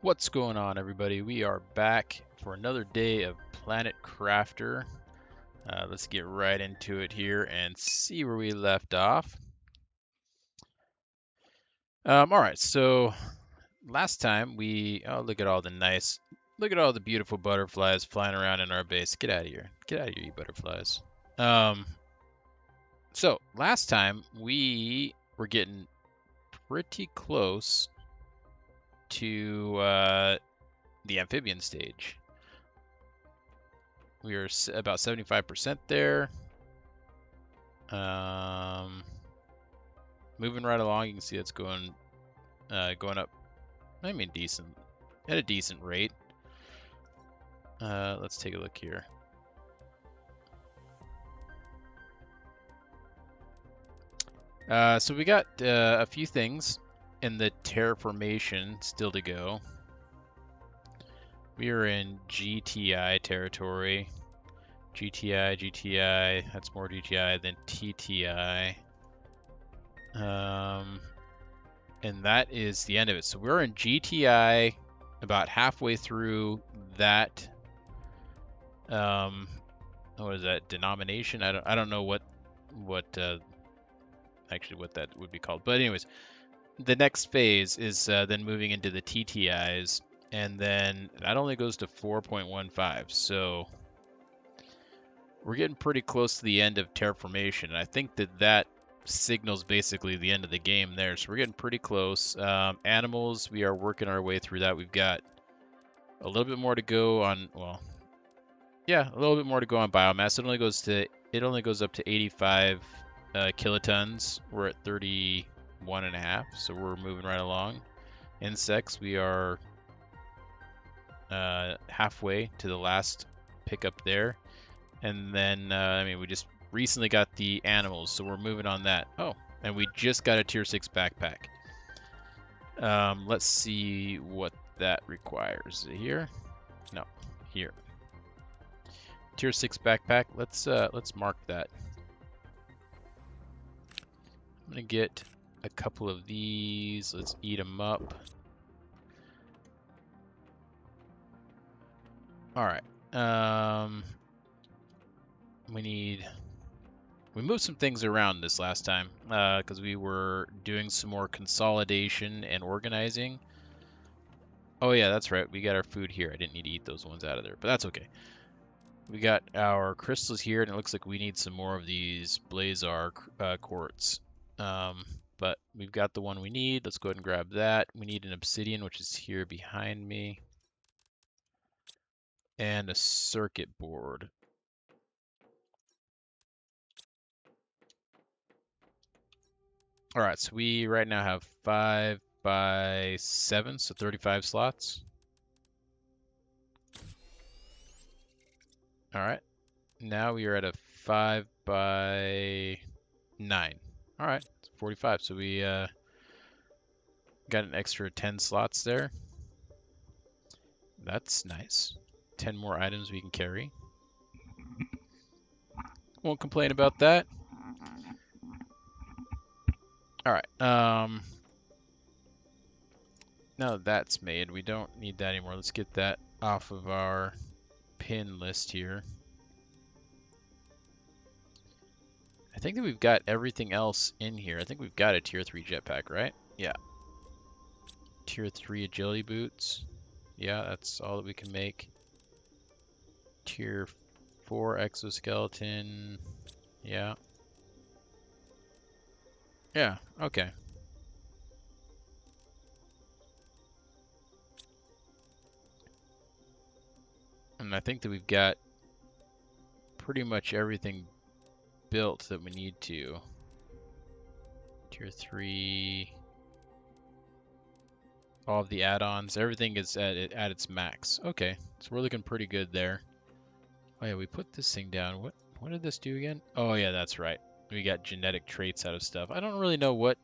What's going on, everybody? We are back for another day of Planet Crafter. Let's get right into it here and see where we left off. All right, so last time look at all look at all the beautiful butterflies flying around in our base. Get out of here. Get out of here, you butterflies. Um, so last time we were getting pretty close to the amphibian stage. We are about 75% there. Moving right along, you can see it's going up. I mean, at a decent rate. Let's take a look here. So we got a few things in the terraformation still to go. We are in GTI territory. GTI, that's more GTI than TTI. And that is the end of it. So we're in GTI, about halfway through that. What is that denomination? I don't know what actually what that would be called. But anyways, the next phase is then moving into the TTIs, and then that only goes to 4.15. So we're getting pretty close to the end of terraformation. And I think that signals basically the end of the game there. So we're getting pretty close. Animals, we are working our way through that. We've got a little bit more to go on. Well, yeah, a little bit more to go on biomass. It only goes up to 85 kilotons. We're at 31.5, so we're moving right along. Insects, we are halfway to the last pickup there. And then, I mean, we just recently got the animals, so we're moving on that. Oh, and we just got a tier 6 backpack. Let's see what that requires. Is it here? No, here. Tier 6 backpack. Let's mark that. I'm gonna get a couple of these. Let's eat them up. All right. We moved some things around this last time because we were doing some more consolidation and organizing. Oh yeah, that's right. We got our food here. I didn't need to eat those ones out of there, but that's okay. We got our crystals here, and it looks like we need some more of these Blazar quartz. But we've got the one we need. Let's go ahead and grab that. We need an obsidian, which is here behind me, and a circuit board. All right, so we right now have 5 by 7, so 35 slots. All right, now we are at a 5 by 9. All right, 45. So we got an extra 10 slots there. That's nice. 10 more items we can carry. Won't complain about that. All right. Now that that's made, we don't need that anymore. Let's get that off of our pin list here. I think that we've got everything else in here. I think we've got a tier 3 jetpack, right? Yeah. Tier 3 agility boots. Yeah, that's all that we can make. Tier 4 exoskeleton. Yeah. Yeah, okay. And I think that we've got pretty much everything built that we need to. Tier 3. All of the add-ons. Everything is at its max. Okay, so we're looking pretty good there. Oh yeah, we put this thing down. What did this do again? Oh yeah, that's right. We got genetic traits out of stuff. I don't really know what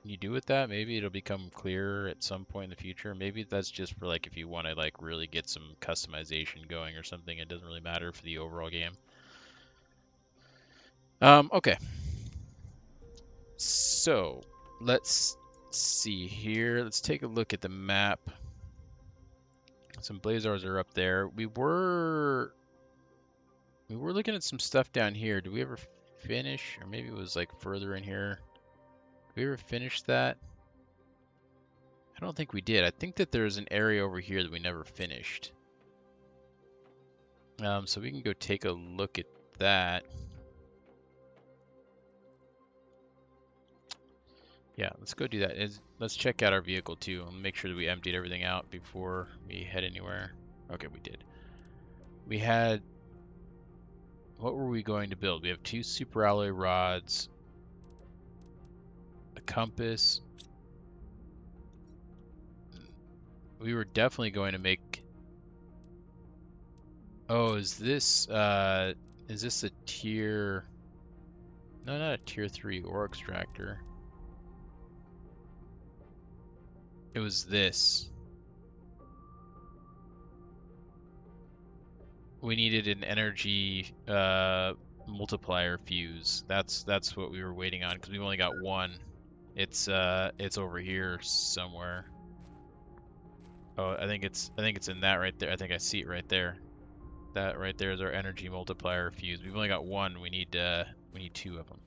you do with that. Maybe it'll become clearer at some point in the future. Maybe that's just for like if you want to like really get some customization going or something. It doesn't really matter for the overall game. Okay. So let's see here. Let's take a look at the map. Some Blazars are up there. We were looking at some stuff down here. Did we ever finish? Or maybe it was like further in here. Did we ever finish that? I don't think we did. I think that there's an area over here that we never finished. So we can go take a look at that. Yeah, let's go do that. Let's check out our vehicle too and make sure that we emptied everything out before we head anywhere. Okay, we did. We had... What were we going to build? We have 2 super alloy rods, a compass. We were definitely going to make... Oh, is this a tier... No, not a tier 3 ore extractor. It was this. We needed an energy multiplier fuse. That's what we were waiting on because we've only got one. It's over here somewhere. Oh, I think it's in that right there. I think I see it right there. That right there is our energy multiplier fuse. We've only got one. We need 2 of them.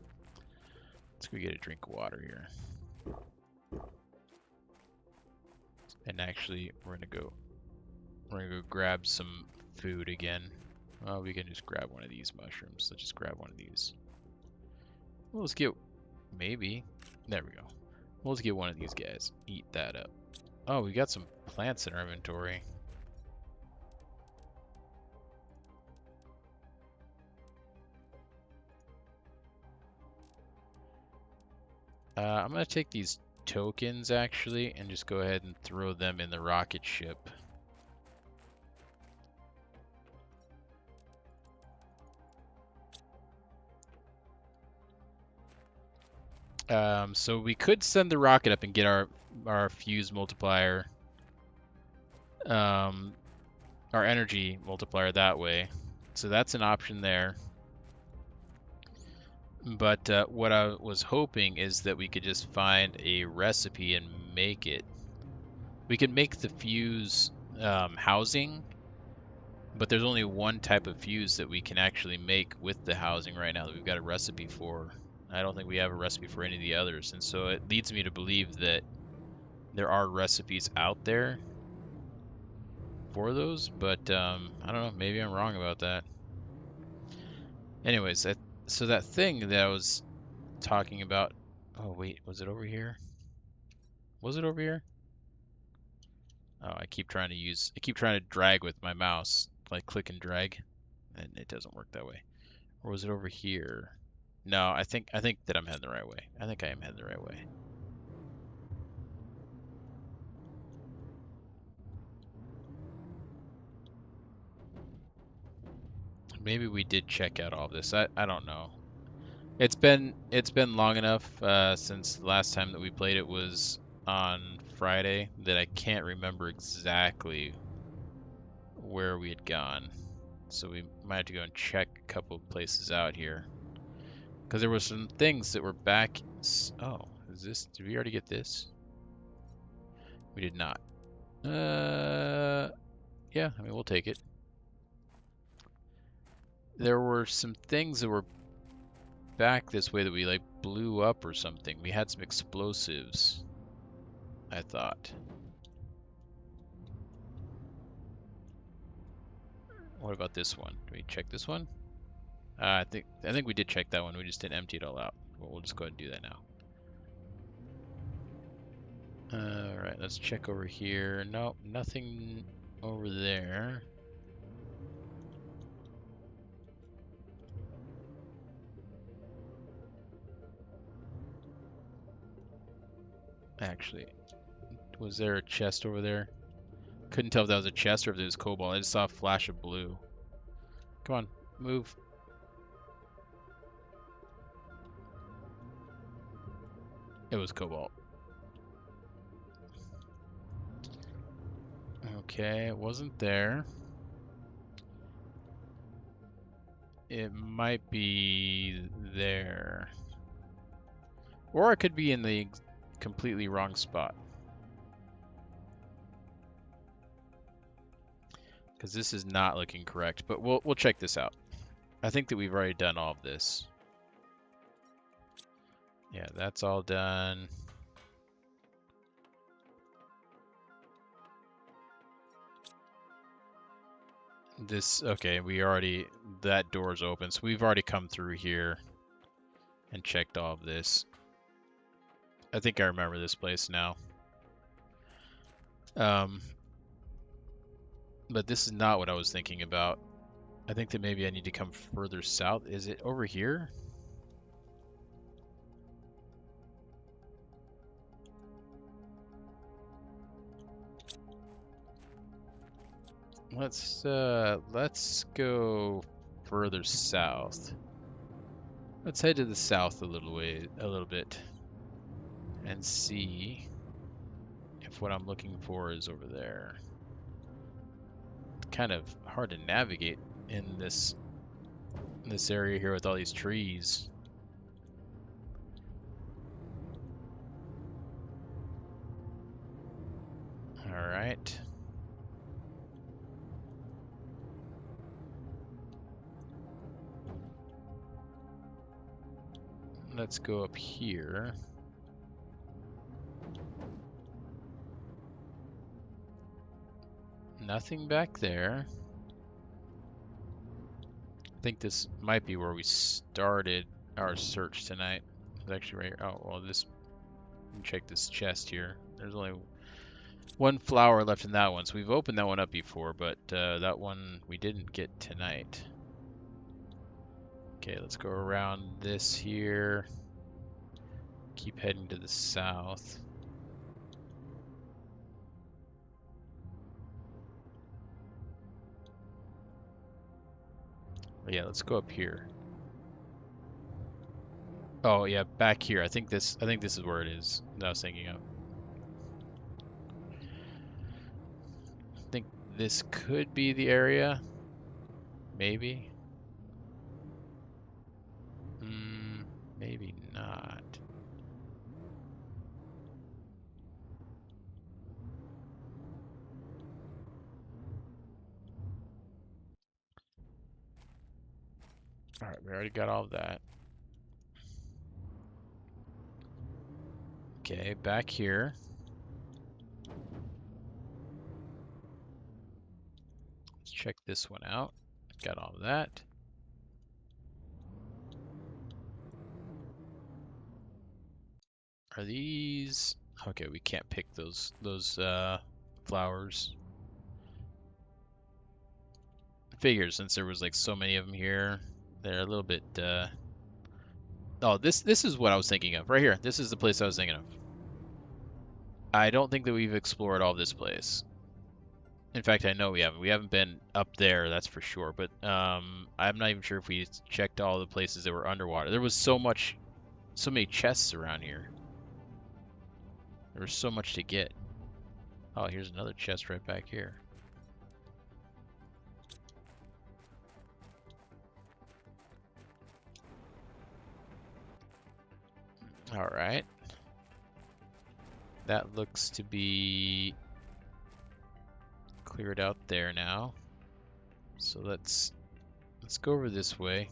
Let's go get a drink of water here. And actually, we're gonna go grab some food again. Oh, we can just grab one of these mushrooms. Let's just grab one of these. Well, let's get maybe. There we go. Well, let's get one of these guys. Eat that up. Oh, we got some plants in our inventory. I'm gonna take these tokens actually and just go ahead and throw them in the rocket ship. So we could send the rocket up and get our fuse multiplier, our energy multiplier that way. So that's an option there. But what I was hoping is that we could just find a recipe and make it. We could make the fuse housing, but there's only one type of fuse that we can actually make with the housing right now that we've got a recipe for. I don't think we have a recipe for any of the others, and so it leads me to believe that there are recipes out there for those, but I don't know, maybe I'm wrong about that. Anyways, so that thing that I was talking about, oh wait, was it over here? Was it over here? Oh, I keep trying to drag with my mouse, like click and drag, and it doesn't work that way. Or was it over here? No, I think that I'm heading the right way. I think I am heading the right way. Maybe we did check out all this. I don't know. It's been long enough since the last time that we played it was on Friday that I can't remember exactly where we had gone. So we might have to go and check a couple of places out here. Because there were some things that were back... Oh, is this... Did we already get this? We did not. Yeah, I mean, we'll take it. There were some things that were back this way that we, like, blew up or something. We had some explosives, I thought. What about this one? Do we check this one? I think we did check that one. We just didn't empty it all out. Well, we'll just go ahead and do that now. Alright, let's check over here. Nope, nothing over there. Actually, was there a chest over there? Couldn't tell if that was a chest or if it was cobalt. I just saw a flash of blue. Come on, move. It was cobalt. Okay, it wasn't there. It might be there. Or it could be in the completely wrong spot. because this is not looking correct. But we'll check this out. I think that we've already done all of this. Yeah, that's all done. This, okay, that door's open, so we've already come through here and checked all of this. I think I remember this place now. But this is not what I was thinking about. I think that maybe I need to come further south. Is it over here? Let's go further south. Let's head to the south a little bit, and see if what I'm looking for is over there. It's kind of hard to navigate in this area here with all these trees. All right. Let's go up here. Nothing back there. I think this might be where we started our search tonight. It's actually right here. Oh, well, check this chest here. There's only one flower left in that one, so we've opened that one up before, but that one we didn't get tonight. Okay, let's go around this here. Keep heading to the south. Yeah, let's go up here. Oh yeah, back here. I think this is where it is that I was thinking of. I think this could be the area. Maybe. Maybe not. Alright, we already got all of that. Okay, back here. Let's check this one out. Got all of that. Are these... Okay, we can't pick those flowers. Figures, since there was like so many of them here, they're a little bit Oh, this is what I was thinking of. Right here. This is the place I was thinking of. I don't think that we've explored all this place. In fact, I know we haven't. We haven't been up there, that's for sure. But I'm not even sure if we checked all the places that were underwater. There was so many chests around here. There was so much to get. Oh, here's another chest right back here. All right. That looks to be cleared out there now. So let's go over this way.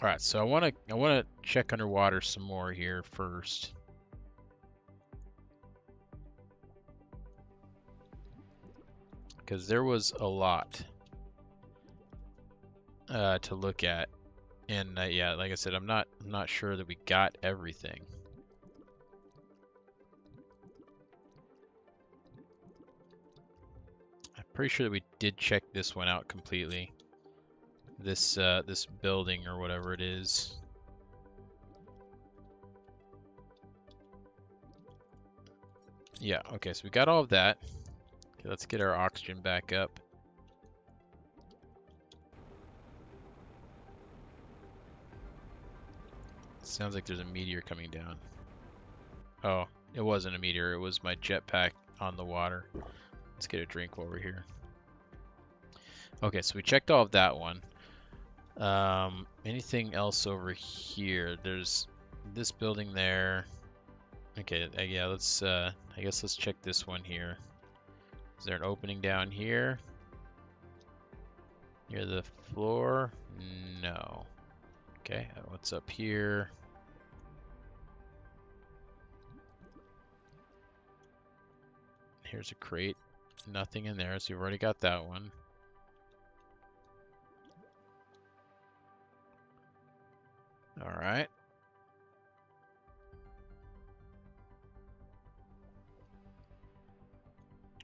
All right, so I want to check underwater some more here first. Because there was a lot to look at, and yeah, like I said, I'm not sure that we got everything. I'm pretty sure that we did check this one out completely. This building or whatever it is. Yeah, okay, so we got all of that. Okay, let's get our oxygen back up. Sounds like there's a meteor coming down. Oh, it wasn't a meteor, it was my jetpack on the water. Let's get a drink while we're here. Okay, so we checked all of that one. Anything else over here? There's this building there. Okay, yeah, let's I guess let's check this one here. Is there an opening down here? Near the floor? No. Okay, what's up here? Here's a crate. Nothing in there, so you've already got that one. Alright.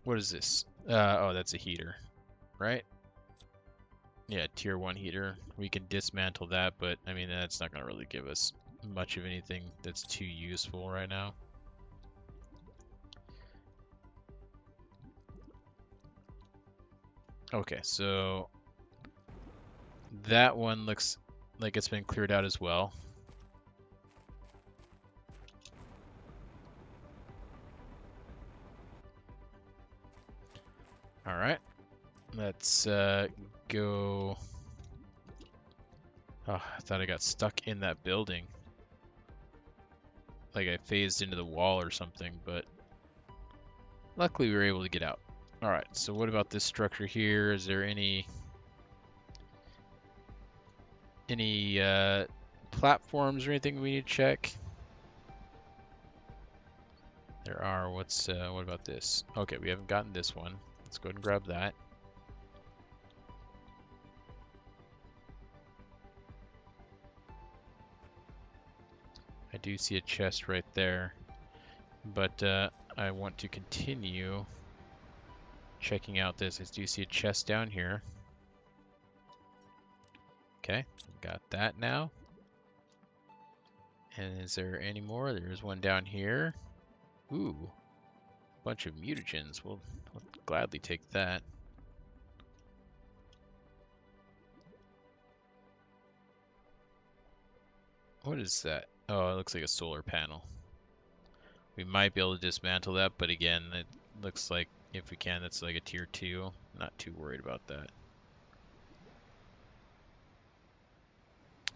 What is this? Oh, that's a heater, right? Yeah, tier 1 heater. We can dismantle that, but I mean, that's not going to really give us much of anything that's too useful right now. Okay, so that one looks like it's been cleared out as well. Alright, let's go. Oh, I thought I got stuck in that building. Like I phased into the wall or something, but luckily we were able to get out. Alright, so what about this structure here? Is there any platforms or anything we need to check? There are. What about this? Okay, we haven't gotten this one. Let's go ahead and grab that. I do see a chest right there, but I want to continue checking out this. I do see a chest down here. Okay, got that now. And is there any more? There's one down here. Ooh, bunch of mutagens. We'll gladly take that. What is that? Oh, it looks like a solar panel. We might be able to dismantle that, but again, it looks like if we can, that's like a tier 2. Not too worried about that.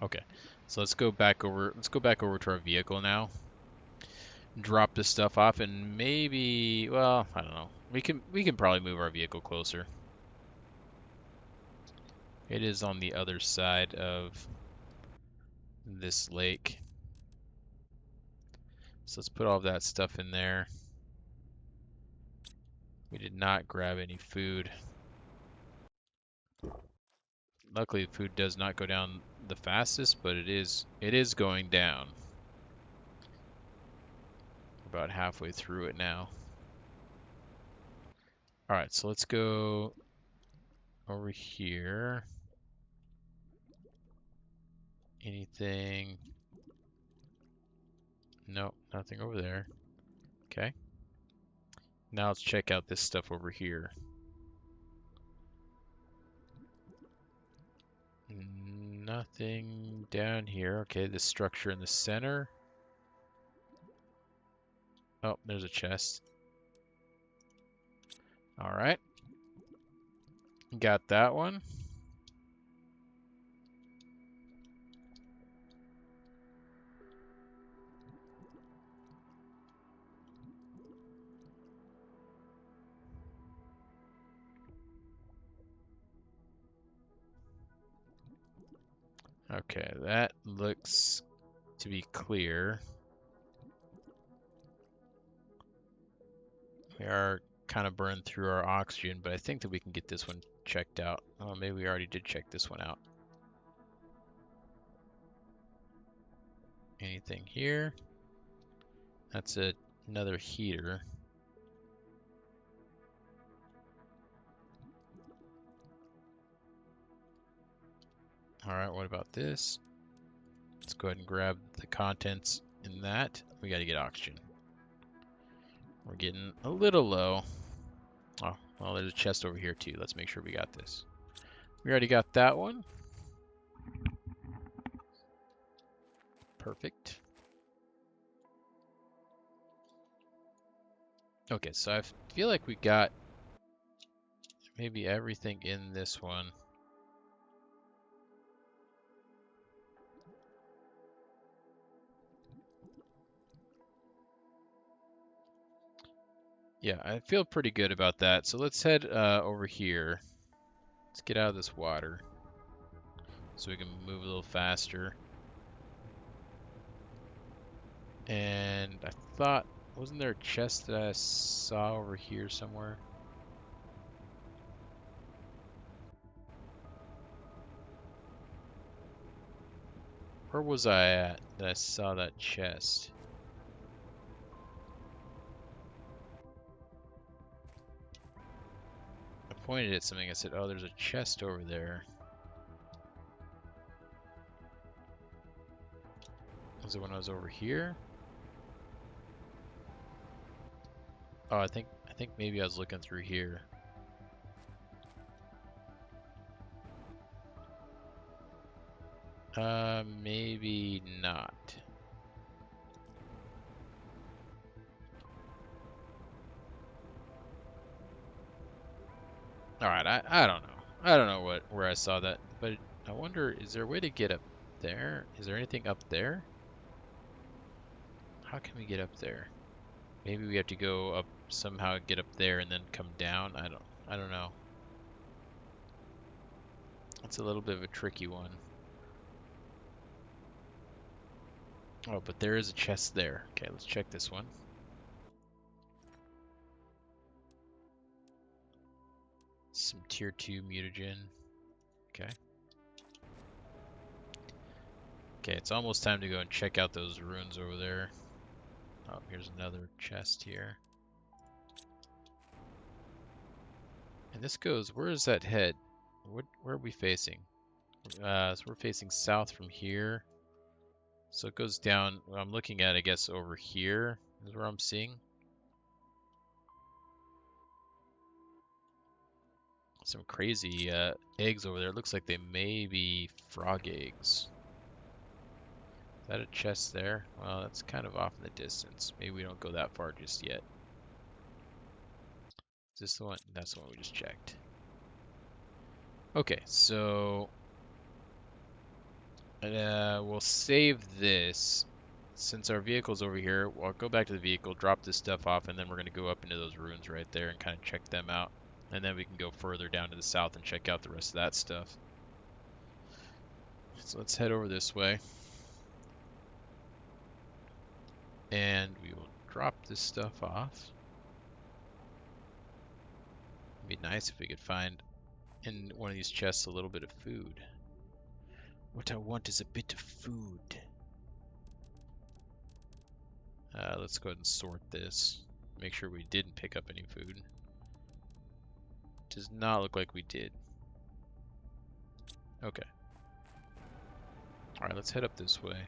Okay, so let's go back over to our vehicle now. Drop this stuff off and maybe, well, I don't know. We can probably move our vehicle closer. It is on the other side of this lake. So let's put all of that stuff in there. We did not grab any food. Luckily, food does not go down the fastest, but it is going down. About halfway through it now. All right, so let's go over here. Anything? Nope, nothing over there. Okay. Now let's check out this stuff over here. Nothing down here. Okay, the structure in the center. Oh, there's a chest. All right. Got that one. Okay, that looks to be clear. We are kind of burned through our oxygen, but I think that we can get this one checked out. Oh, maybe we already did check this one out. Anything here? That's another heater. All right, what about this? Let's go ahead and grab the contents in that. We got to get oxygen. We're getting a little low. Oh, well, there's a chest over here too. Let's make sure we got this. We already got that one. Perfect. Okay, so I feel like we got maybe everything in this one. Yeah, I feel pretty good about that. So let's head over here. Let's get out of this water so we can move a little faster. And I thought, wasn't there a chest that I saw over here somewhere? Where was I at that I saw that chest? I pointed at something. I said, oh, there's a chest over there. Was it when I was over here? Oh, I think maybe I was looking through here. Maybe not. All right, I don't know. I don't know where I saw that, but I wonder, is there a way to get up there? Is there anything up there? How can we get up there? Maybe we have to go up somehow, get up there, and then come down. I don't know. It's a little bit of a tricky one. Oh, but there is a chest there. Okay, let's check this one. Some tier 2 mutagen. Okay. Okay, it's almost time to go and check out those ruins over there. Oh, here's another chest here. And this goes, where does that head? Where are we facing? So we're facing south from here. So it goes down, I'm looking at, I guess, over here is where I'm seeing. Some crazy eggs over there. It looks like they may be frog eggs. Is that a chest there? Well, that's kind of off in the distance. Maybe we don't go that far just yet. Is this the one? That's the one we just checked. Okay, so we'll save this. Since our vehicle's over here, I'll go back to the vehicle, drop this stuff off, and then we're going to go up into those ruins right there and kind of check them out. And then we can go further down to the south and check out the rest of that stuff. So let's head over this way. And we will drop this stuff off. It'd be nice if we could find in one of these chests a little bit of food. What I want is a bit of food. Let's go ahead and sort this. Make sure we didn't pick up any food. Does not look like we did. Okay. Alright, let's head up this way.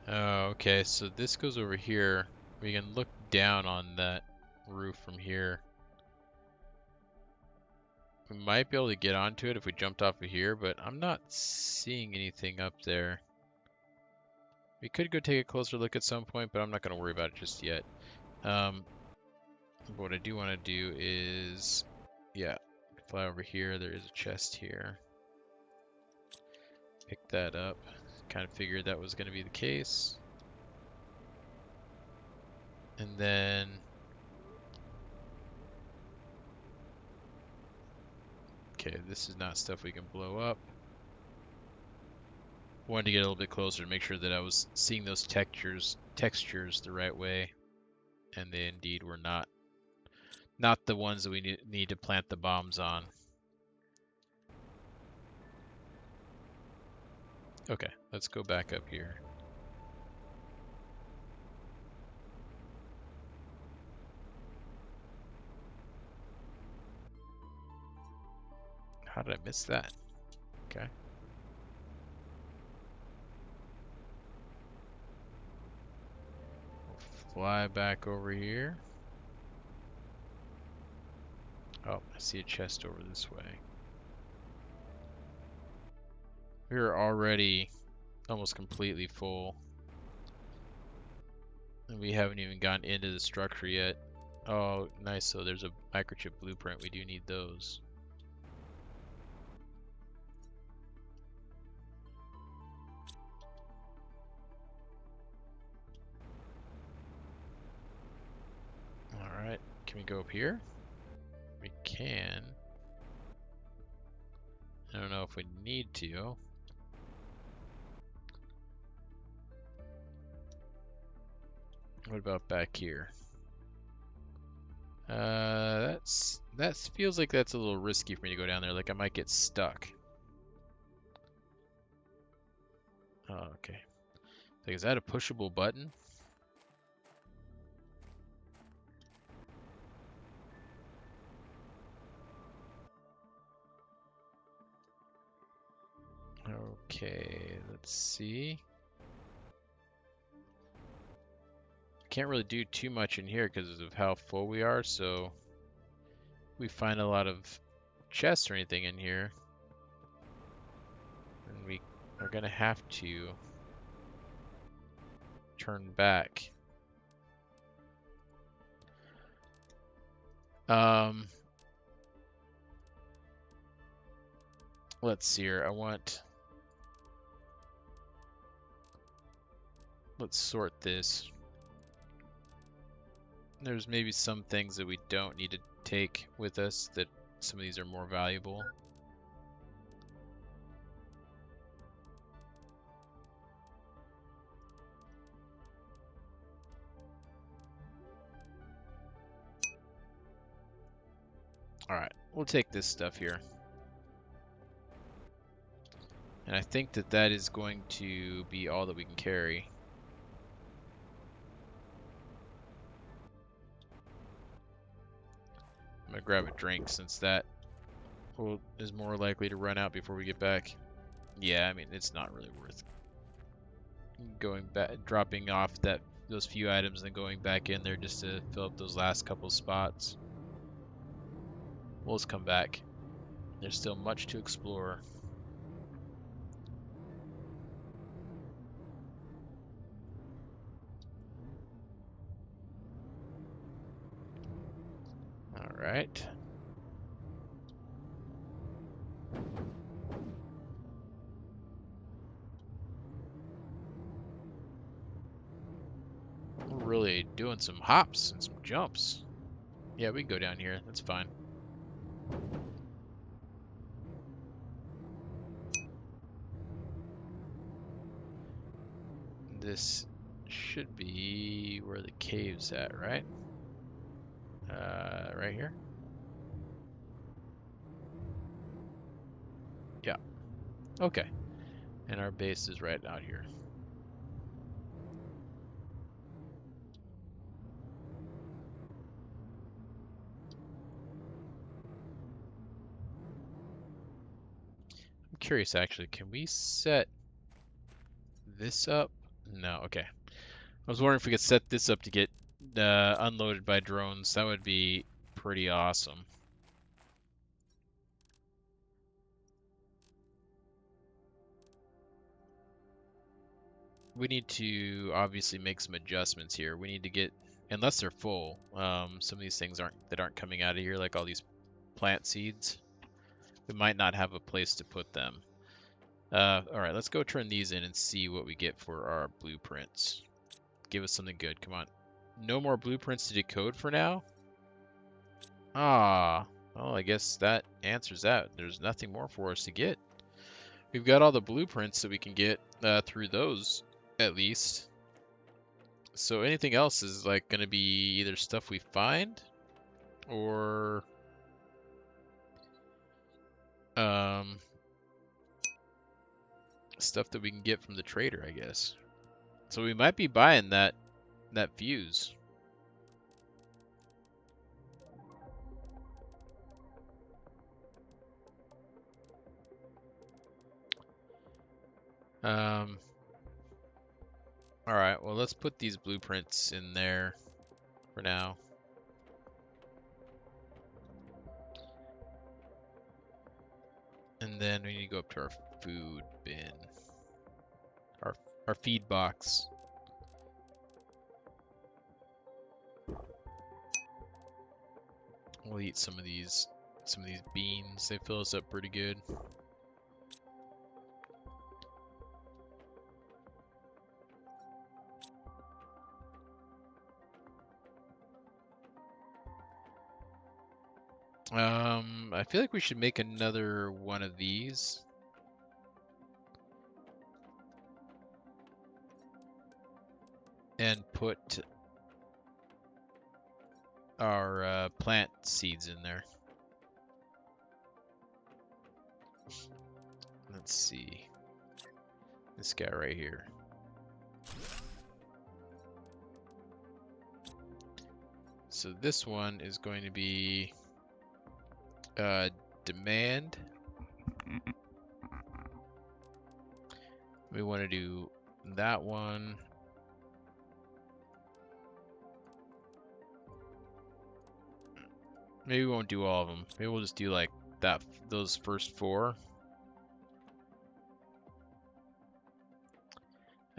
Oh, okay, so this goes over here. We can look down on that roof from here. We might be able to get onto it if we jumped off of here, but I'm not seeing anything up there. We could go take a closer look at some point, but I'm not going to worry about it just yet. What I do want to do is, yeah, fly over here. There is a chest here. Pick that up. Kind of figured that was going to be the case. And then okay, this is not stuff we can blow up. Wanted to get a little bit closer to make sure that I was seeing those textures the right way, and they indeed were not the ones that we need to plant the bombs on. Okay, let's go back up here. How did I miss that? Okay. We'll fly back over here. Oh, I see a chest over this way. We're already almost completely full. And we haven't even gotten into the structure yet. Oh, nice. So there's a microchip blueprint. We do need those. All right. Can we go up here? We can. I don't know if we need to. What about back here? That feels like that's a little risky for me to go down there. Like I might get stuck. Oh, okay. Like, is that a pushable button? Okay, let's see. Can't really do too much in here because of how full we are, so we find a lot of chests or anything in here, and we are gonna have to turn back. Let's see here. Let's sort this. There's maybe some things that we don't need to take with us, that some of these are more valuable. Alright, we'll take this stuff here. And I think that that is going to be all that we can carry. I'm gonna grab a drink since that is more likely to run out before we get back. Yeah, I mean, it's not really worth going back, dropping off those few items and then going back in there just to fill up those last couple spots. We'll just come back. There's still much to explore. All right. We're really doing some hops and some jumps. Yeah, we can go down here. That's fine. This should be where the cave's at, right? Right here? Yeah. Okay. And our base is right out here. I'm curious, actually, can we set this up? No, okay. I was wondering if we could set this up to get unloaded by drones. That would be pretty awesome. We need to obviously make some adjustments here. We need to get, unless they're full, some of these things aren't coming out of here, like all these plant seeds. We might not have a place to put them. All right, let's go turn these in and see what we get for our blueprints. Give us something good. Come on. No more blueprints to decode for now? Ah, well, I guess that answers that. There's nothing more for us to get. We've got all the blueprints that we can get through those, at least. So anything else is like going to be either stuff we find or stuff that we can get from the trader, I guess. So we might be buying that fuse. All right, well, let's put these blueprints in there for now. And then we need to go up to our food bin. Our feed box. We'll eat some of these beans. They fill us up pretty good. I feel like we should make another one of these. And put our plant seeds in there. Let's see. This guy right here. So this one is going to be demand. We want to do that one. Maybe we won't do all of them. Maybe we'll just do like that, those first 4.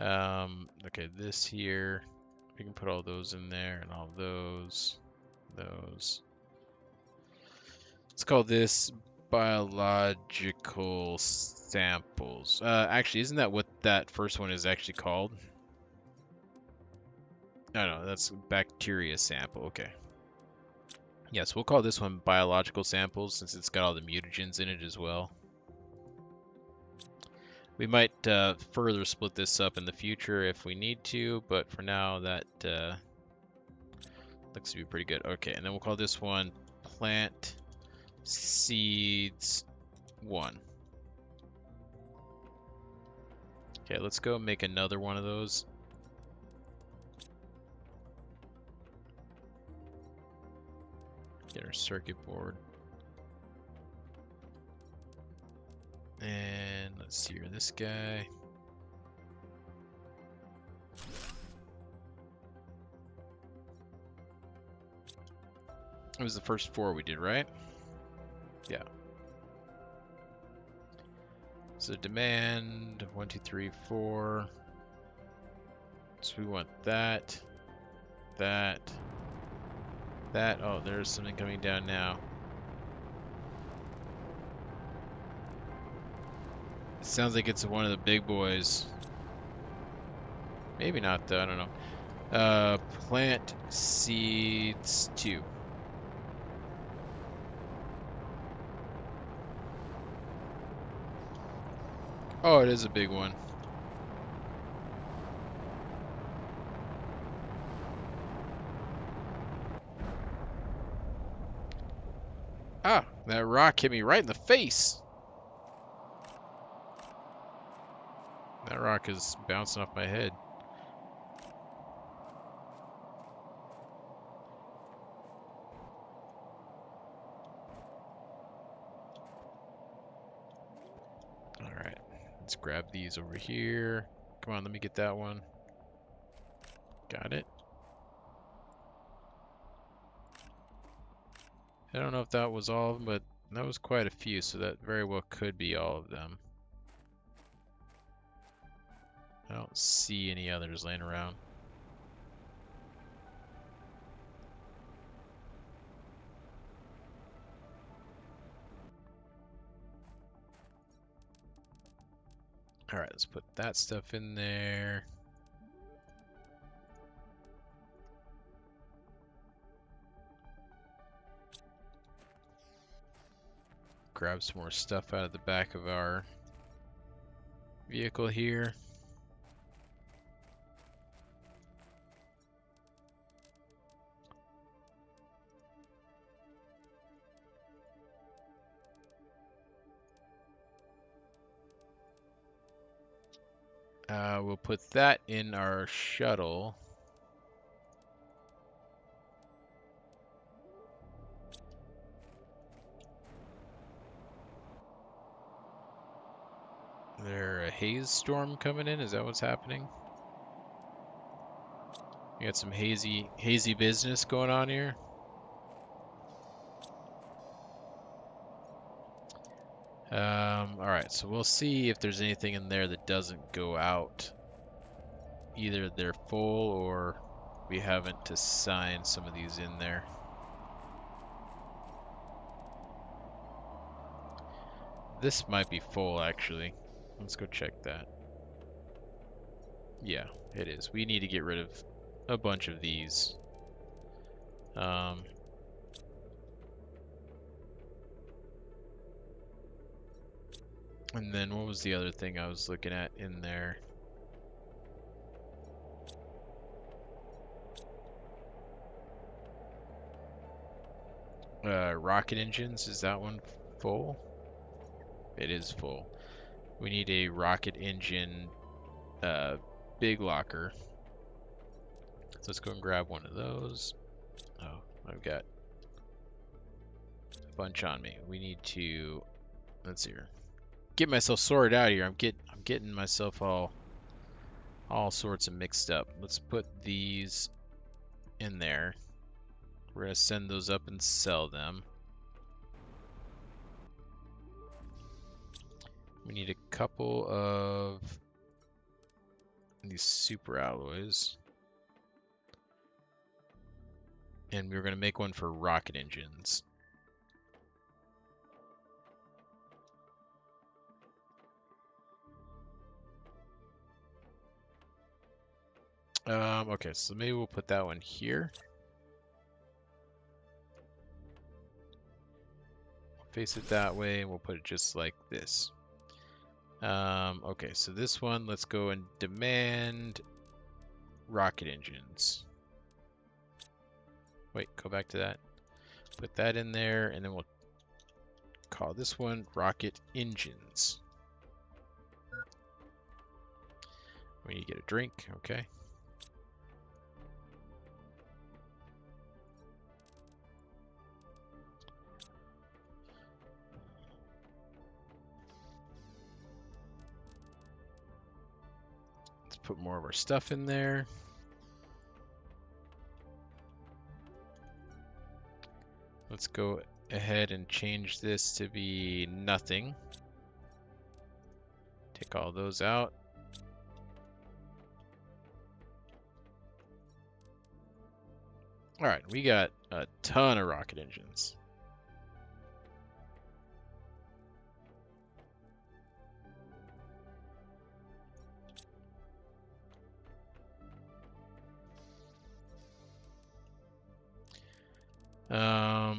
Okay, this here. We can put all those in there and all those. Let's call this biological samples. Actually, isn't that what that first one is actually called? No, that's bacteria sample. Okay. Yes, we'll call this one biological samples since it's got all the mutagens in it as well. We might further split this up in the future if we need to, but for now that looks to be pretty good. Okay, and then we'll call this one plant seeds 1. Okay, let's go make another one of those. Get our circuit board. And let's see here, this guy. It was the first 4 we did, right? Yeah. So demand 1, 2, 3, 4. So we want that. Oh, there's something coming down now. It sounds like it's one of the big boys. Maybe not though, I don't know. Plant seeds 2. Oh, it is a big one. Ah, that rock hit me right in the face. That rock is bouncing off my head. Alright, let's grab these over here. Come on, let me get that one. Got it. I don't know if that was all of them, but that was quite a few, so that very well could be all of them. I don't see any others laying around. Alright, let's put that stuff in there. Grab some more stuff out of the back of our vehicle here. We'll put that in our shuttle. There a haze storm coming in? Is that what's happening? You got some hazy business going on here. Alright, so we'll see if there's anything in there that doesn't go out. Either they're full or we haven't assigned some of these in there. This might be full, actually. Let's go check that. Yeah, it is. We need to get rid of a bunch of these. And then what was the other thing I was looking at in there? Rocket engines, is that one full? It is full. We need a rocket engine big locker. So let's go and grab one of those. Oh, I've got a bunch on me. We need to, let's see here, get myself sorted out here. I'm getting myself all sorts of mixed up. Let's put these in there. We're gonna send those up and sell them. We need a couple of these super alloys. And we were gonna make one for rocket engines. Okay, so maybe we'll put that one here. Face it that way, and we'll put it just like this. Okay, so this one, let's go and demand rocket engines. Wait, go back to that. Put that in there, and then we'll call this one rocket engines. We need to get a drink, okay. Put more of our stuff in there. Let's go ahead and change this to be nothing. Take all those out. All right, we got a ton of rocket engines.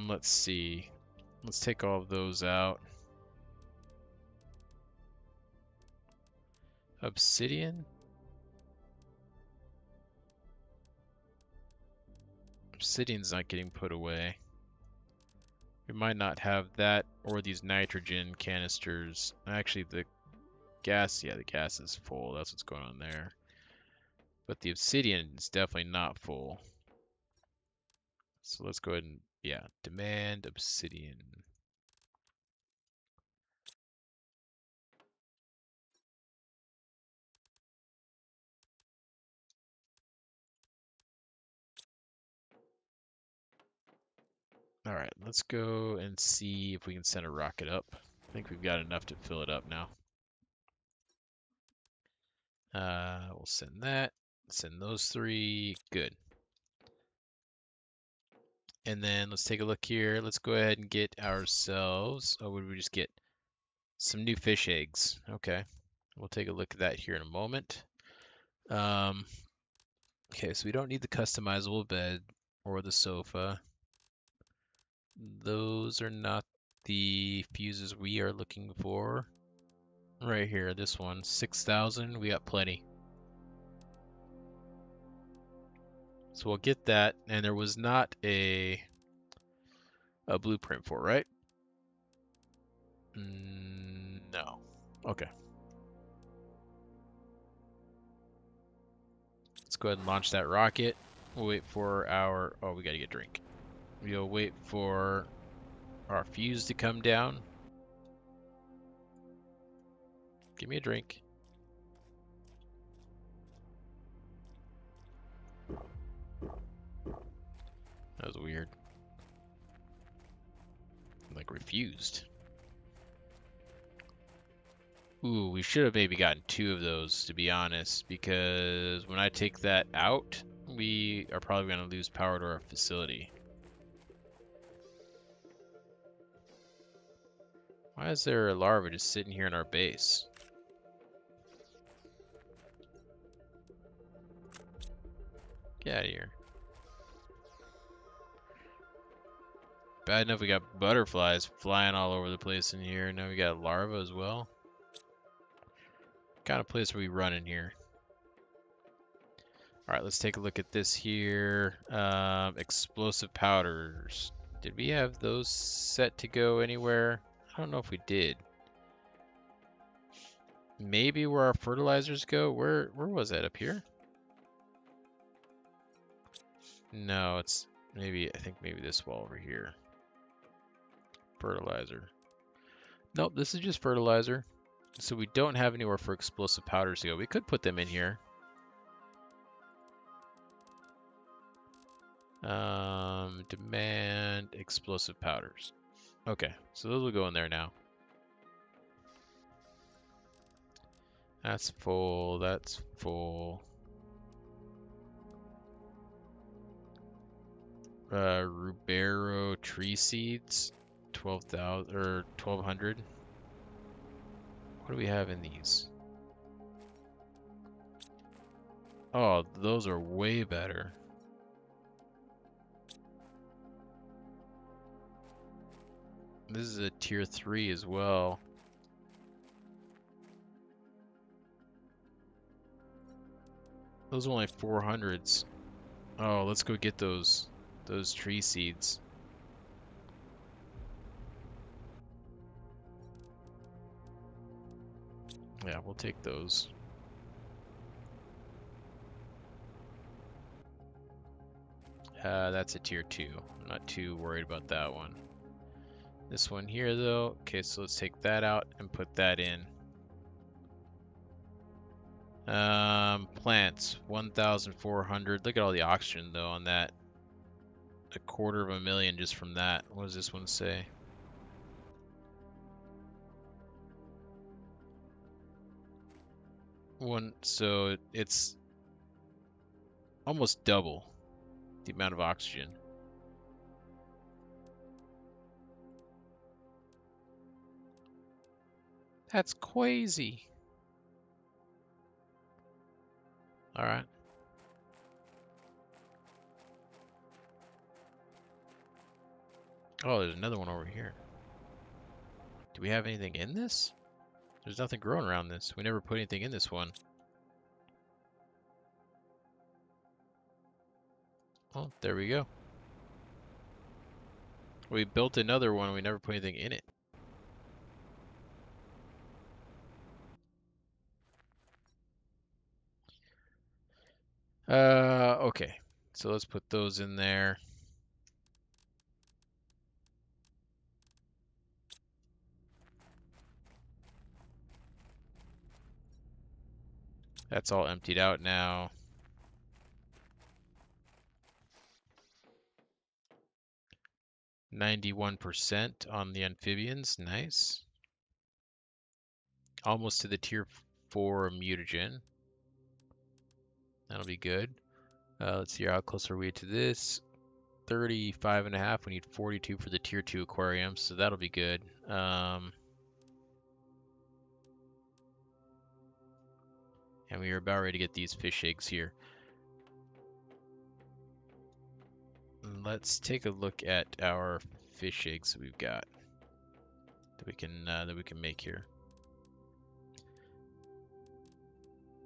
Let's see. Let's take all of those out. Obsidian? Obsidian's not getting put away. We might not have that or these nitrogen canisters. Actually, the gas, yeah, the gas is full. That's what's going on there. But the obsidian is definitely not full. So let's go ahead and, yeah, demand obsidian. All right, let's go and see if we can send a rocket up. I think we've got enough to fill it up now. We'll send that, send those three, good. And then let's take a look here. Let's go ahead and get ourselves, oh, what did we just get? Some new fish eggs. Okay, we'll take a look at that here in a moment. Okay, so we don't need the customizable bed or the sofa. Those are not the fuses we are looking for. Right here, this one, 6,000, we got plenty. So we'll get that, and there was not a blueprint for it, right? No. Okay. Let's go ahead and launch that rocket. We'll wait for our... Oh, we gotta get a drink. We'll wait for our fuse to come down. Give me a drink. That was weird. Like, refused. Ooh, we should have maybe gotten 2 of those, to be honest, because when I take that out, we are probably going to lose power to our facility. Why is there a larva just sitting here in our base? Get out of here. Bad enough we got butterflies flying all over the place in here. Now we got larvae as well. What kind of place are we running here? Alright, let's take a look at this here. Explosive powders. Did we have those set to go anywhere? I don't know if we did. Maybe where our fertilizers go? Where was that? Up here? No, it's maybe, I think maybe this wall over here. Fertilizer. Nope, this is just fertilizer. So we don't have anywhere for explosive powders to go. We could put them in here. Demand explosive powders. Okay, so those will go in there now. That's full, that's full. Rubero tree seeds, 12,000 or 1,200. What do we have in these? Oh, those are way better. This is a tier 3 as well. Those are only 400s. Oh, let's go get those tree seeds. Yeah, we'll take those. That's a tier 2. I'm not too worried about that one. This one here though, okay, so let's take that out and put that in. Plants, 1,400. Look at all the oxygen though on that. 250,000 just from that. What does this one say? So it's almost double the amount of oxygen. That's crazy. All right. Oh, there's another one over here. Do we have anything in this? There's nothing growing around this. We never put anything in this one. Oh, there we go. We built another one. We never put anything in it. Okay. So let's put those in there. That's all emptied out now. %91 on the amphibians. Nice. Almost to the tier 4 mutagen. That'll be good. Let's see how close are we to this. 35.5. We need 42 for the tier 2 aquarium, so that'll be good. And we are about ready to get these fish eggs here. Let's take a look at our fish eggs that we've got that we can make here.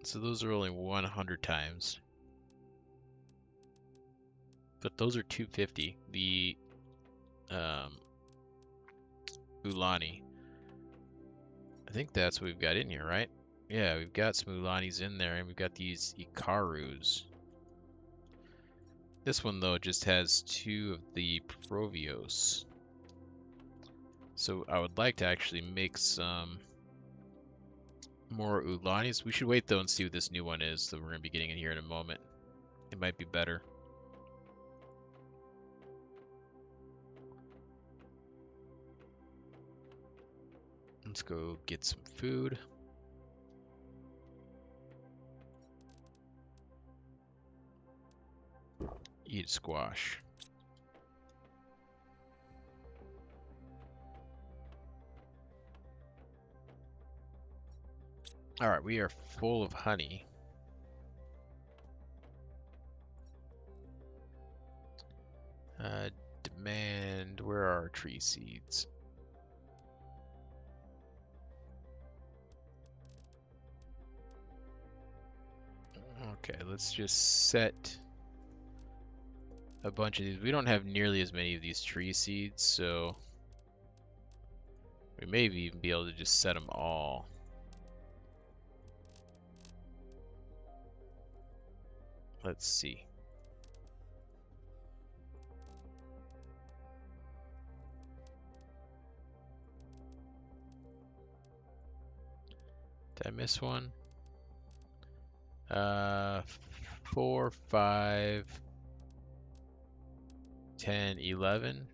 So those are only 100 times, but those are 250. The Ulani. I think that's what we've got in here, right? Yeah, we've got some Ulanis in there, and we've got these Ikarus. This one, though, just has 2 of the Provios. So I would like to actually make some more Ulanis. We should wait, though, and see what this new one is that we're going to be getting in here in a moment. It might be better. Let's go get some food. Eat squash. All right, we are full of honey. Demand, where are our tree seeds? Okay, let's just set a bunch of these. We don't have nearly as many of these tree seeds, so we may even be able to just set them all. Let's see. Did I miss one? 4, 5, 10, 11.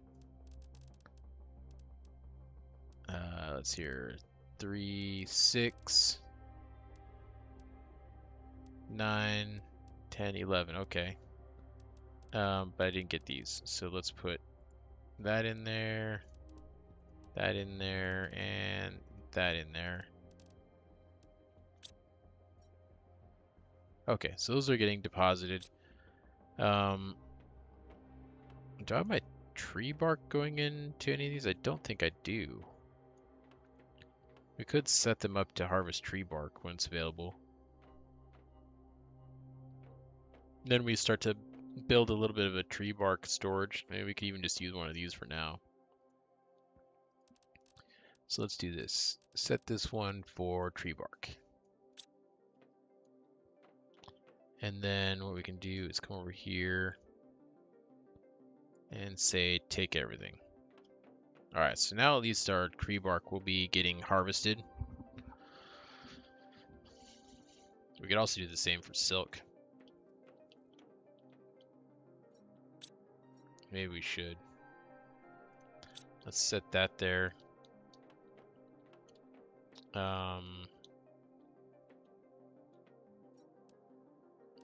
Let's hear 3, 6, 9, 10, 11. Okay. But I didn't get these, so let's put that in there, and that in there. Okay, so those are getting deposited. Do I have my tree bark going into any of these? I don't think I do. We could set them up to harvest tree bark when it's available. Then we start to build a little bit of a tree bark storage. Maybe we could even just use one of these for now. So let's do this. Set this one for tree bark. And then what we can do is come over here and say take everything. All right, so now at least our tree bark will be getting harvested. We could also do the same for silk. Maybe we should. Let's set that there.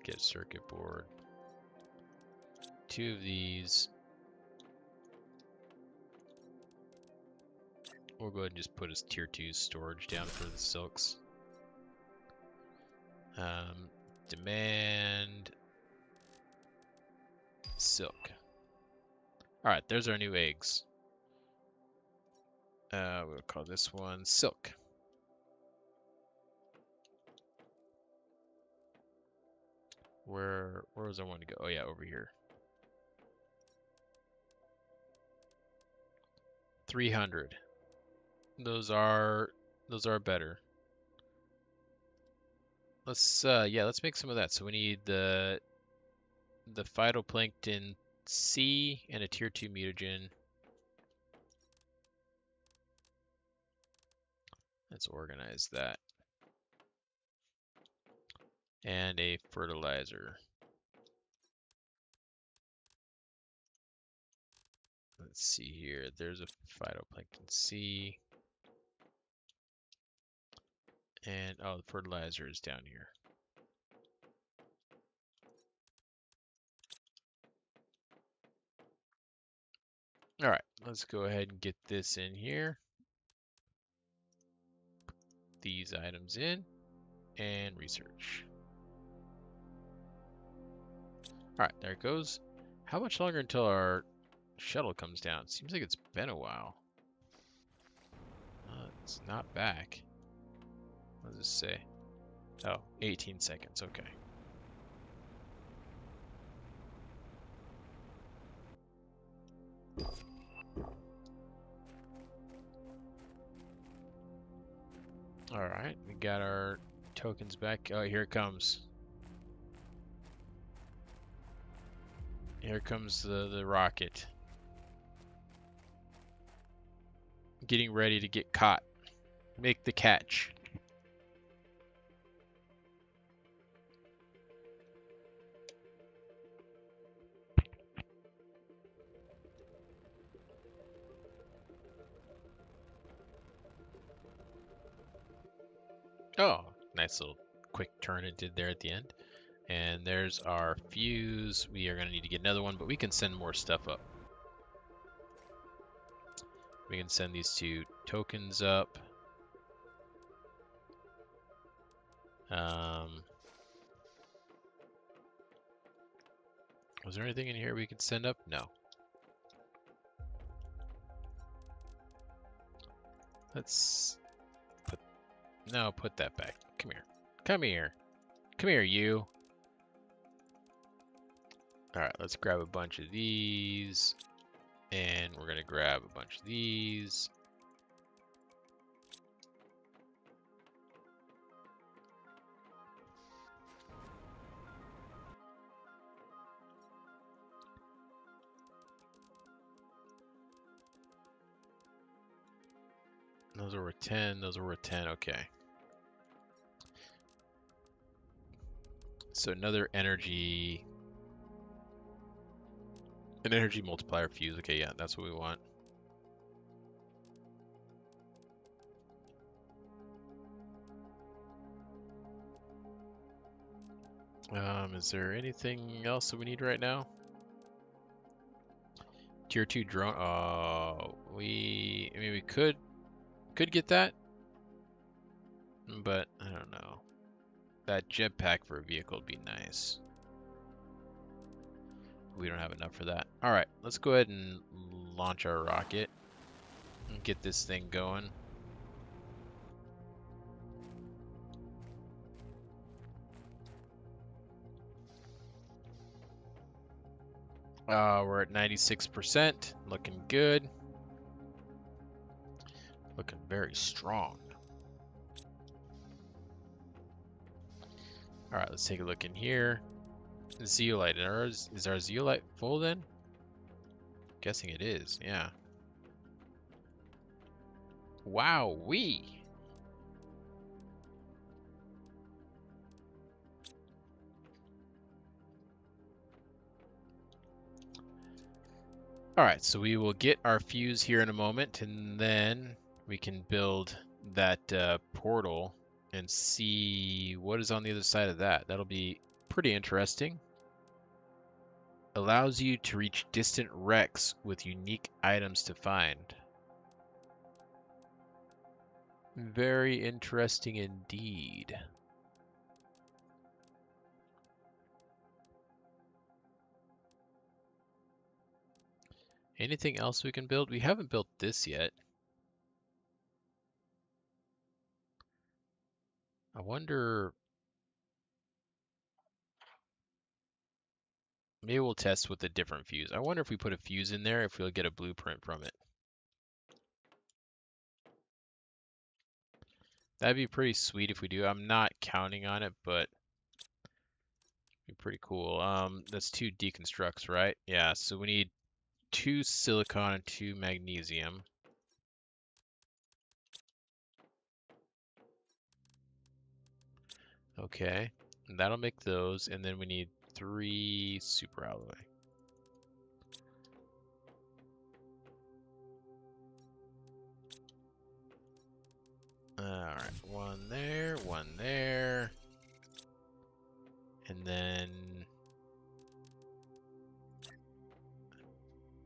Get a circuit board. 2 of these. We'll go ahead and just put as tier 2 storage down for the silks. Demand silk. All right, there's our new eggs. We'll call this one silk. Where does I want to go? Oh yeah, over here. 300. Those are better. Let's let's make some of that. So we need the phytoplankton C and a tier 2 mutagen. Let's organize that. And a fertilizer. Let's see here. There's a phytoplankton C. And oh, the fertilizer is down here. All right, let's go ahead and get this in here. These items in and research. All right, there it goes. How much longer until our shuttle comes down? Seems like it's been a while. It's not back. What does this say? Oh, 18 seconds. Okay. All right, we got our tokens back. Oh, here it comes. Here comes the rocket. Getting ready to get caught. Make the catch. Oh, nice little quick turn it did there at the end. And there's our fuse. We are going to need to get another one, but we can send more stuff up. We can send these 2 tokens up. Was there anything in here we could send up? No. Let's put that back. Come here. Come here. Come here, you. All right, let's grab a bunch of these. And we're going to grab a bunch of these. Those are worth 10. Those are worth 10. Okay. So another energy. An energy multiplier fuse. Okay, yeah, that's what we want. Is there anything else that we need right now? Tier 2 drone. I mean, we could get that, but I don't know. That jetpack for a vehicle would be nice. We don't have enough for that. All right, let's go ahead and launch our rocket and get this thing going. We're at 96%, looking good. Looking very strong. All right, let's take a look in here. Zeolite. Is our zeolite full then? Guessing it is, yeah. Wow-wee. All right, so we will get our fuse here in a moment, and then we can build that portal and see what is on the other side of that. That'll be pretty interesting. Allows you to reach distant wrecks with unique items to find. Very interesting indeed. Anything else we can build? We haven't built this yet. I wonder... Maybe we'll test with a different fuse. I wonder if we put a fuse in there, if we'll get a blueprint from it. That'd be pretty sweet if we do. I'm not counting on it, but it'd be pretty cool. That's 2 deconstructs, right? Yeah, so we need 2 silicon and 2 magnesium. Okay, and that'll make those, and then we need 3 super alloy. Alright, 1 there, 1 there. And then...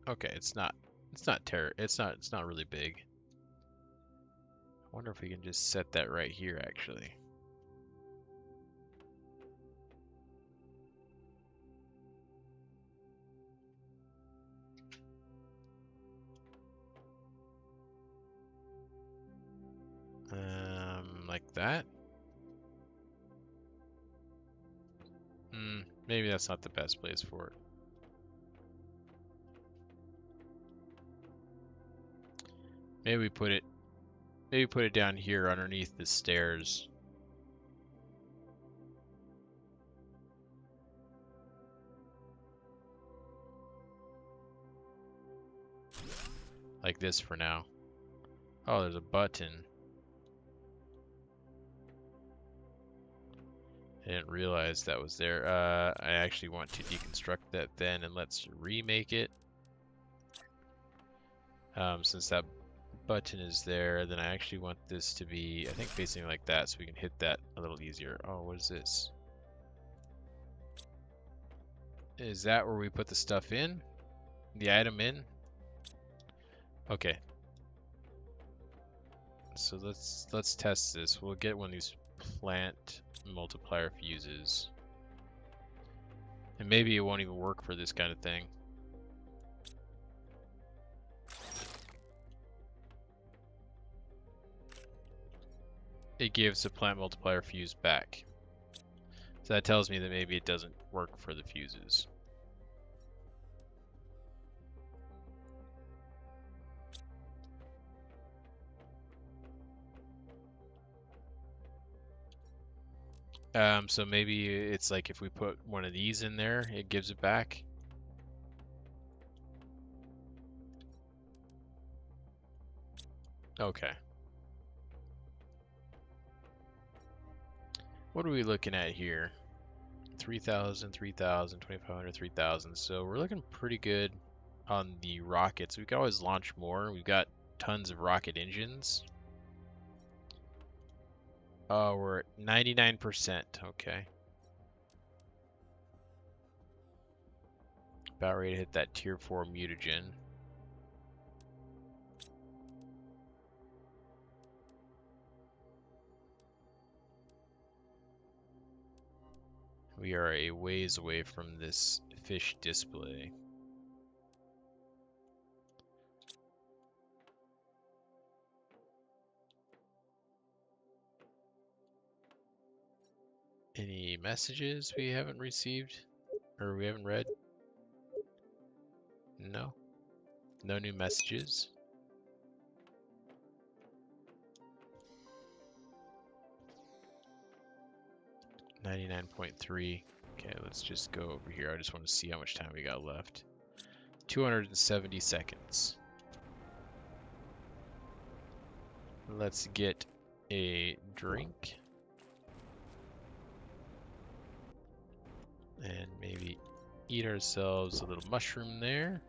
Okay, it's not really big. I wonder if we can just set that right here, actually. Like that. Maybe that's not the best place for it. Maybe put it down here underneath the stairs. Like this for now. Oh, there's a button. I didn't realize that was there. I actually want to deconstruct that then, and let's remake it. Since that button is there, then I actually want this to be, I think, facing like that, so we can hit that a little easier. Oh, what is this? Is that where we put the stuff in? The item in? Okay. So let's test this. We'll get one of these plant multiplier fuses. And maybe it won't even work for this kind of thing. It gives the plant multiplier fuse back. So that tells me that maybe it doesn't work for the fuses. So maybe it's like if we put one of these in there, it gives it back. Okay. What are we looking at here? 3,000, 3,000, 2,500, 3,000. So we're looking pretty good on the rockets. We can always launch more. We've got tons of rocket engines. We're at 99%. Okay. About ready to hit that tier 4 mutagen. We are a ways away from this fish display. Any messages we haven't received? Or we haven't read? No. No new messages. $99.3. Okay, let's just go over here. I just want to see how much time we got left. 270 seconds. Let's get a drink. And maybe eat ourselves a little mushroom there.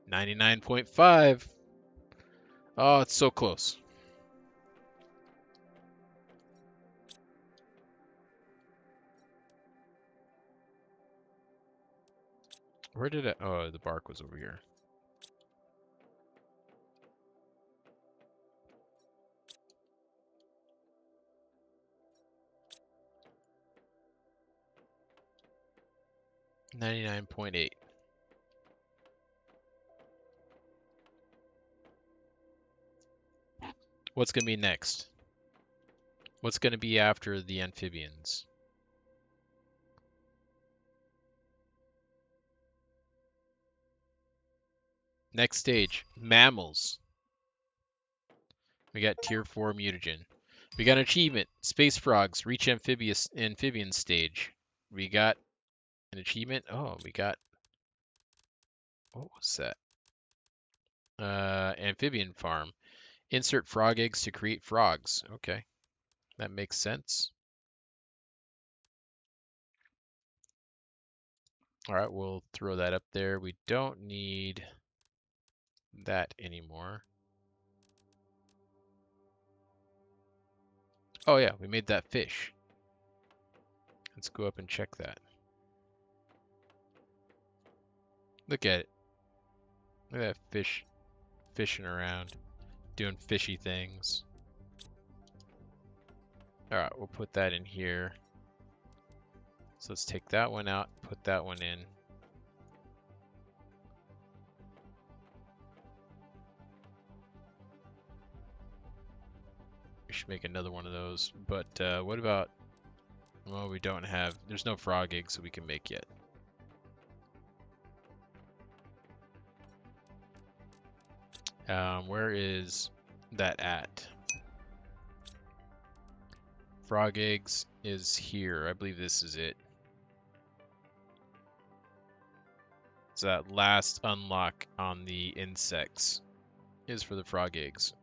99.5. Oh, it's so close. Where did it? Oh, the bark was over here. $99.8. What's going to be next? What's going to be after the amphibians? Next stage, mammals. We got tier 4 mutagen. We got an achievement, space frogs, reach amphibian stage. We got an achievement. Oh, we got, what was that? Amphibian farm. Insert frog eggs to create frogs. Okay, that makes sense. All right, we'll throw that up there. We don't need that anymore. Oh yeah, we made that fish. Let's go up and check that. Look at it. Look at that fish fishing around, doing fishy things. All right, we'll put that in here. So let's take that one out, put that one in. We should make another one of those. But what about, well, we don't have, there's no frog eggs that we can make yet. Where is that at? Frog eggs is here. I believe this is it. So that last unlock on the insects is for the frog eggs.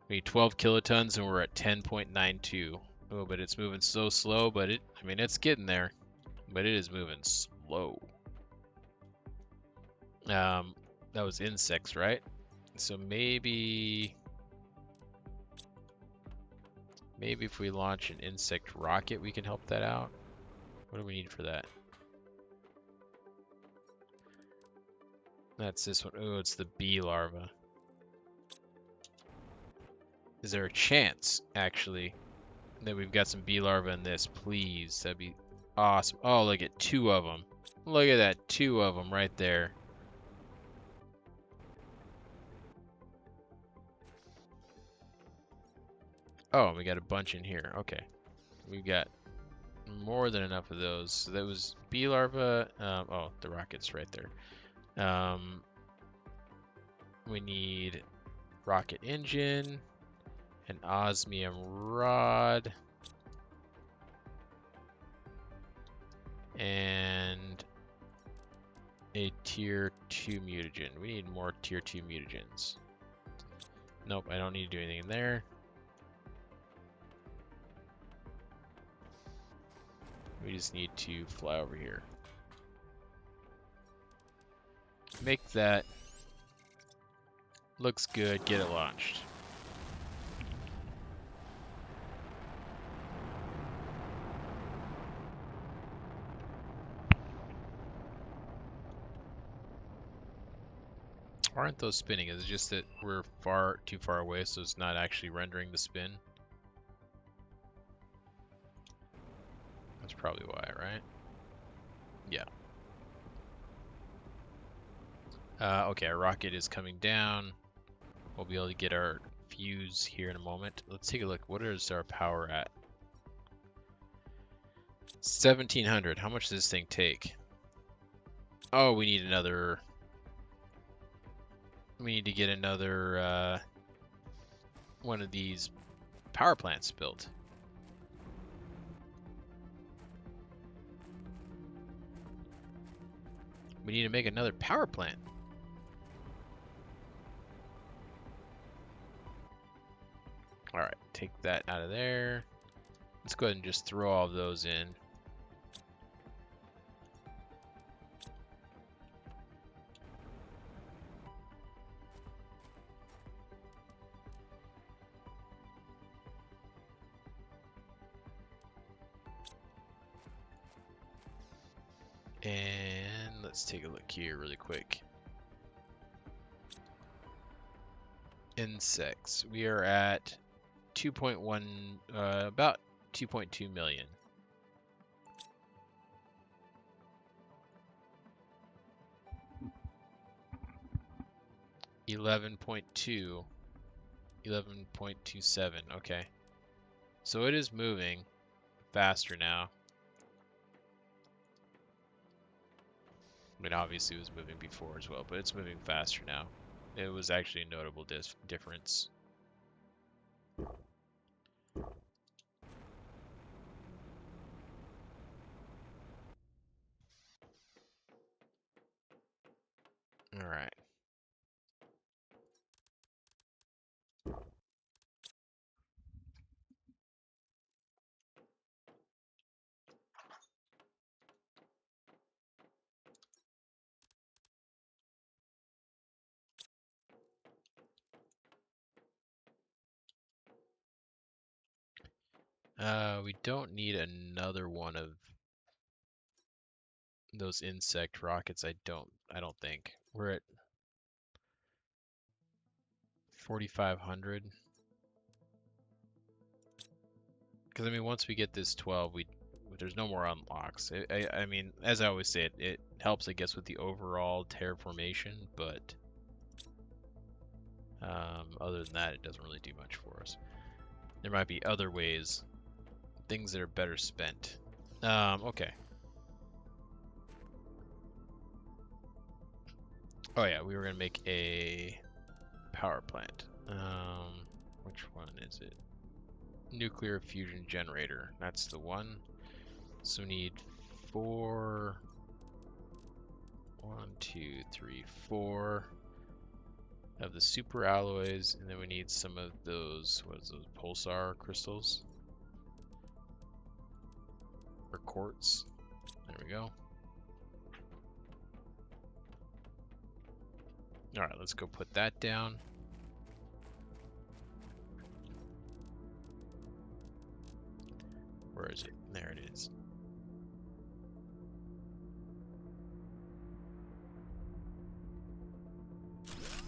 We need 12 kilotons and we're at 10.92. Oh, but it's moving so slow, but I mean, it's getting there, but it is moving slow. That was insects, right? So maybe if we launch an insect rocket, we can help that out. What do we need for that? That's this one. Oh, it's the bee larva. Is there a chance, actually, that we've got some bee larvae in this? Please, that'd be awesome. Oh, look at 2 of them. Look at that, 2 of them right there. Oh, we got a bunch in here. Okay, we've got more than enough of those. So that was bee larva. Oh, the rocket's right there. We need rocket engine, an osmium rod, and a tier 2 mutagen. We need more tier 2 mutagens. Nope, I don't need to do anything in there. We just need to fly over here. Make that. Looks good. Get it launched. Aren't those spinning? Is it just that we're too far away, so it's not actually rendering the spin? That's probably why, right? Yeah. Okay, our rocket is coming down. We'll be able to get our fuse here in a moment. Let's take a look. What is our power at? 1700. How much does this thing take? Oh, we need another. We need to get another one of these power plants built. We need to make another power plant. All right, take that out of there. Let's go ahead and just throw all of those in. And let's take a look here really quick. Insects. We are at 2.1, about 2.2 million. $11.2, 11.27. Okay, so it is moving faster now. I mean, obviously it was moving before as well, but it's moving faster now. It was actually a notable difference. All right. We don't need another one of those insect rockets. I don't think. We're at 4,500. Because I mean, once we get this 12, there's no more unlocks. I mean, as I always say, it helps, I guess, with the overall terraformation, but other than that, it doesn't really do much for us. There might be other ways, things that are better spent. Okay. Oh yeah, we were gonna make a power plant. Which one is it? Nuclear fusion generator. That's the one. So we need 4. 1, 2, 3, 4 of the super alloys, and then we need some of those. What is those? Pulsar crystals or quartz. There we go. All right, let's go put that down. Where is it? There it is.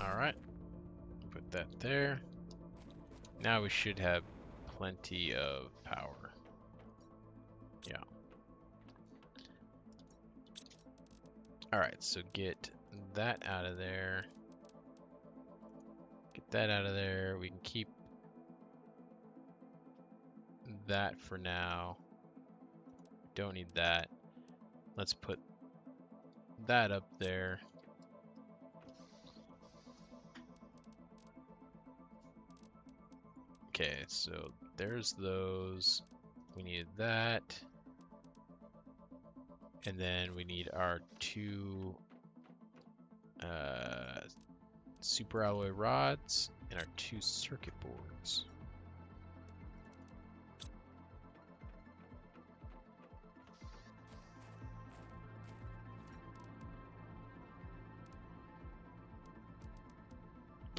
All right, put that there. Now we should have plenty of power. Yeah. Alright, so get that out of there. Get that out of there. We can keep that for now. Don't need that. Let's put that up there. Okay, so there's those. We need that. And then we need our two super alloy rods and our two circuit boards.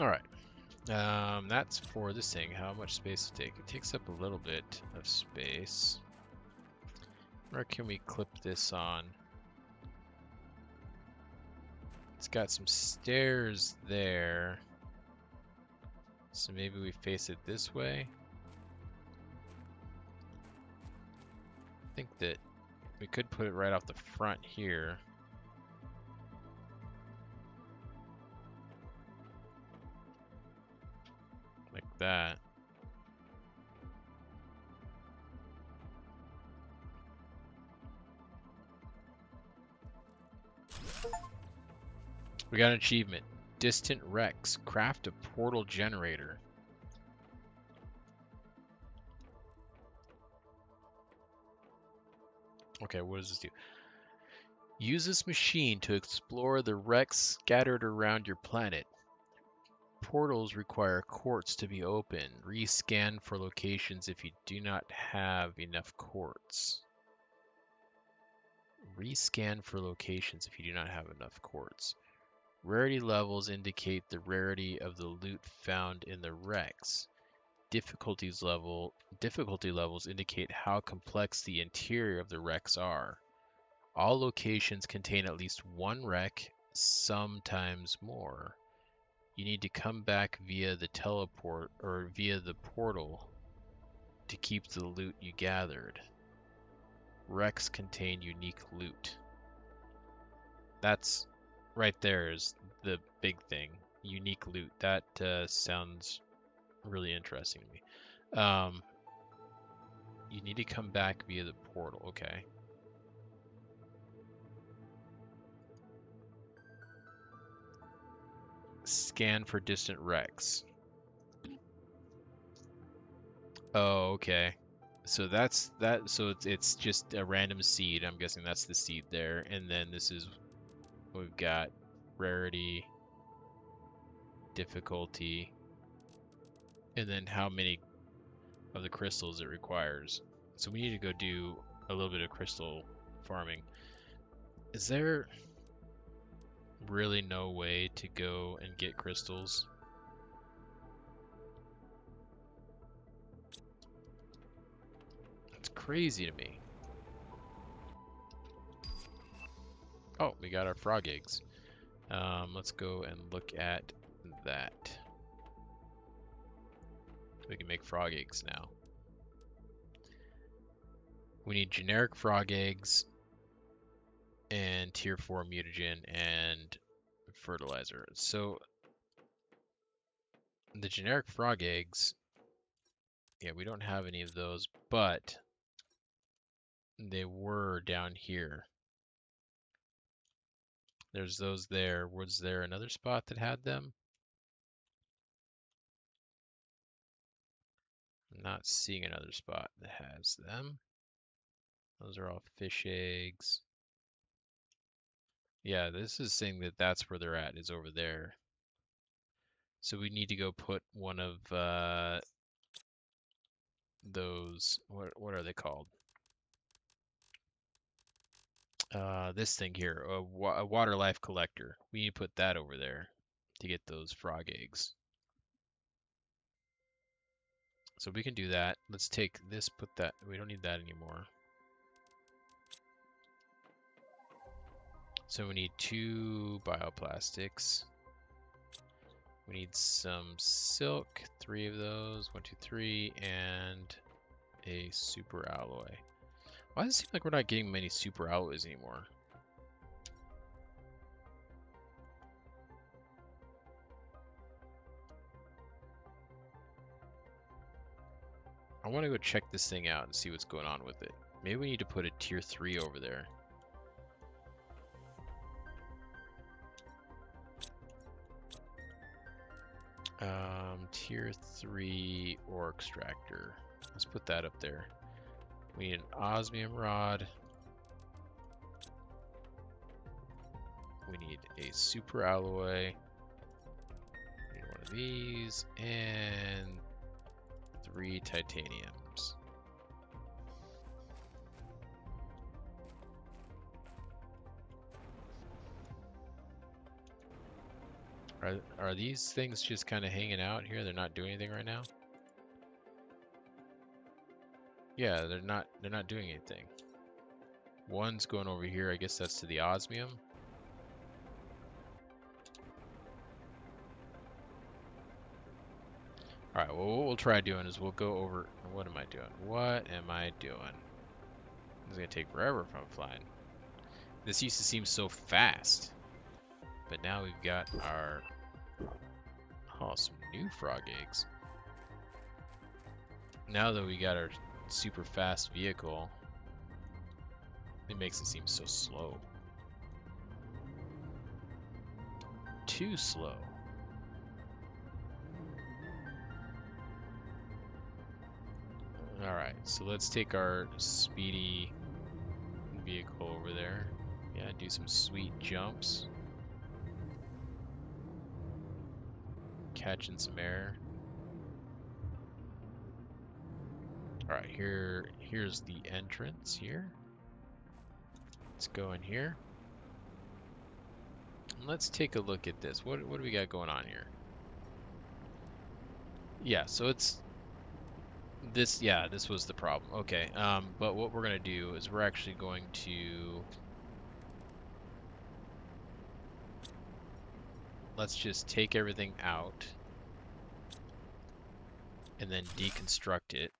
All right. That's for this thing. How much space does it take? It takes up a little bit of space. Where can we clip this on? It's got some stairs there. So maybe we face it this way. I think that we could put it right off the front here. Like that. We got an achievement. Distant Rex. Craft a portal generator. Okay, what does this do? Use this machine to explore the wrecks scattered around your planet. Portals require quartz to be open. Rescan for locations if you do not have enough quartz. Rescan for locations if you do not have enough quartz. Rarity levels indicate the rarity of the loot found in the wrecks. Difficulty levels indicate how complex the interior of the wrecks are. All locations contain at least one wreck, sometimes more. You need to come back via the teleport or via the portal to keep the loot you gathered. Wrecks contain unique loot. That's right there is the big thing. Unique loot. That sounds really interesting to me. You need to come back via the portal. Okay. Scan for distant wrecks. Oh, okay. So that's that. So it's just a random seed. I'm guessing that's the seed there. And then this is what we've got: rarity, difficulty, and then how many of the crystals it requires. So we need to go do a little bit of crystal farming. Is there really no way to go and get crystals? It's crazy to me. Oh, we got our frog eggs. Let's go and look at that. We can make frog eggs now. We need generic frog eggs and tier 4 mutagen and fertilizer. So the generic frog eggs, yeah, we don't have any of those, but they were down here. There's those there. Was there another spot that had them? I'm not seeing another spot that has them. Those are all fish eggs. Yeah, this is saying that that's where they're at, is over there. So we need to go put one of those, what are they called? This thing here, a water life collector. We need to put that over there to get those frog eggs. So we can do that. Let's take this, put that, we don't need that anymore. So we need 2 bioplastics. We need some silk, 3 of those, 1, 2, 3, and a super alloy. Why does it seem like we're not getting many super alloys anymore? I want to go check this thing out and see what's going on with it. Maybe we need to put a tier 3 over there. Tier 3 ore extractor. Let's put that up there. We need an osmium rod. We need a super alloy. We need one of these and 3 titaniums. Are these things just kind of hanging out here? They're not doing anything right now? Yeah, they're not doing anything. One's going over here. I guess that's to the osmium. All right, well, what we'll try doing is we'll go over. What am I doing? What am I doing? It's gonna take forever if I'm flying. This used to seem so fast, but now we've got our some new frog eggs. Now that we got our super fast vehicle, it makes it seem so slow. Too slow. Alright, so let's take our speedy vehicle over there. Yeah, do some sweet jumps. Catching some air. Alright, here's the entrance here. Let's go in here. And let's take a look at this. What do we got going on here? Yeah, so it's this, yeah, this was the problem. Okay, but what we're gonna do is we're actually going to, let's just take everything out and then deconstruct it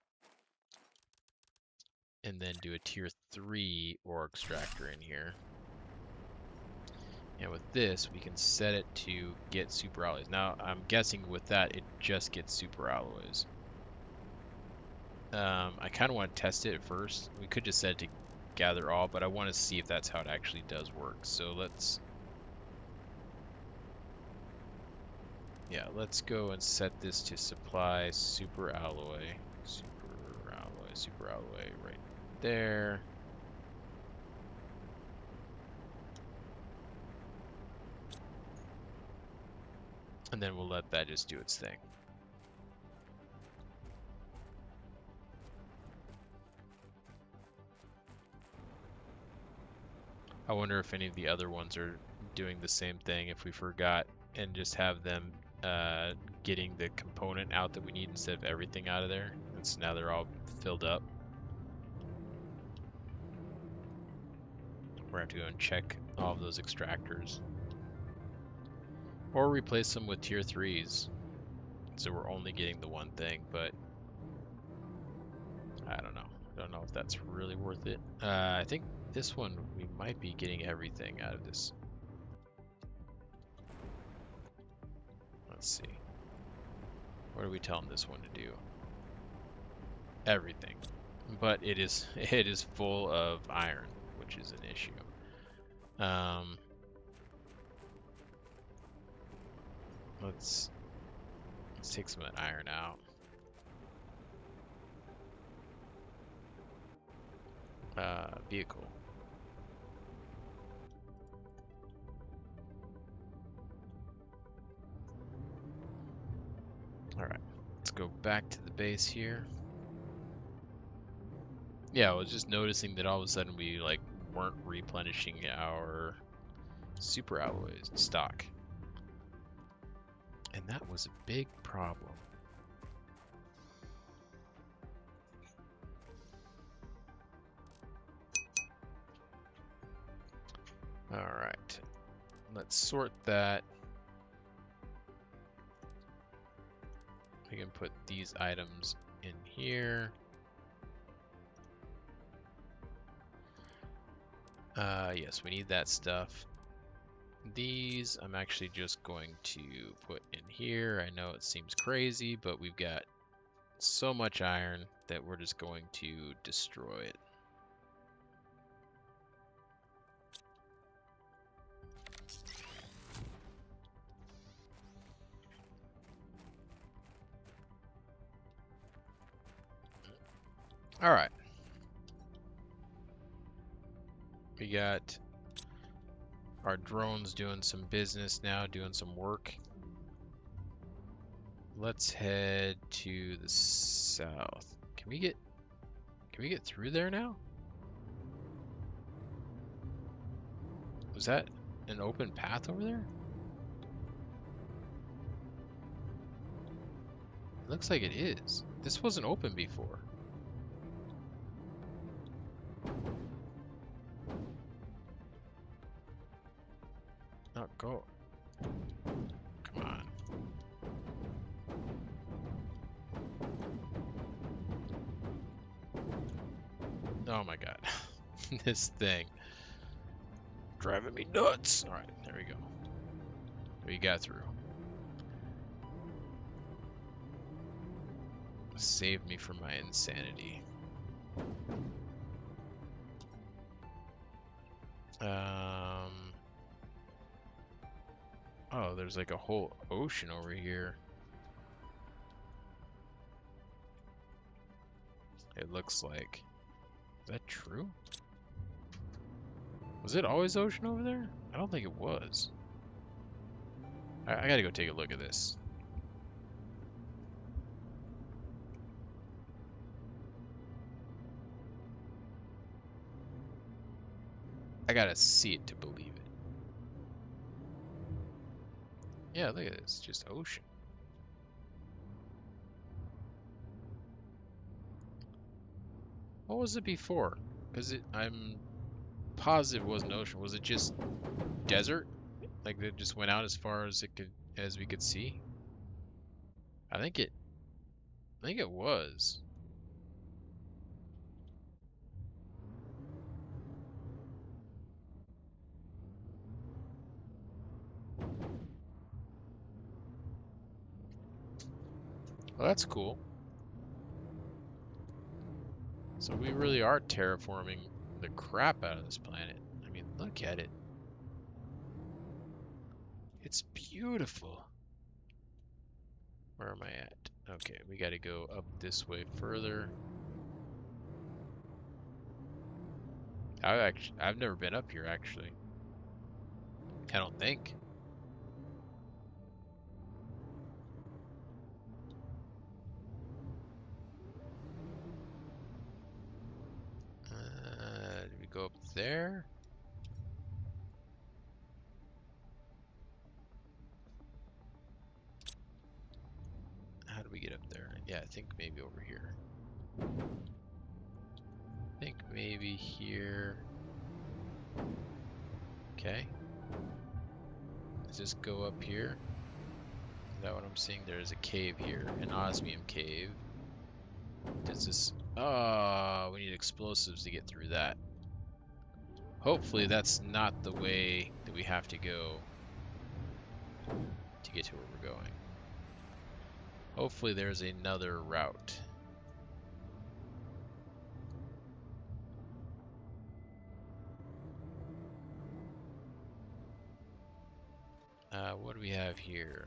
and then do a tier 3 ore extractor in here. And with this, we can set it to get super alloys. Now, I'm guessing with that, it just gets super alloys. I kind of want to test it first. We could just set it to gather all, but I want to see if that's how it actually does work. So let's go and set this to supply super alloy right there. And then we'll let that just do its thing. I wonder if any of the other ones are doing the same thing, if we forgot and just have them getting the component out that we need instead of everything out of there. And so now they're all filled up. We're going to have to go and check all of those extractors. Or replace them with tier 3s. So we're only getting the one thing, but I don't know. I don't know if that's really worth it. I think this one, we might be getting everything out of this. Let's see. What are we telling this one to do? Everything. But it is full of iron, which is an issue. Let's take some of that iron out. Vehicle. All right, let's go back to the base here. Yeah, I was just noticing that all of a sudden we like weren't replenishing our super alloys stock. And that was a big problem. All right, let's sort that. We can put these items in here. Yes, we need that stuff. These I'm actually just going to put in here. I know it seems crazy, but we've got so much iron that we're just going to destroy it. All right. We got our drones doing some business now, doing some work. Let's head to the south. Can we get through there now? Was that an open path over there? It looks like it is. This wasn't open before. Not go. Come on. Oh my god. This thing. Driving me nuts. Alright, there we go. We got through. Saved me from my insanity. Oh, there's like a whole ocean over here. It looks like. Is that true? Was it always ocean over there? I don't think it was. I gotta go take a look at this. I gotta see it to believe it. Yeah, look at this. Just ocean. What was it before? Because I'm positive it wasn't ocean. Was it just desert? Like it just went out as far as we could see? I think it was. Well, that's cool. So we really are terraforming the crap out of this planet. I mean, look at it. It's beautiful. Where am I at? Okay, we gotta go up this way further. I've never been up here actually. I don't think. Did we go up there? How do we get up there? Yeah, I think maybe over here. I think maybe here. Okay. Let's just go up here. Is that what I'm seeing? There's a cave here, an osmium cave. Does this... Oh, we need explosives to get through that. Hopefully that's not the way that we have to go to get to where we're going. Hopefully there's another route. What do we have here?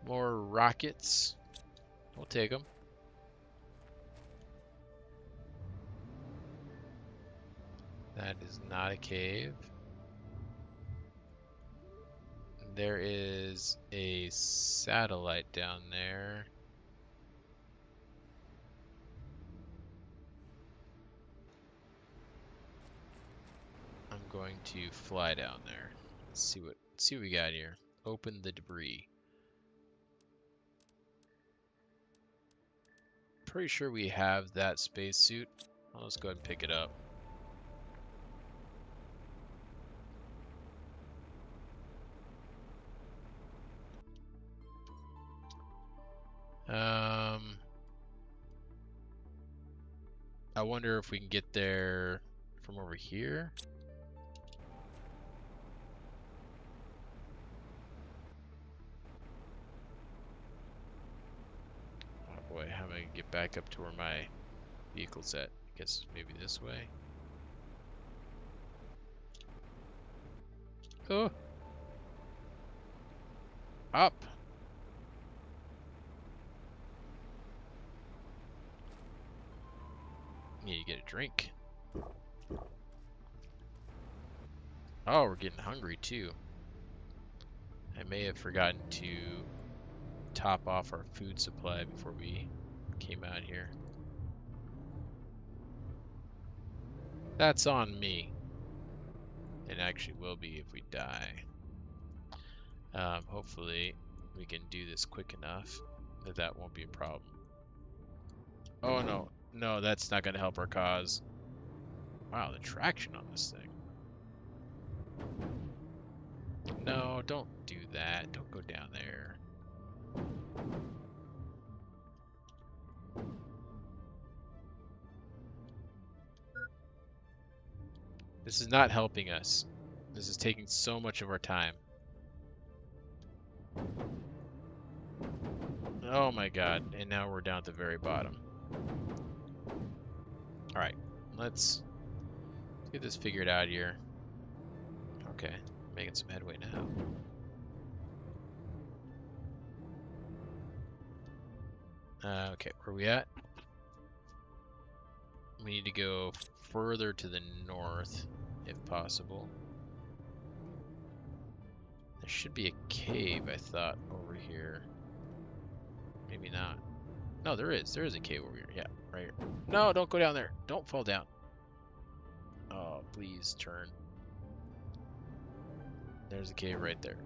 More rockets. We'll take them. That is not a cave. There is a satellite down there. I'm going to fly down there. Let's see what we got here. Open the debris. Pretty sure we have that spacesuit. Let's go ahead and pick it up. I wonder if we can get there from over here. Oh boy, how am I gonna get back up to where my vehicle's at? I guess maybe this way. Oh! Up! Yeah, you get a drink. Oh, we're getting hungry too. I may have forgotten to top off our food supply before we came out here. That's on me. It actually will be if we die. Hopefully we can do this quick enough that that won't be a problem. Oh no, no, that's not gonna help our cause. Wow, the traction on this thing. No, don't do that. Don't go down there. This is not helping us. This is taking so much of our time. Oh my god, and now we're down at the very bottom. Alright, let's get this figured out here. Okay, making some headway now. Okay, where are we at? We need to go further to the north, if possible. There should be a cave, I thought, over here. Maybe not. No, there is. There is a cave over here. Yeah, right here. No, don't go down there. Don't fall down. Oh, please turn. There's a cave right there.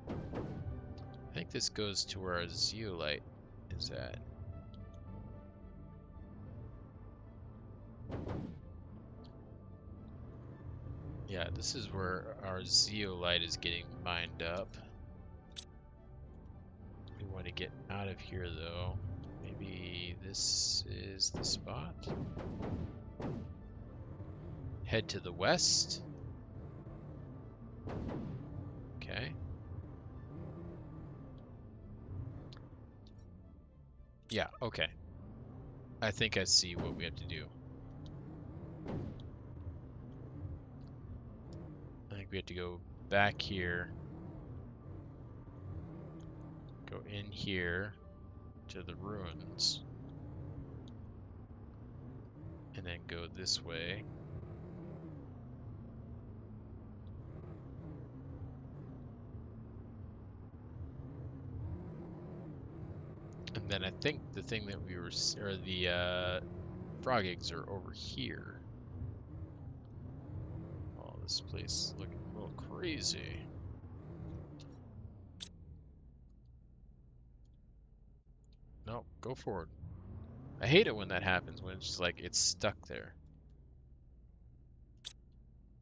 I think this goes to where our zeolite is at. Yeah, this is where our zeolite is getting mined up. We want to get out of here though. Maybe this is the spot. Head to the west. Okay. Yeah, okay. I think I see what we have to do. I think we have to go back here. Go in here to the ruins. And then go this way. And then I think the thing that we were, or the frog eggs are over here. Oh, this place is looking a little crazy. No, go forward. I hate it when that happens, when it's just like, it's stuck there.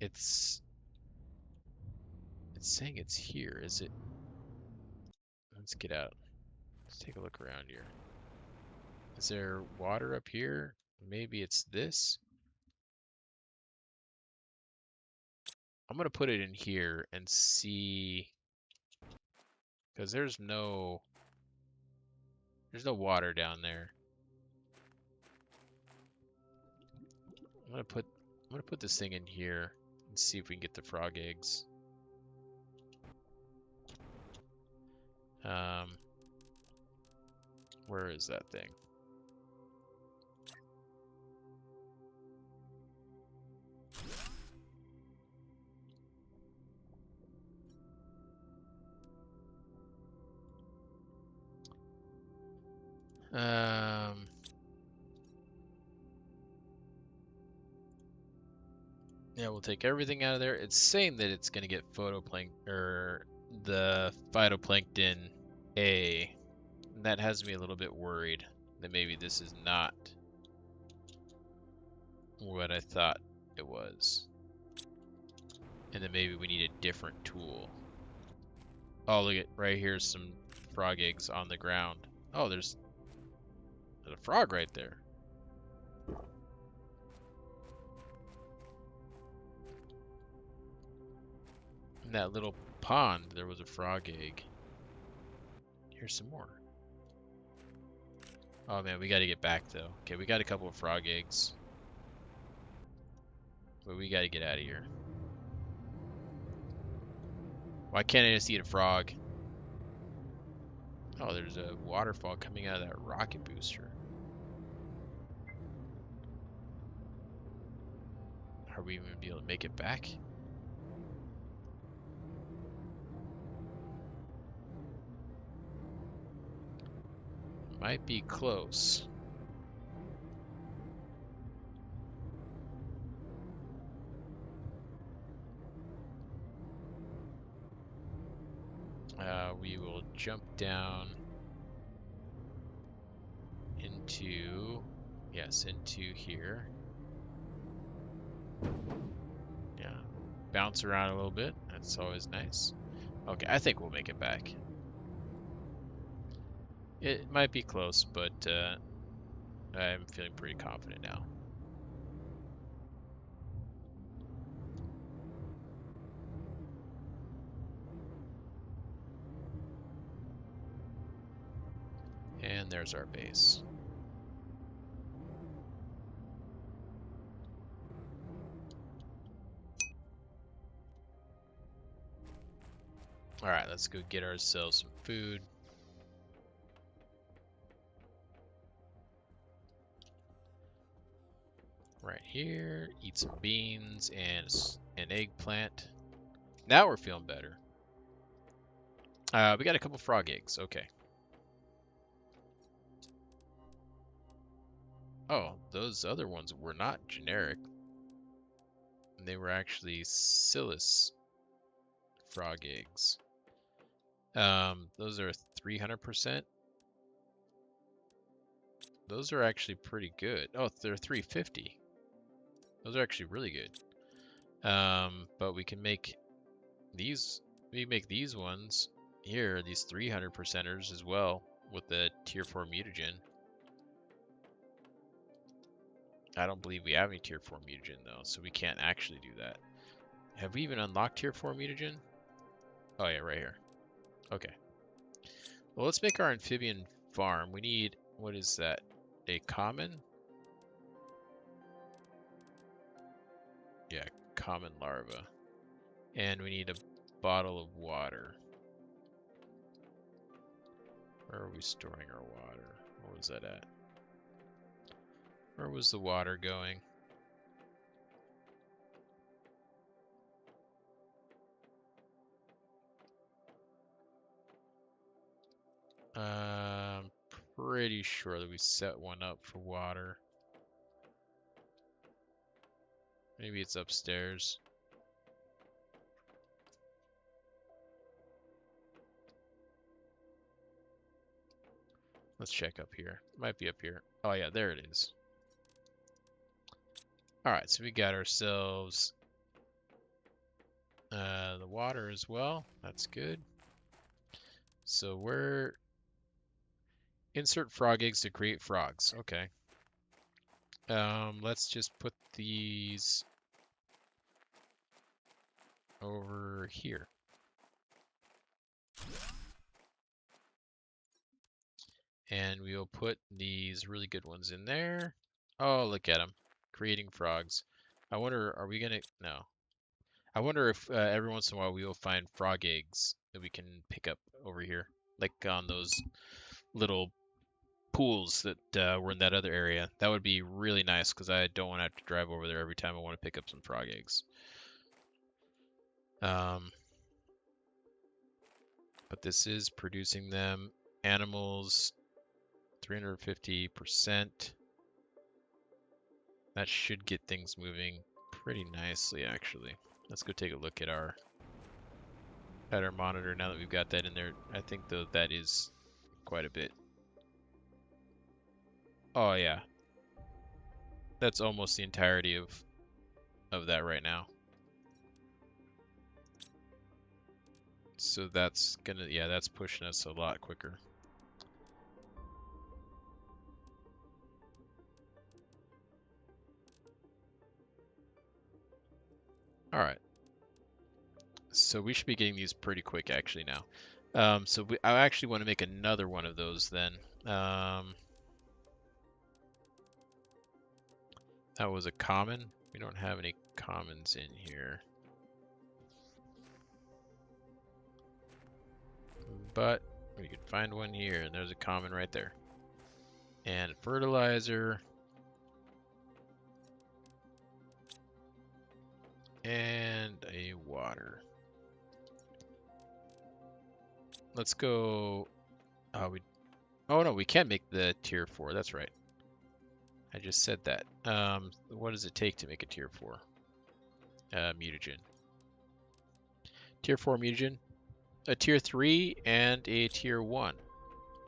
It's saying it's here, is it? Let's get out. Let's take a look around here. Is there water up here? Maybe it's this? I'm gonna put it in here and see, because there's no water down there. I'm gonna put this thing in here and see if we can get the frog eggs. Where is that thing? Yeah, we'll take everything out of there. It's saying that it's gonna get photoplankton, or the phytoplankton A. And that has me a little bit worried that maybe this is not what I thought it was. And then maybe we need a different tool. Oh, look at right here, some frog eggs on the ground. Oh, there's a frog right there. In that little pond, there was a frog egg. Here's some more. Oh man, we gotta get back though. Okay, we got a couple of frog eggs. But we gotta get out of here. Why can't I just eat a frog? Oh, there's a waterfall coming out of that rocket booster. Are we even gonna be able to make it back? Might be close. We will jump down into, yes, into here. Yeah, bounce around a little bit. That's always nice. Okay, I think we'll make it back. It might be close, but I'm feeling pretty confident now. And there's our base. All right, let's go get ourselves some food. Right here, eat some beans and an eggplant. Now we're feeling better. We got a couple frog eggs. Okay. Oh, those other ones were not generic. They were actually Silas frog eggs. Those are 300%. Those are actually pretty good. Oh, they're 350. Those are actually really good. But we can make these. We make these ones here, these 300%ers as well, with the tier 4 mutagen. I don't believe we have any tier 4 mutagen though, so we can't actually do that. Have we even unlocked tier 4 mutagen? Oh yeah, right here. Okay. Well, let's make our amphibian farm. We need, what is that? A common? Yeah, common larva. And we need a bottle of water. Where are we storing our water? Where was that at? Where was the water going? I'm pretty sure that we set one up for water. Maybe it's upstairs. Let's check up here. Might be up here. Oh yeah, there it is. Alright, so we got ourselves the water as well. That's good. So we're insert frog eggs to create frogs. Okay. Let's just put these over here. And we will put these really good ones in there. Oh, look at them. Creating frogs. I wonder, are we gonna, no. I wonder if every once in a while we will find frog eggs that we can pick up over here. Like on those little pools that were in that other area. That would be really nice because I don't want to have to drive over there every time I want to pick up some frog eggs. But this is producing them. Animals, 350%. That should get things moving pretty nicely, actually. Let's go take a look at our monitor now that we've got that in there. I think though that is quite a bit. Oh yeah, that's almost the entirety of that right now. So that's gonna, yeah, that's pushing us a lot quicker. All right. So we should be getting these pretty quick actually now. I actually want to make another one of those then. That was a common. We don't have any commons in here. But we could find one here, and there's a common right there. And fertilizer. And a water. Let's go. Oh no, we can't make the tier 4. That's right. I just said that. What does it take to make a tier 4? Mutagen. Tier 4 mutagen. A tier 3 and a tier 1.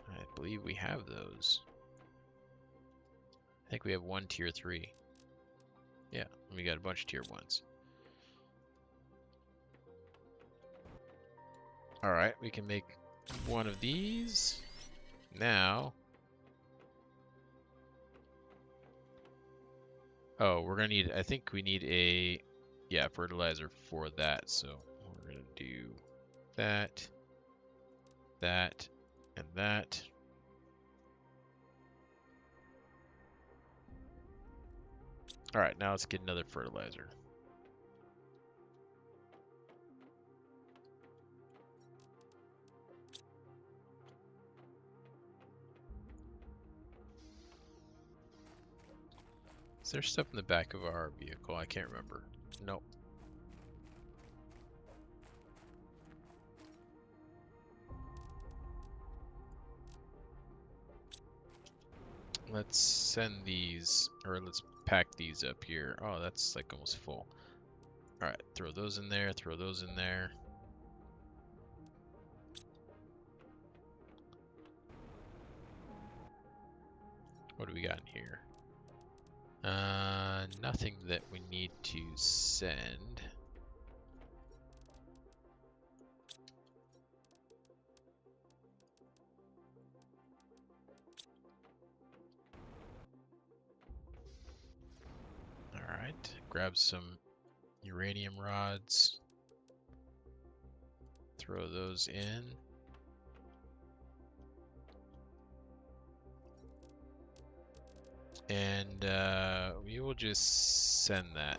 I believe we have those. I think we have one tier 3. Yeah, we got a bunch of tier 1s. Alright, we can make one of these. Now. Oh, we're gonna need, I think we need a, yeah, fertilizer for that. So we're gonna do that, that, and that. Alright, now let's get another fertilizer. Is there stuff in the back of our vehicle? I can't remember. Nope. Let's send these, or let's pack these up here. Oh, that's like almost full. Alright, throw those in there, throw those in there. What do we got in here? Nothing that we need to send. Alright, grab some uranium rods. Throw those in. And we will just send that.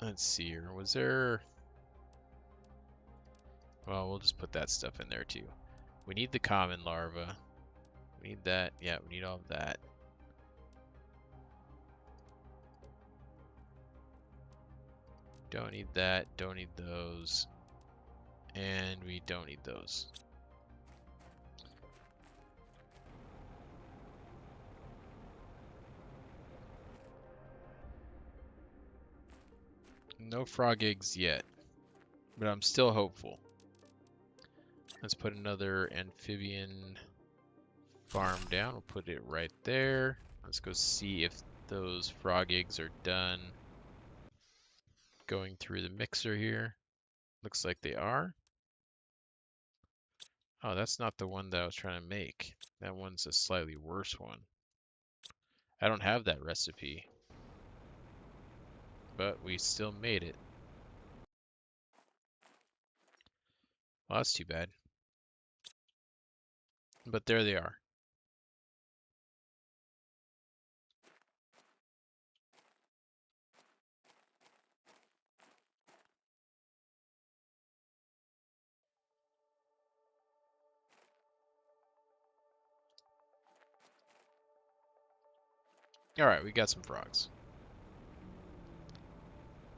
Let's see here. Was there... Well, we'll just put that stuff in there too. We need the common larva. We need that. Yeah, we need all of that. Don't need that. Don't need those. And we don't need those. No frog eggs yet, but I'm still hopeful. Let's put another amphibian farm down. We'll put it right there. Let's go see if those frog eggs are done going through the mixer here. Looks like they are. Oh, that's not the one that I was trying to make. That one's a slightly worse one. I don't have that recipe, but we still made it. Well, that's too bad. But there they are. Alright, we got some frogs.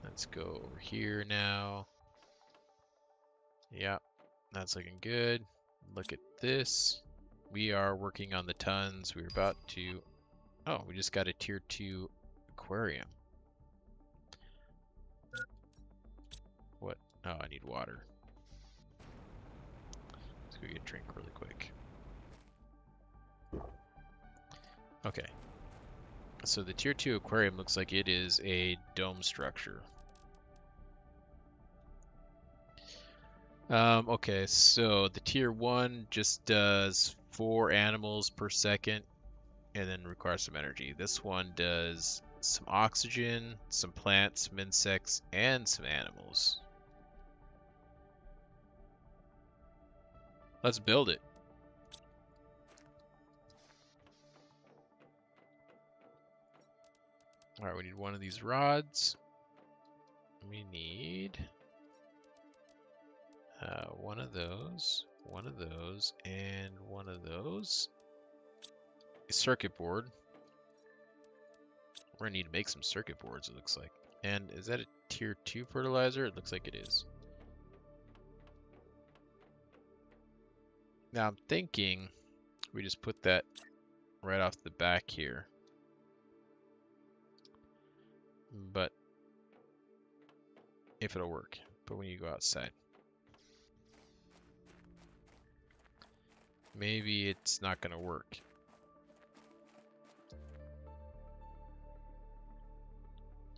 Let's go over here now. Yep, that's looking good. Look at this. We are working on the tons. We're about to... Oh, we just got a tier 2 aquarium. What? Oh, I need water. Let's go get a drink really quick. Okay. So the tier 2 aquarium looks like it is a dome structure. Okay, so the tier 1 just does 4 animals per second and then requires some energy. This one does some oxygen, some plants, some insects, and some animals. Let's build it. Alright, we need one of these rods. We need one of those, and one of those. A circuit board. We're gonna need to make some circuit boards, it looks like. And is that a tier 2 fertilizer? It looks like it is. Now I'm thinking we just put that right off the back here. But if it'll work. But when you go outside. Maybe it's not gonna work.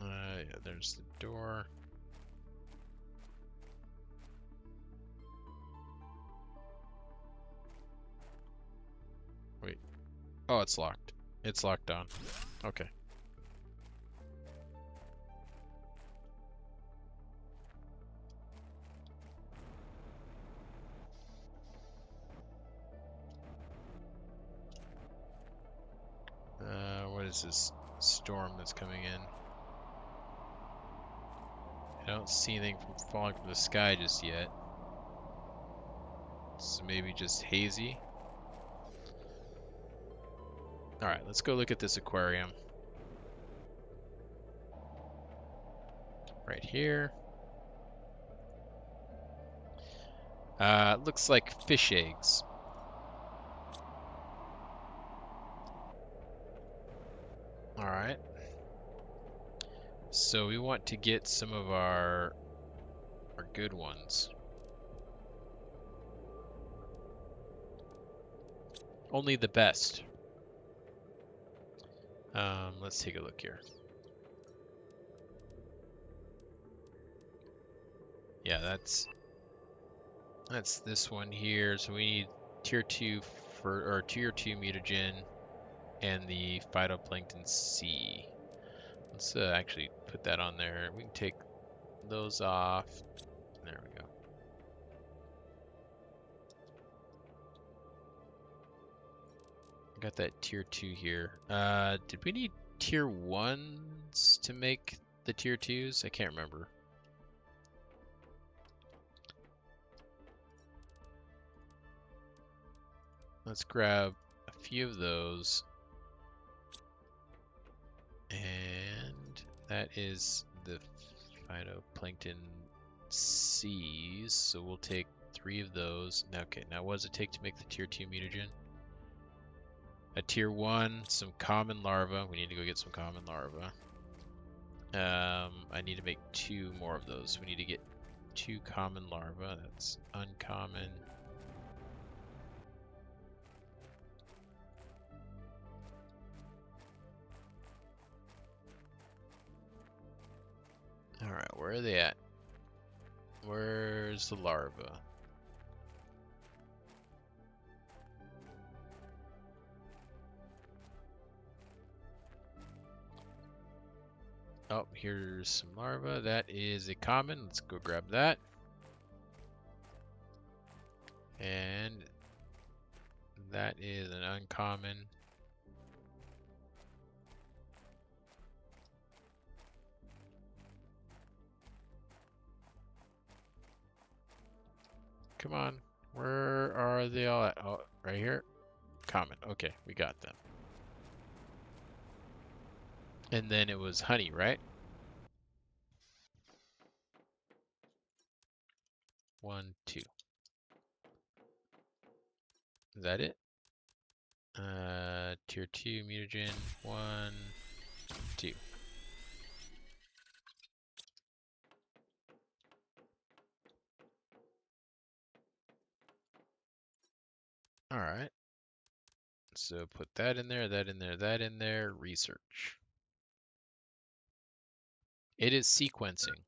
Yeah, there's the door. Wait. Oh, it's locked. It's locked on. Okay. What is this storm that's coming in? I don't see anything from falling from the sky just yet. So maybe just hazy. Alright, let's go look at this aquarium. Right here. Looks like fish eggs. Alright. So we want to get some of our good ones. Only the best. Let's take a look here. Yeah, that's this one here. So we need tier 2 tier 2 mutagen and the phytoplankton C. Let's actually put that on there. We can take those off. There we go. Got that tier 2 here. Did we need tier 1s to make the tier 2s? I can't remember. Let's grab a few of those. And that is the phytoplankton C's. So we'll take 3 of those. Now, okay, now what does it take to make the tier 2 mutagen? A tier 1, some common larvae. We need to go get some common larvae. I need to make 2 more of those. We need to get 2 common larvae. That's uncommon. Alright, where are they at? Where's the larva? Oh, here's some larvae. That is a common. Let's go grab that. And that is an uncommon. Come on. Where are they all at? Oh, right here. Common. Okay, we got them. And then it was honey, right? 1, 2. Is that it? Tier 2 mutagen. 1, 2. All right. So put that in there, that in there, that in there. Research. It is sequencing.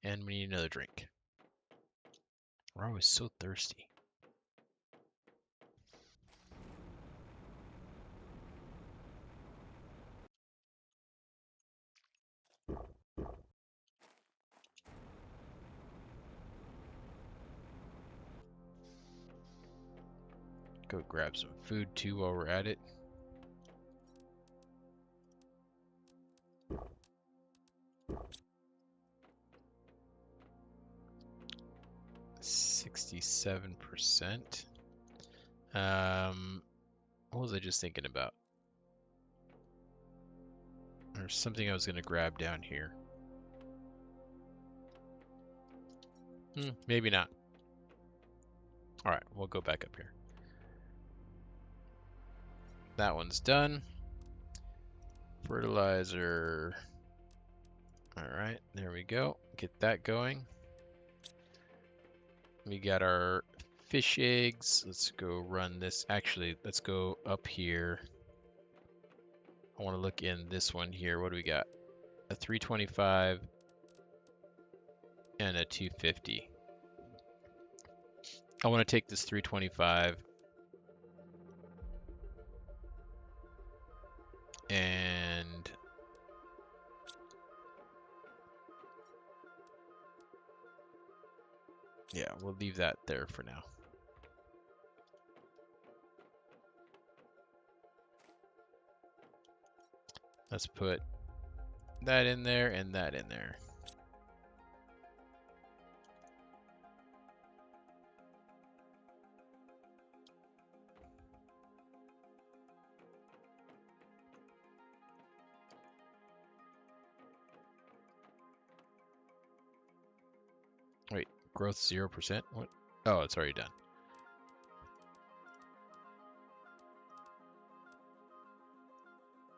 And we need another drink. We're always so thirsty. Go grab some food too while we're at it. $67%. What was I just thinking about? There's something I was gonna grab down here. Maybe not. All right, we'll go back up here. That one's done. Fertilizer. All right, there we go. Get that going. We got our fish eggs. Let's go run this. Actually, let's go up here. I want to look in this one here. What do we got? A 325 and a 250. I want to take this 325 and yeah, we'll leave that there for now. Let's put that in there and that in there. Wait, growth 0%? What? Oh, it's already done.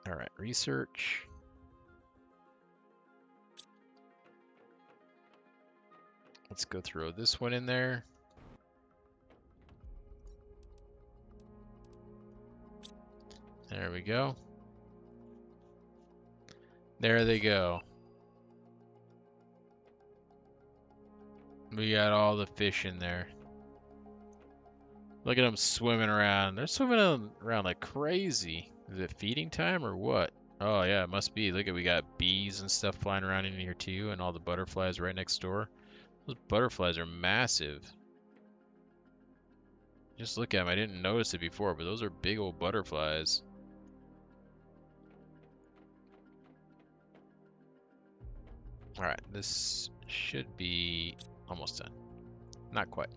All right, research. Let's go throw this one in there. There we go. There they go. We got all the fish in there. Look at them swimming around. They're swimming around like crazy. Is it feeding time or what? Oh yeah, it must be. Look at, we got bees and stuff flying around in here too, and all the butterflies right next door. Those butterflies are massive. Just look at them. I didn't notice it before, but those are big old butterflies. All right, this should be almost done. Not quite.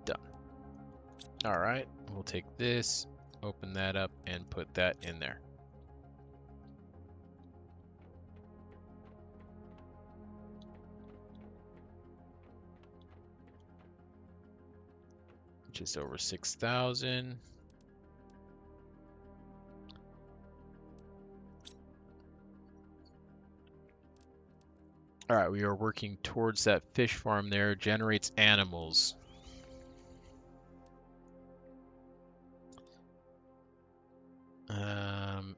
Done. All right, we'll take this, open that up, and put that in there. Just over 6,000. All right, we are working towards that fish farm there. Generates animals.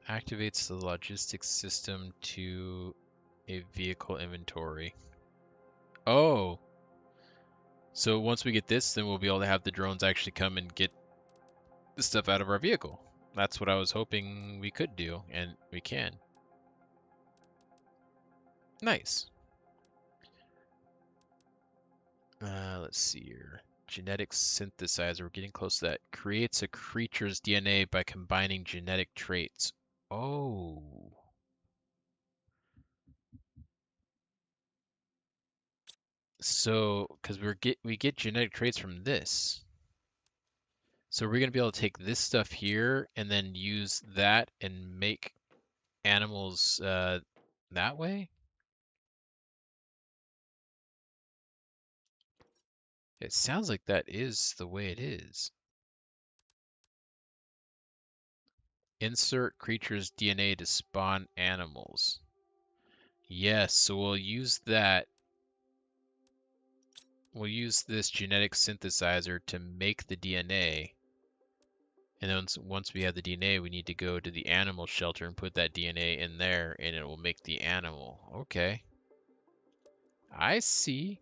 Activates the logistics system to a vehicle inventory. Oh, so once we get this, then we'll be able to have the drones actually come and get the stuff out of our vehicle. That's what I was hoping we could do, and we can. Nice. Let's see here. Genetic synthesizer. We're getting close to that. Creates a creature's DNA by combining genetic traits. Oh. So, because we get genetic traits from this. So we're gonna be able to take this stuff here and then use that and make animals that way? It sounds like that is the way it is. Insert creature's DNA to spawn animals. Yes, so we'll use that. We'll use this genetic synthesizer to make the DNA. And then once we have the DNA, we need to go to the animal shelter and put that DNA in there, and it will make the animal. Okay. I see.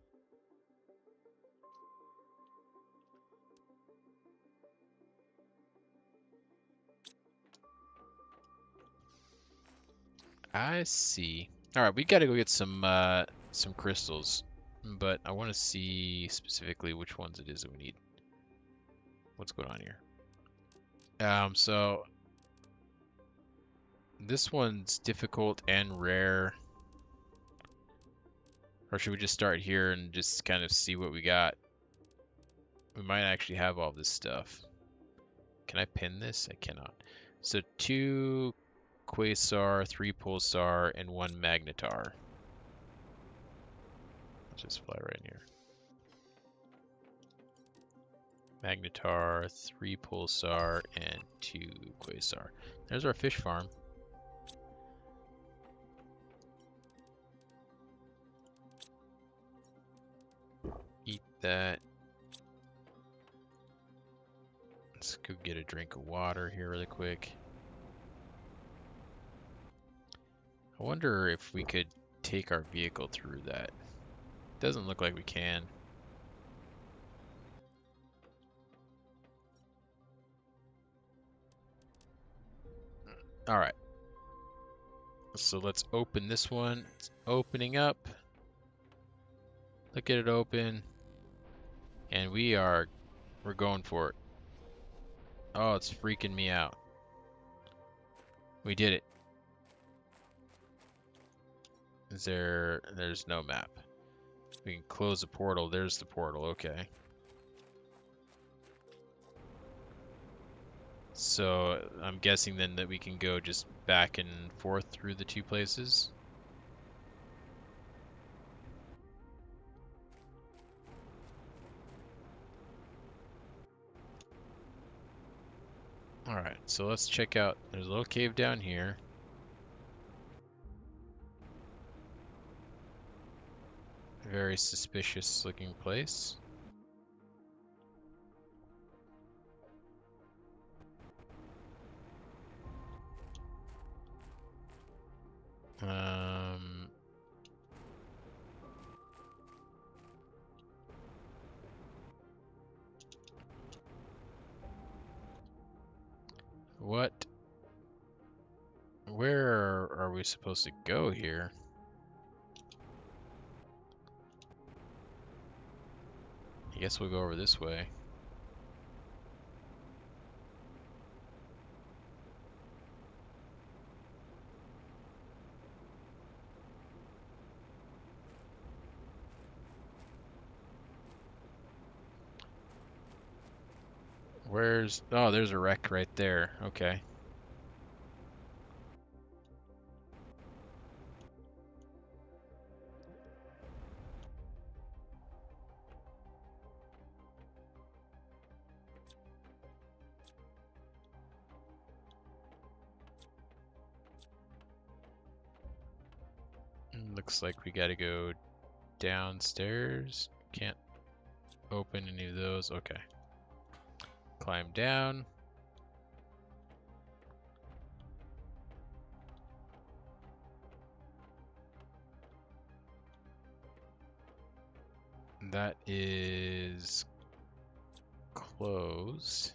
I see. All right, we got to go get some crystals, but I want to see specifically which ones it is that we need. What's going on here? So this one's difficult and rare. Or should we just start here and just kind of see what we got? We might actually have all this stuff. Can I pin this? I cannot. So 2 Quasar, 3 Pulsar, and 1 Magnetar. Let's just fly right in here. Magnetar, 3 Pulsar, and 2 Quasar. There's our fish farm. Eat that. Let's go get a drink of water here really quick. I wonder if we could take our vehicle through that. Doesn't look like we can. All right. So let's open this one. It's opening up. Look at it open. And we're going for it. Oh, it's freaking me out. We did it. There's no map. We can close the portal. There's the portal. Okay. So I'm guessing then that we can go just back and forth through the 2 places. Alright, so let's check out. There's a little cave down here. Very suspicious looking place. What? Where are we supposed to go here? I guess we'll go over this way. Oh, there's a wreck right there. Okay. Looks like we gotta go downstairs. Can't open any of those. Okay. Climb down. That is closed.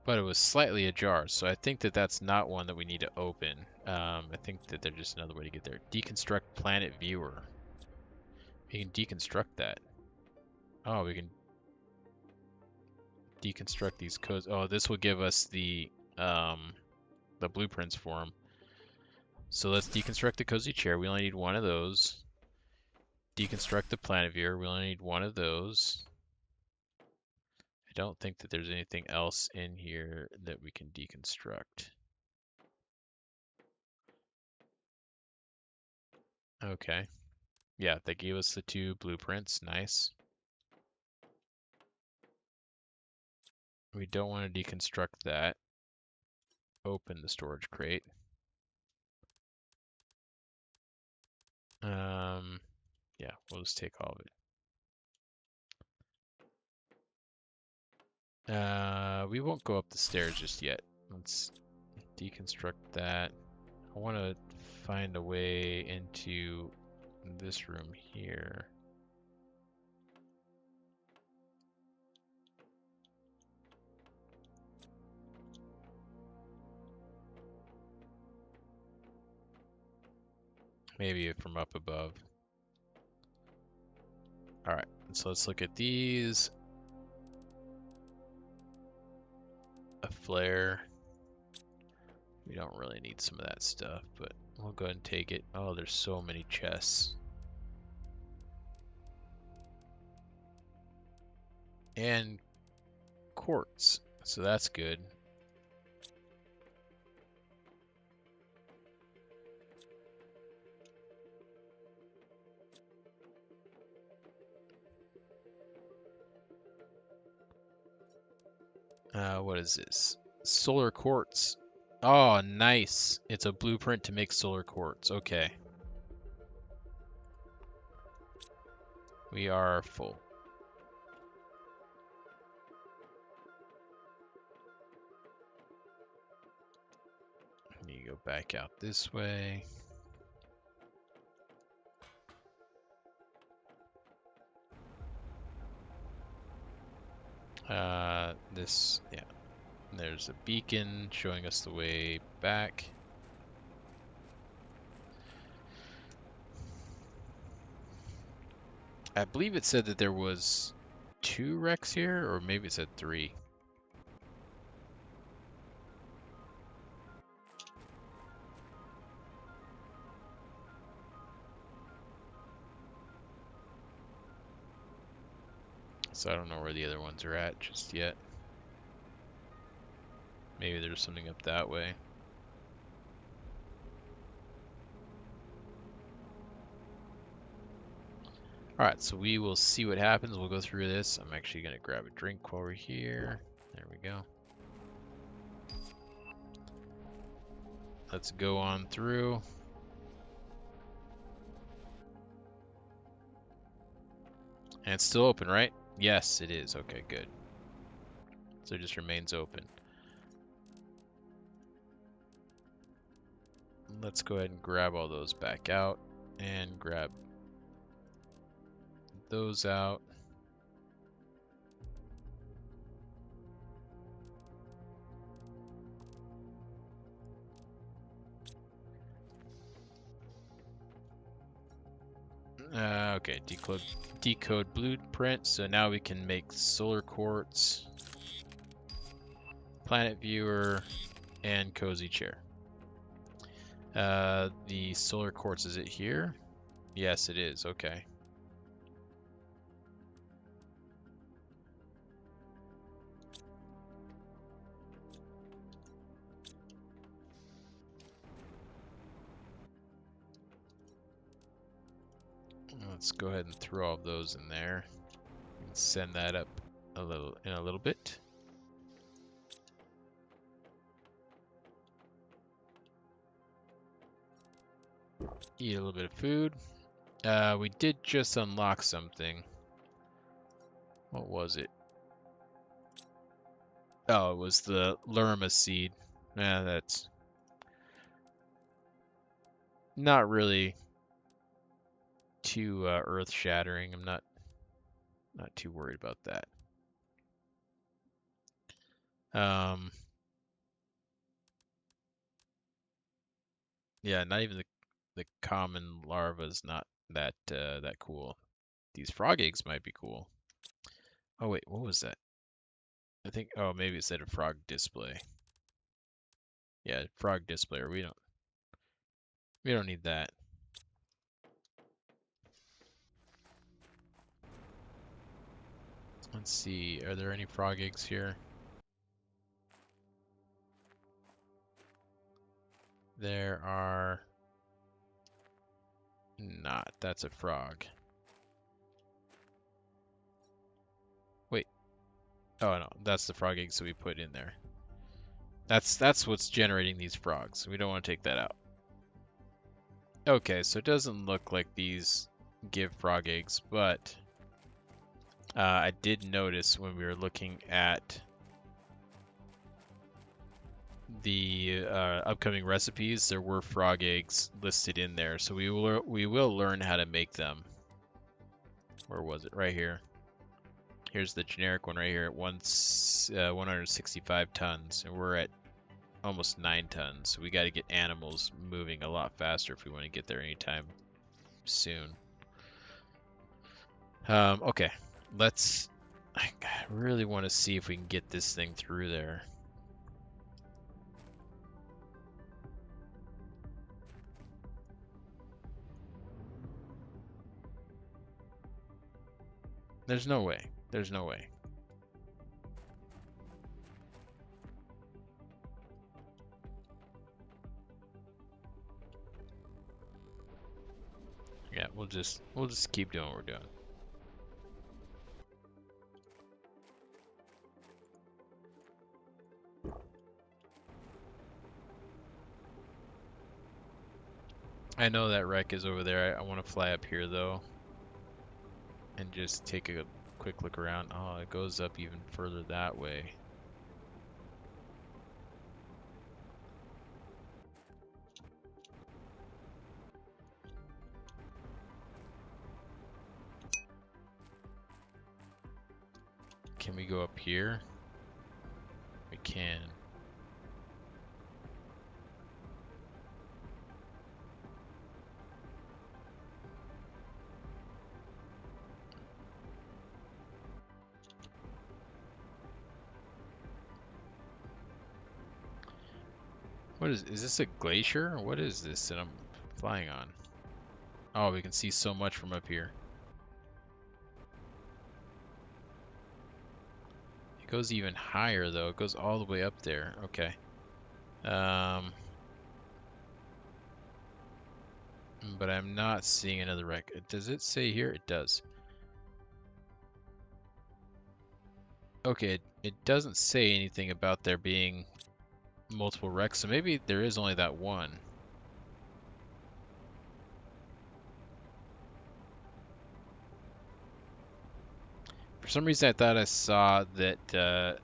But it was slightly ajar, so I think that that's not one that we need to open. I think that there's just another way to get there. Deconstruct planet viewer. We can deconstruct that. Oh, we can deconstruct these codes. Oh, this will give us the blueprints for them. So let's deconstruct the cozy chair. We only need 1 of those. Deconstruct the planet viewer. We only need 1 of those. I don't think that there's anything else in here that we can deconstruct. Okay. Yeah, they gave us the 2 blueprints. Nice. We don't want to deconstruct that. Open the storage crate. Yeah, we'll just take all of it. We won't go up the stairs just yet. Let's deconstruct that. I want to find a way into this room here. Maybe from up above. Alright, so let's look at these. A flare. We don't really need some of that stuff, but we'll go ahead and take it. Oh, there's so many chests. And quartz, so that's good. What is this? Solar quartz. Oh, nice. It's a blueprint to make solar quartz. Okay. We are full. You go back out this way. Yeah. There's a beacon showing us the way back. I believe it said that there was 2 wrecks here, or maybe it said 3. So I don't know where the other ones are at just yet. Maybe there's something up that way. Alright, so we will see what happens. We'll go through this. I'm actually going to grab a drink while we're here. There we go. Let's go on through. And it's still open, right? Yes, it is. Okay, good. So it just remains open. Let's go ahead and grab all those back out and grab those out. Okay, decode blueprint. So now we can make solar quartz, planet viewer, and cozy chair. The solar quartz, is it here? Yes, it is. Okay. Let's go ahead and throw all of those in there and send that up in a little bit. Eat a little bit of food. We did just unlock something. What was it? Oh, it was the Lerma seed. Yeah, that's not really too earth-shattering. I'm not too worried about that. Yeah, not even the common larva is not that that cool. These frog eggs might be cool. Oh wait, what was that? I think, oh, maybe it said a frog display. Yeah, frog display. Or we don't need that. Let's see. Are there any frog eggs here? There are not. That's a frog. Wait. Oh no, that's the frog eggs that we put in there. That's what's generating these frogs. We don't want to take that out. Okay, so it doesn't look like these give frog eggs, but I did notice when we were looking at the upcoming recipes, there were frog eggs listed in there, so we will learn how to make them. Where was it? Right here. Here's the generic one right here at 165 tons, and we're at almost 9 tons. So we got to get animals moving a lot faster if we want to get there anytime soon. Okay, let's. I really want to see if we can get this thing through there. There's no way. There's no way. Yeah, we'll just keep doing what we're doing. I know that wreck is over there. I want to fly up here though and just take a quick look around. Oh, it goes up even further that way. Can we go up here? We can. What is this a glacier? What is this that I'm flying on? Oh, we can see so much from up here. It goes even higher though. It goes all the way up there. Okay. But I'm not seeing another wreck. Does it say here? It does. Okay, it doesn't say anything about there being multiple wrecks, so maybe there is only that one. For some reason, I thought I saw that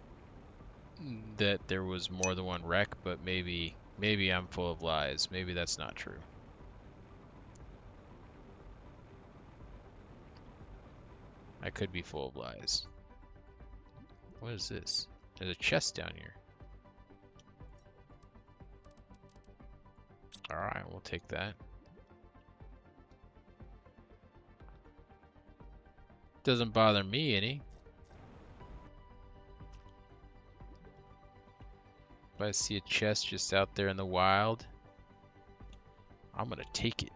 that there was more than one wreck, but maybe I'm full of lies. Maybe that's not true. I could be full of lies. What is this? There's a chest down here. Alright, we'll take that. Doesn't bother me any. If I see a chest just out there in the wild, I'm gonna take it.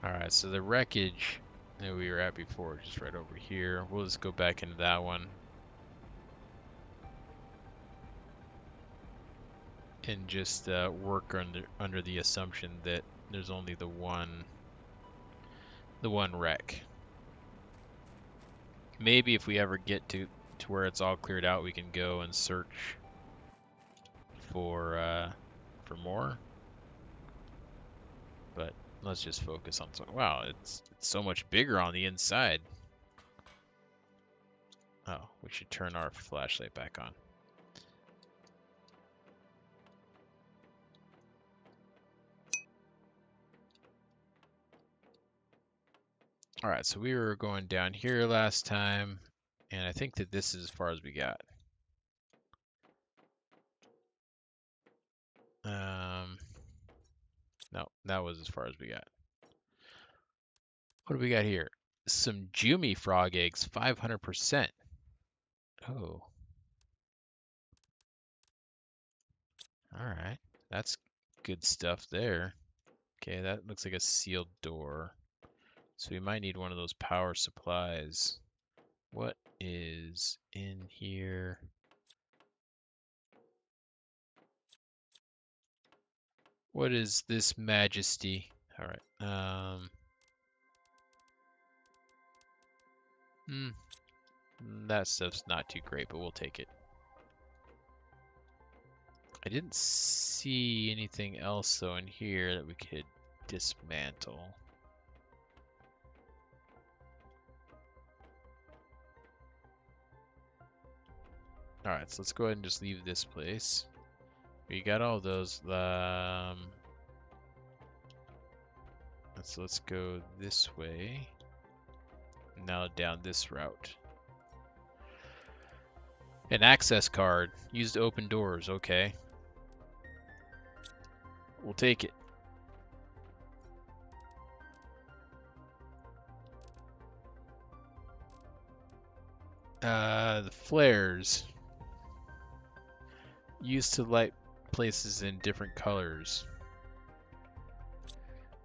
Alright, so the wreckage that we were at before, just right over here. We'll just go back into that one. And just work under the assumption that there's only the one wreck. Maybe if we ever get to where it's all cleared out, we can go and search for more. But let's just focus on something. Wow, it's so much bigger on the inside. Oh, we should turn our flashlight back on. All right, so we were going down here last time, and I think that this is as far as we got. No, that was as far as we got. What do we got here? Some Jumi frog eggs, 500%. Oh. All right. That's good stuff there. Okay, that looks like a sealed door. So we might need one of those power supplies. What is in here? What is this majesty? All right. That stuff's not too great, but we'll take it. I didn't see anything else though in here that we could dismantle. All right, so let's go ahead and just leave this place. We got all those. So let's go this way. Now down this route. An access card used to open doors. Okay. We'll take it. The flares used to light places in different colors.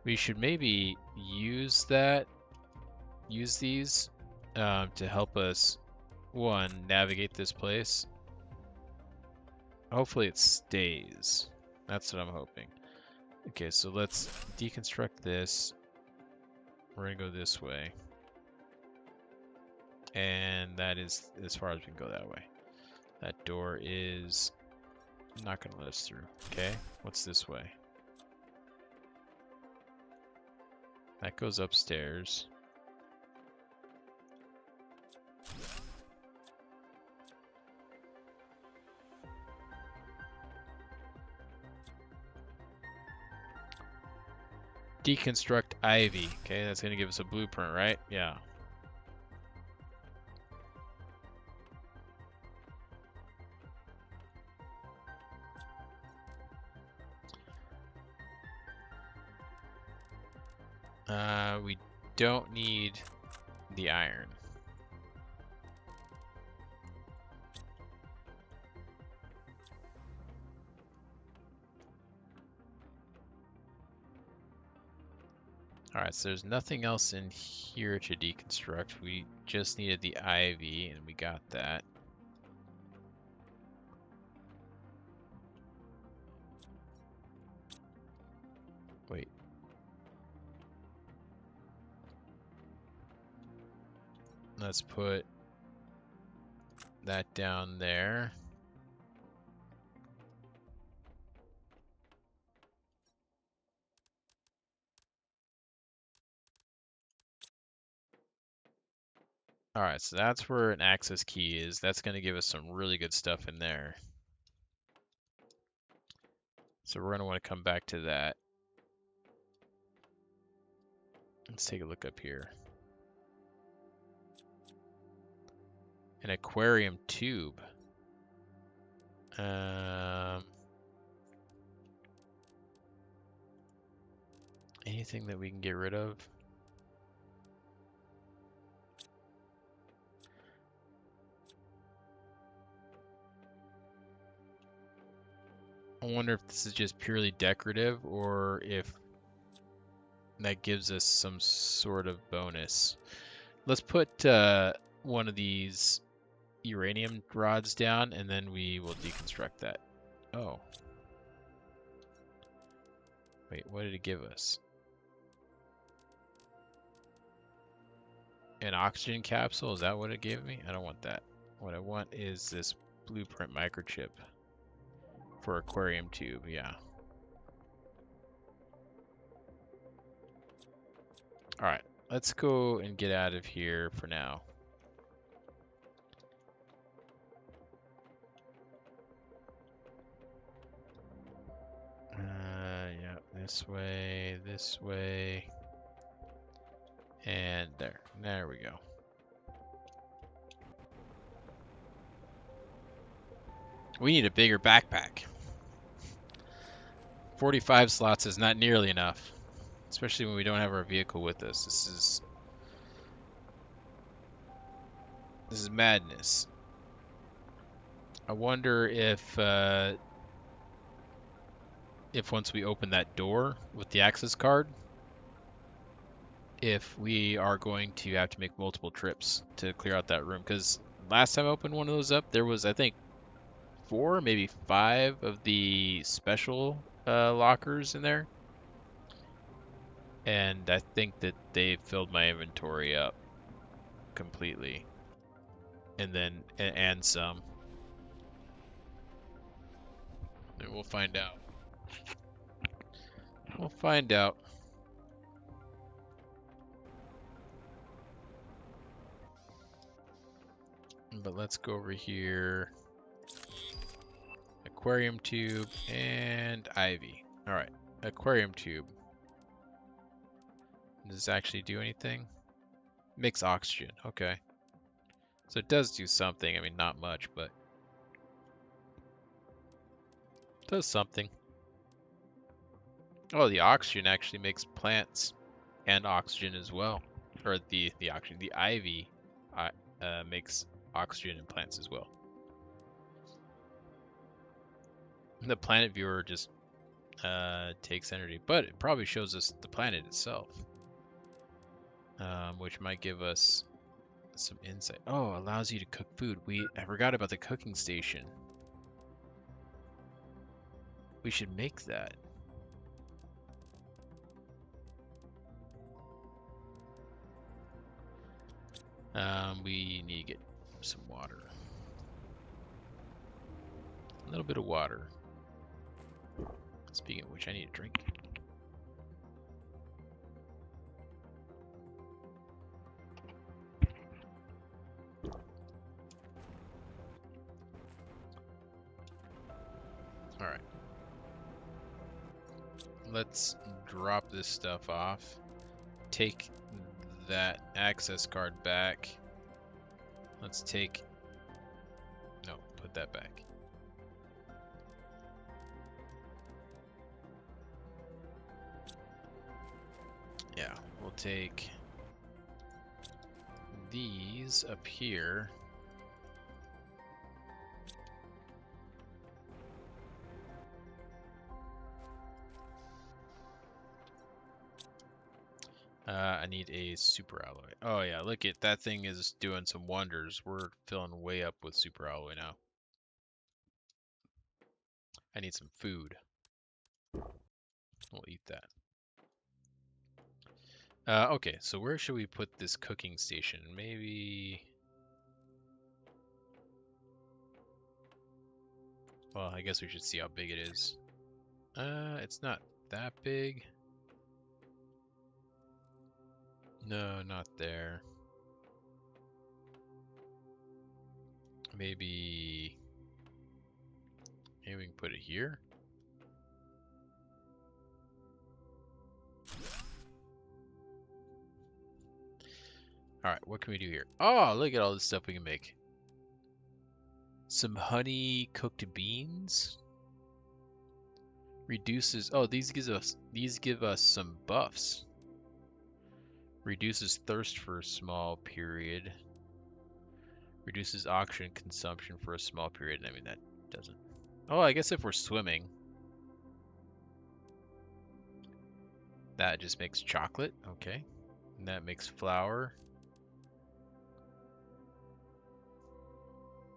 We should maybe use these to help us, one, navigate this place. Hopefully it stays. That's what I'm hoping. Okay, so let's deconstruct this. We're gonna go this way. And that is as far as we can go that way. That door is not gonna let us through. Okay, what's this way? That goes upstairs. Deconstruct Ivy. Okay, that's gonna give us a blueprint, right? Yeah. We don't need the iron. Alright, so there's nothing else in here to deconstruct. We just needed the ivy, and we got that. Wait. Let's put that down there. Alright, so that's where an access key is. That's going to give us some really good stuff in there. So we're going to want to come back to that. Let's take a look up here. An aquarium tube. Anything that we can get rid of? I wonder if this is just purely decorative or if that gives us some sort of bonus. Let's put one of these uranium rods down and then we will deconstruct that. Oh. Wait, what did it give us? An oxygen capsule? Is that what it gave me? I don't want that. What I want is this blueprint microchip for aquarium tube, yeah. Alright, let's go and get out of here for now. Yeah, this way, and there. There we go. We need a bigger backpack. 45 slots is not nearly enough, especially when we don't have our vehicle with us. This is madness. I wonder if once we open that door with the access card, if we are going to have to make multiple trips to clear out that room. Because last time I opened one of those up, there was, I think, 4, maybe 5 of the special lockers in there, and I think that they filled my inventory up completely, and then and some. And we'll find out. We'll find out. But let's go over here. Aquarium tube and ivy. All right, aquarium tube. Does this actually do anything? Makes oxygen. Okay. So it does do something. I mean, not much, but it does something. Oh, the oxygen actually makes plants and oxygen as well. Or the oxygen, the ivy makes oxygen in plants as well. The planet viewer just takes energy, but it probably shows us the planet itself, which might give us some insight. Oh, allows you to cook food. I forgot about the cooking station. We should make that. We need to get some water. A little bit of water. Speaking of which, I need a drink. Alright. Let's drop this stuff off. Take that access card back. Let's take... No, put that back. Yeah, we'll take these up here. I need a super alloy. Oh yeah, look at that thing is doing some wonders. We're filling way up with super alloy now. I need some food. We'll eat that. Okay, so where should we put this cooking station? Maybe... Well, I guess we should see how big it is. It's not that big. No, not there. Maybe we can put it here. All right, what can we do here? Oh, look at all this stuff we can make. Some honey cooked beans. Reduces. Oh, these give us some buffs. Reduces thirst for a small period. Reduces oxygen consumption for a small period. I mean, that doesn't. Oh, I guess if we're swimming, that just makes chocolate. Okay. And that makes flour.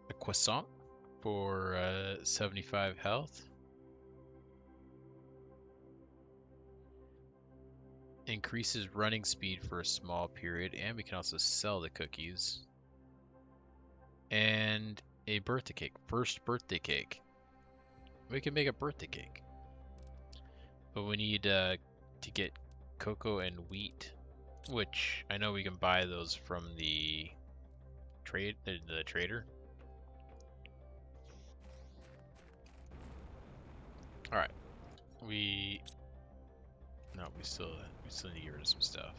A croissant for 75 health. Increases running speed for a small period, and we can also sell the cookies. And a birthday cake. First birthday cake. We can make a birthday cake. But we need to get cocoa and wheat, which I know we can buy those from the trader. All right. We still need to get rid of some stuff.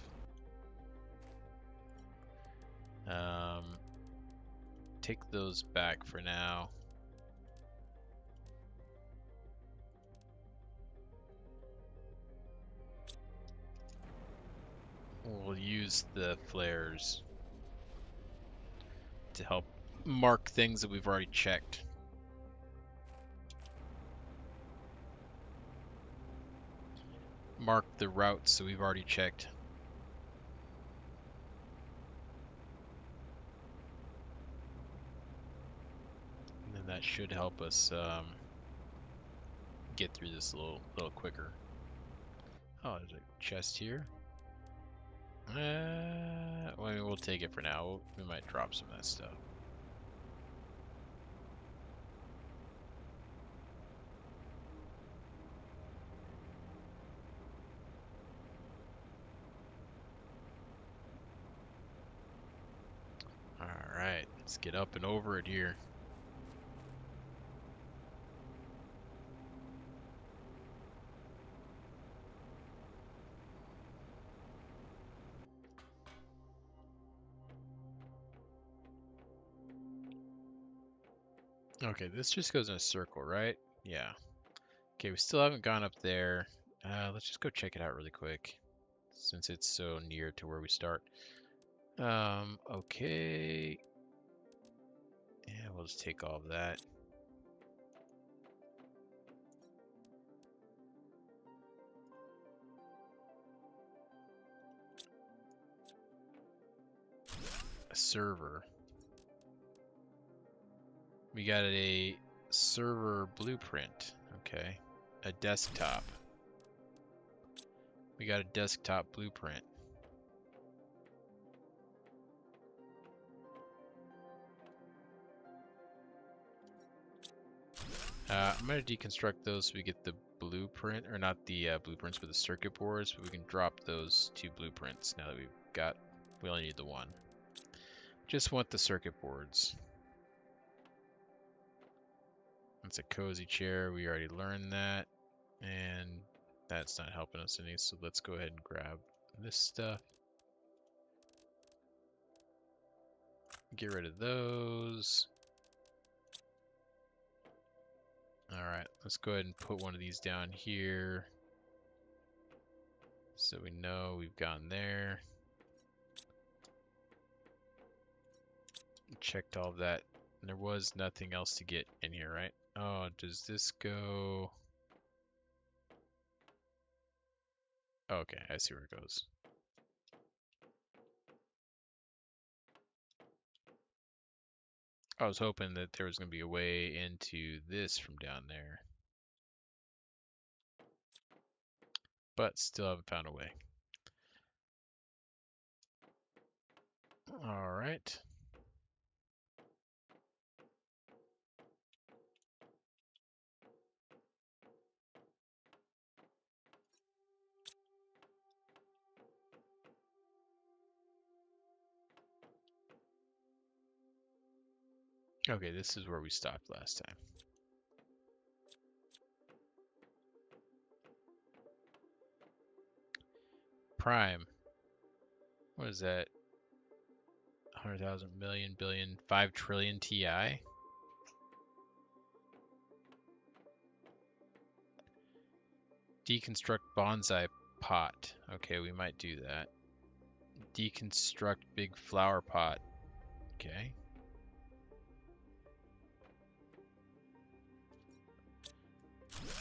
Take those back for now. We'll use the flares to help mark things that we've already checked. Mark the routes that we've already checked. And then that should help us get through this a little quicker. Oh, there's a chest here. Well, I mean, we'll take it for now. We might drop some of that stuff. Alright, let's get up and over it here. Okay, this just goes in a circle, right? Yeah. Okay, we still haven't gone up there. Let's just go check it out really quick, since it's so near to where we start. Okay. Yeah, we'll just take all of that. A server. We got a server blueprint. Okay. A desktop. We got a desktop blueprint. I'm going to deconstruct those so we get the blueprint, or not the blueprints, but the circuit boards, but we can drop those 2 blueprints now that we only need the 1. Just want the circuit boards. It's a cozy chair, we already learned that, and that's not helping us any, so let's go ahead and grab this stuff. Get rid of those. Alright, let's go ahead and put one of these down here. So we know we've gone there. Checked all of that. And there was nothing else to get in here, right? Oh, does this go... Oh, okay, I see where it goes. I was hoping that there was going to be a way into this from down there. But still haven't found a way. Alright. Okay, this is where we stopped last time. Prime. What is that? 100,000 million billion 5 trillion TI? Deconstruct bonsai pot. Okay, we might do that. Deconstruct big flower pot. Okay.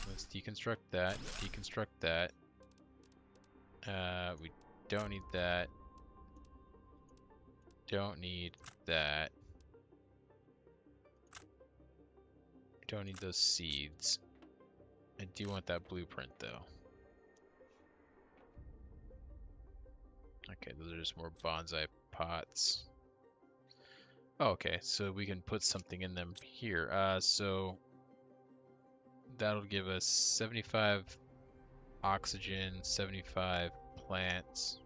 Let's deconstruct that. Deconstruct that. We don't need that. Don't need that. Don't need those seeds. I do want that blueprint though. Okay, those are just more bonsai pots. Oh, okay, so we can put something in them here. So that'll give us 75 oxygen, 75 plants.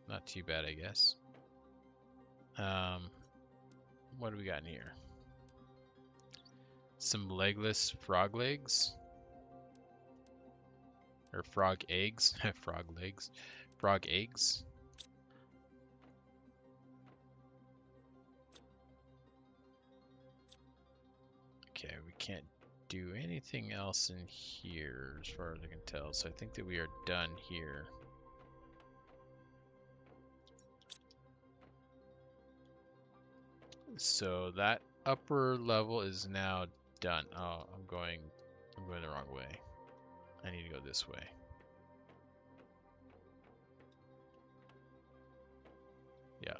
Not too bad, I guess. What do we got in here? Some legless frog legs. Or frog eggs. Frog legs. Frog eggs. Okay, we can't do anything else in here as far as I can tell. So I think that we are done here. So that upper level is now done. Oh, I'm going the wrong way. I need to go this way. Yeah.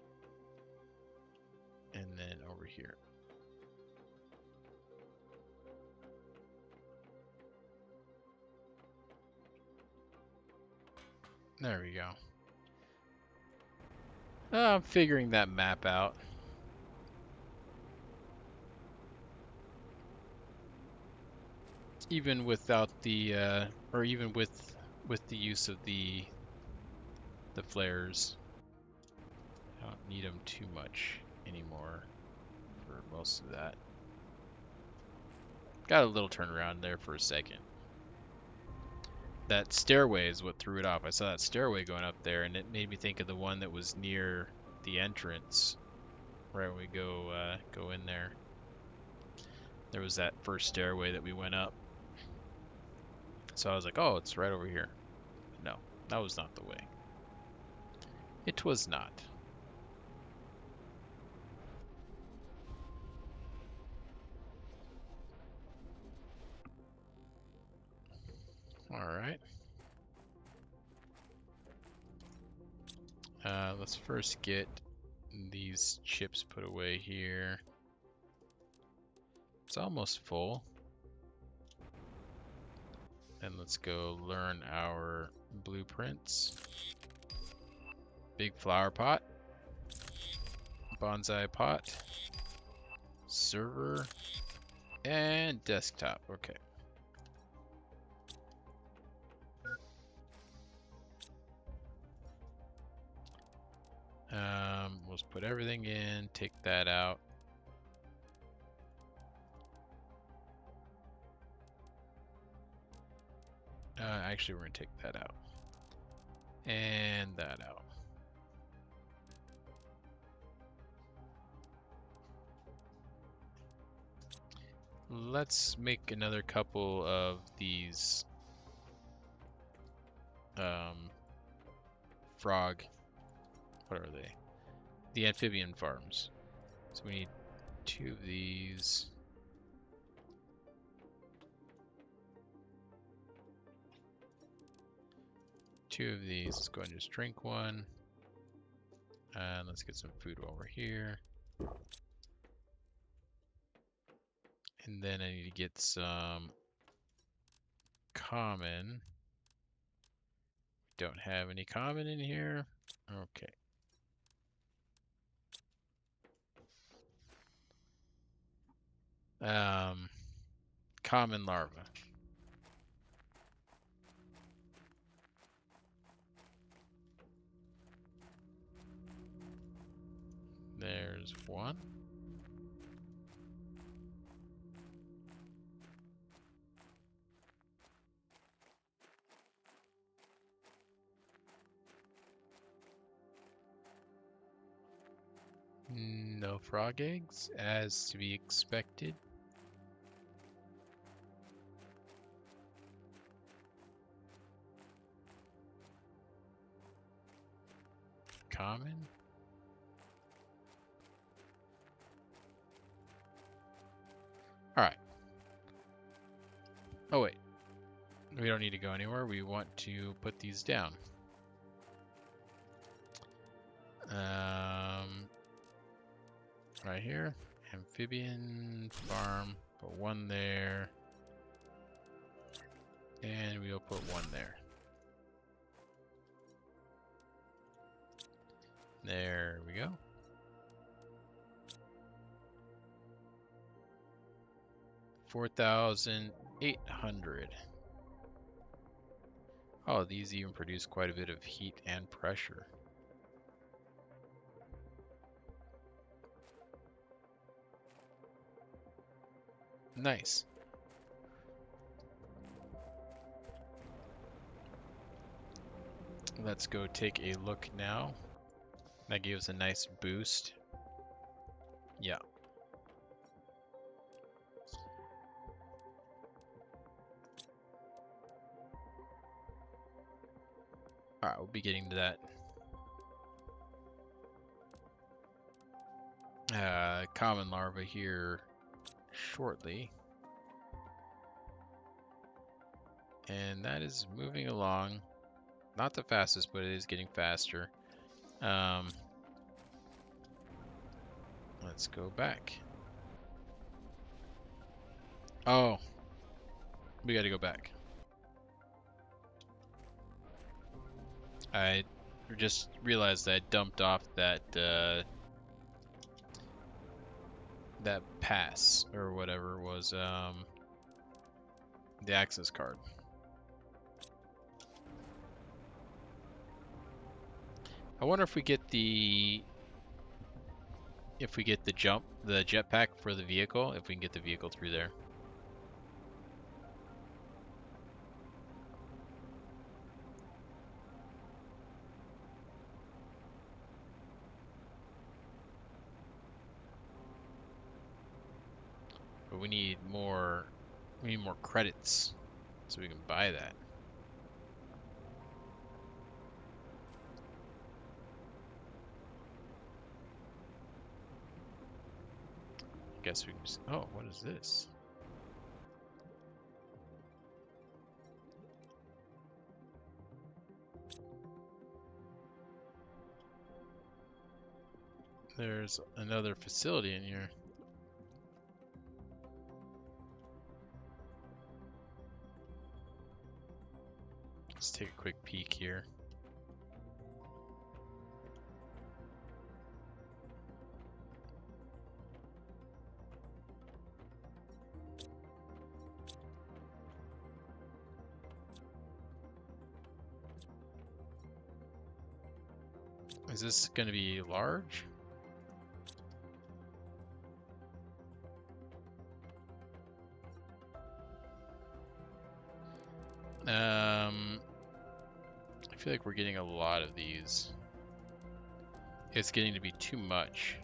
And then over here. There we go. I'm figuring that map out. Even without the, or even with the use of the flares. I don't need them too much anymore for most of that. Got a little turnaround there for a second. That stairway is what threw it off. I saw that stairway going up there, and it made me think of the one that was near the entrance, right when we go in there. There was that first stairway that we went up. So I was like, oh, it's right over here. No, that was not the way. It was not. All right. Let's first get these chips put away here. It's almost full. And let's go learn our blueprints. Big flower pot. Bonsai pot. Server. And desktop. Okay. Let's put everything in, take that out. Actually, we're going to take that out. And that out. Let's make another couple of these frog, what are they? The amphibian farms. So we need 2 of these. Let's go ahead and just drink one. And let's get some food while we're here. And then I need to get some common. Don't have any common in here. Okay. Common larva. There's one. No frog eggs, as to be expected. Common. Alright. Oh wait. We don't need to go anywhere. We want to put these down. Right here. Amphibian farm. Put one there. And we'll put one there. There we go. $4,800. Oh, these even produce quite a bit of heat and pressure. Nice. Let's go take a look now. That gave us a nice boost. Yeah. Alright, we'll be getting to that common larva here shortly. And that is moving along. Not the fastest, but it is getting faster. Let's go back. Oh, we got to go back. I just realized that I dumped off that that pass or whatever was the access card. I wonder if we get the jetpack for the vehicle, if we can get the vehicle through there. But we need more credits so we can buy that. Guess we can just, oh, what is this? There's another facility in here. Let's take a quick peek here. Is this going to be large? I feel like we're getting a lot of these. It's getting to be too much.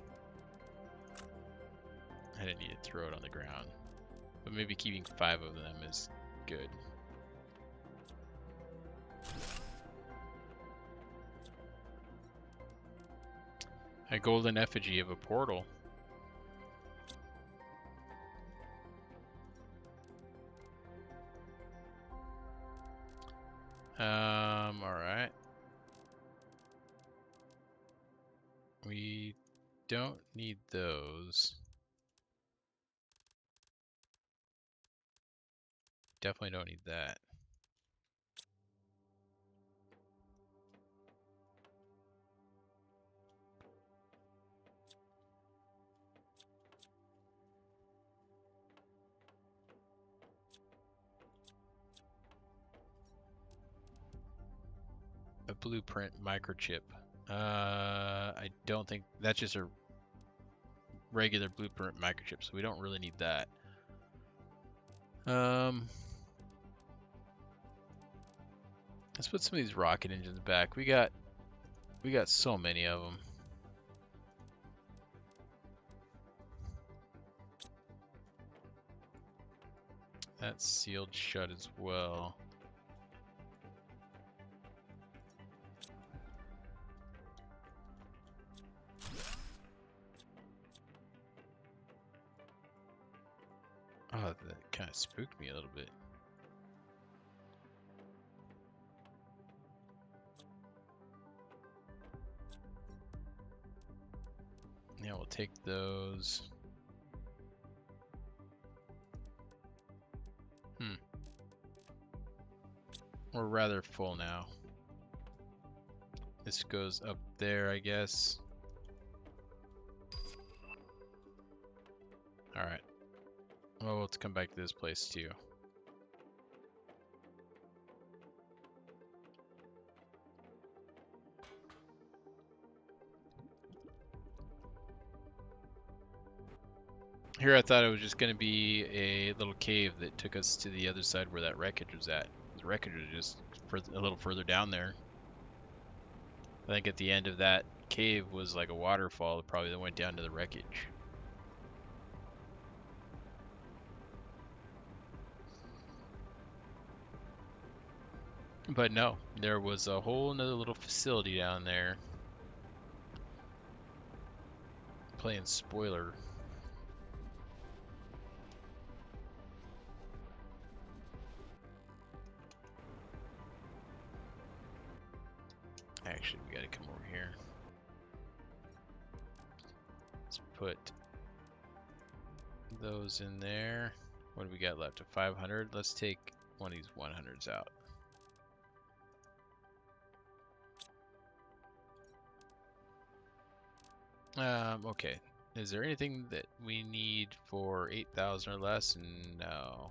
I didn't need to throw it on the ground. But maybe keeping 5 of them is good. A golden effigy of a portal. Alright. We don't need those. Definitely don't need that. A blueprint microchip. I don't think that's just a regular blueprint microchip, so we don't really need that. Let's put some of these rocket engines back. We got so many of them. That's sealed shut as well. Oh, that kind of spooked me a little bit. Yeah, we'll take those. We're rather full now. This goes up there, I guess. Alright. Well, let's come back to this place too. Here I thought it was just going to be a little cave that took us to the other side where that wreckage was at. The wreckage was just a little further down there. I think at the end of that cave was like a waterfall that probably went down to the wreckage. But no, there was a whole nother little facility down there. Playing spoiler. Actually, we gotta come over here. Let's put those in there. What do we got left? A 500? Let's take one of these 100s out. Okay. Is there anything that we need for 8,000 or less? No.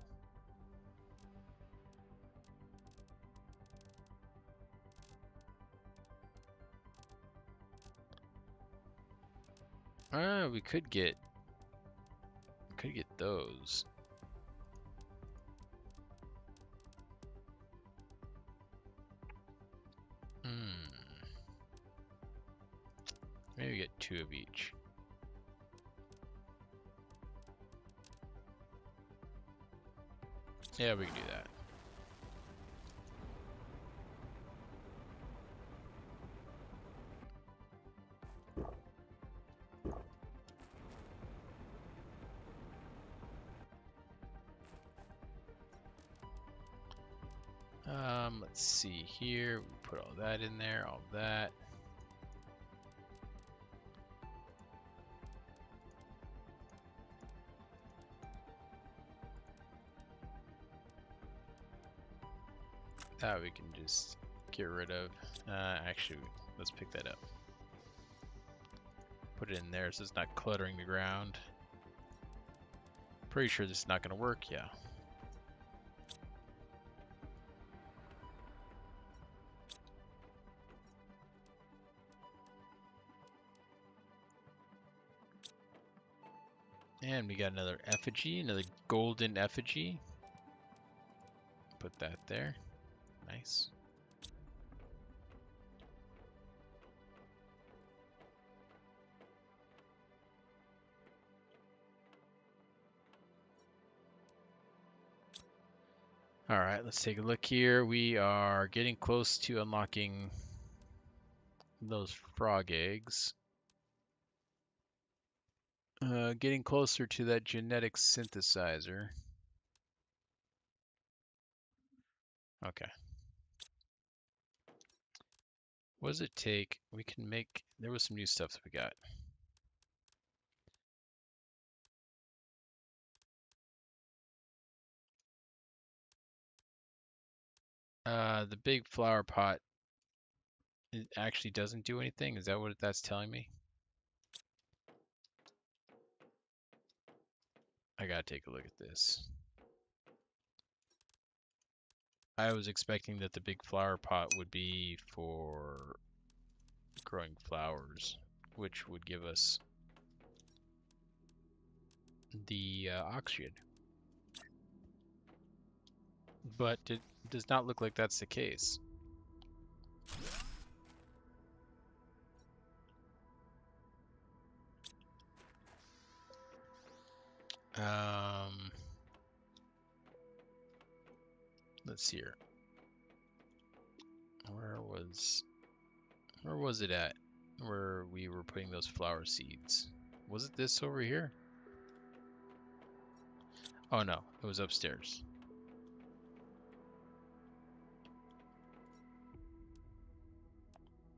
We could get those. Maybe get 2 of each. Yeah, we can do that. Let's see here. We put all that in there, all that. That we can just get rid of. Actually, let's pick that up. Put it in there so it's not cluttering the ground. Pretty sure this is not going to work, yeah. And we got another effigy, another golden effigy. Put that there. Nice. All right, let's take a look here. We are getting close to unlocking those frog eggs. Getting closer to that genetic synthesizer. Okay. What does it take? We can make, there was some new stuff that we got. The big flower pot, it actually doesn't do anything? Is that what that's telling me? I gotta take a look at this. I was expecting that the big flower pot would be for growing flowers, which would give us the oxygen. But it does not look like that's the case. Let's see here. Where was it at? Where we were putting those flower seeds? Was it this over here? Oh no, it was upstairs.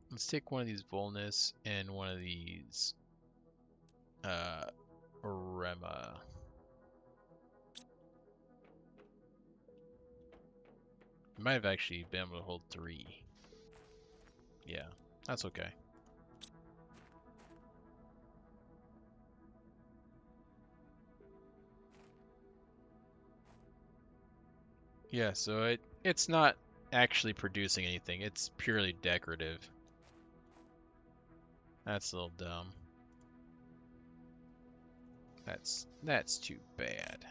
Let's take one of these Volnus and one of these Rema. Might have actually been able to hold 3. Yeah, that's okay. Yeah, so it's not actually producing anything. It's purely decorative. That's a little dumb. That's too bad.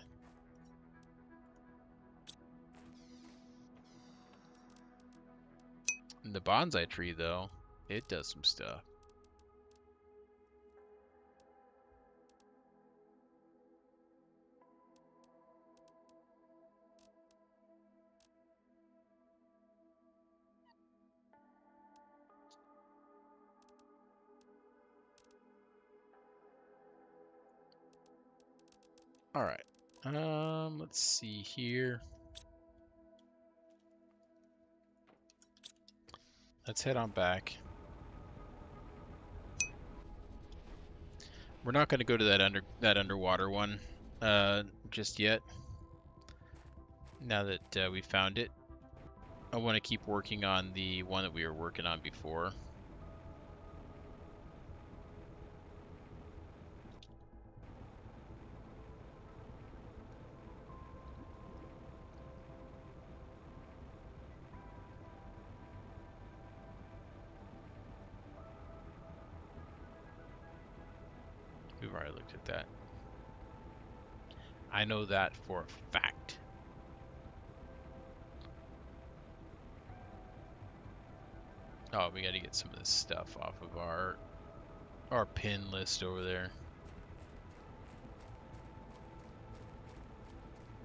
And the bonsai tree though, it does some stuff. All right. Let's see here. Let's head on back. We're not going to go to that underwater one just yet. Now that we found it, I want to keep working on the one that we were working on before. before I looked at that. I know that for a fact. Oh, we got to get some of this stuff off of our pin list over there.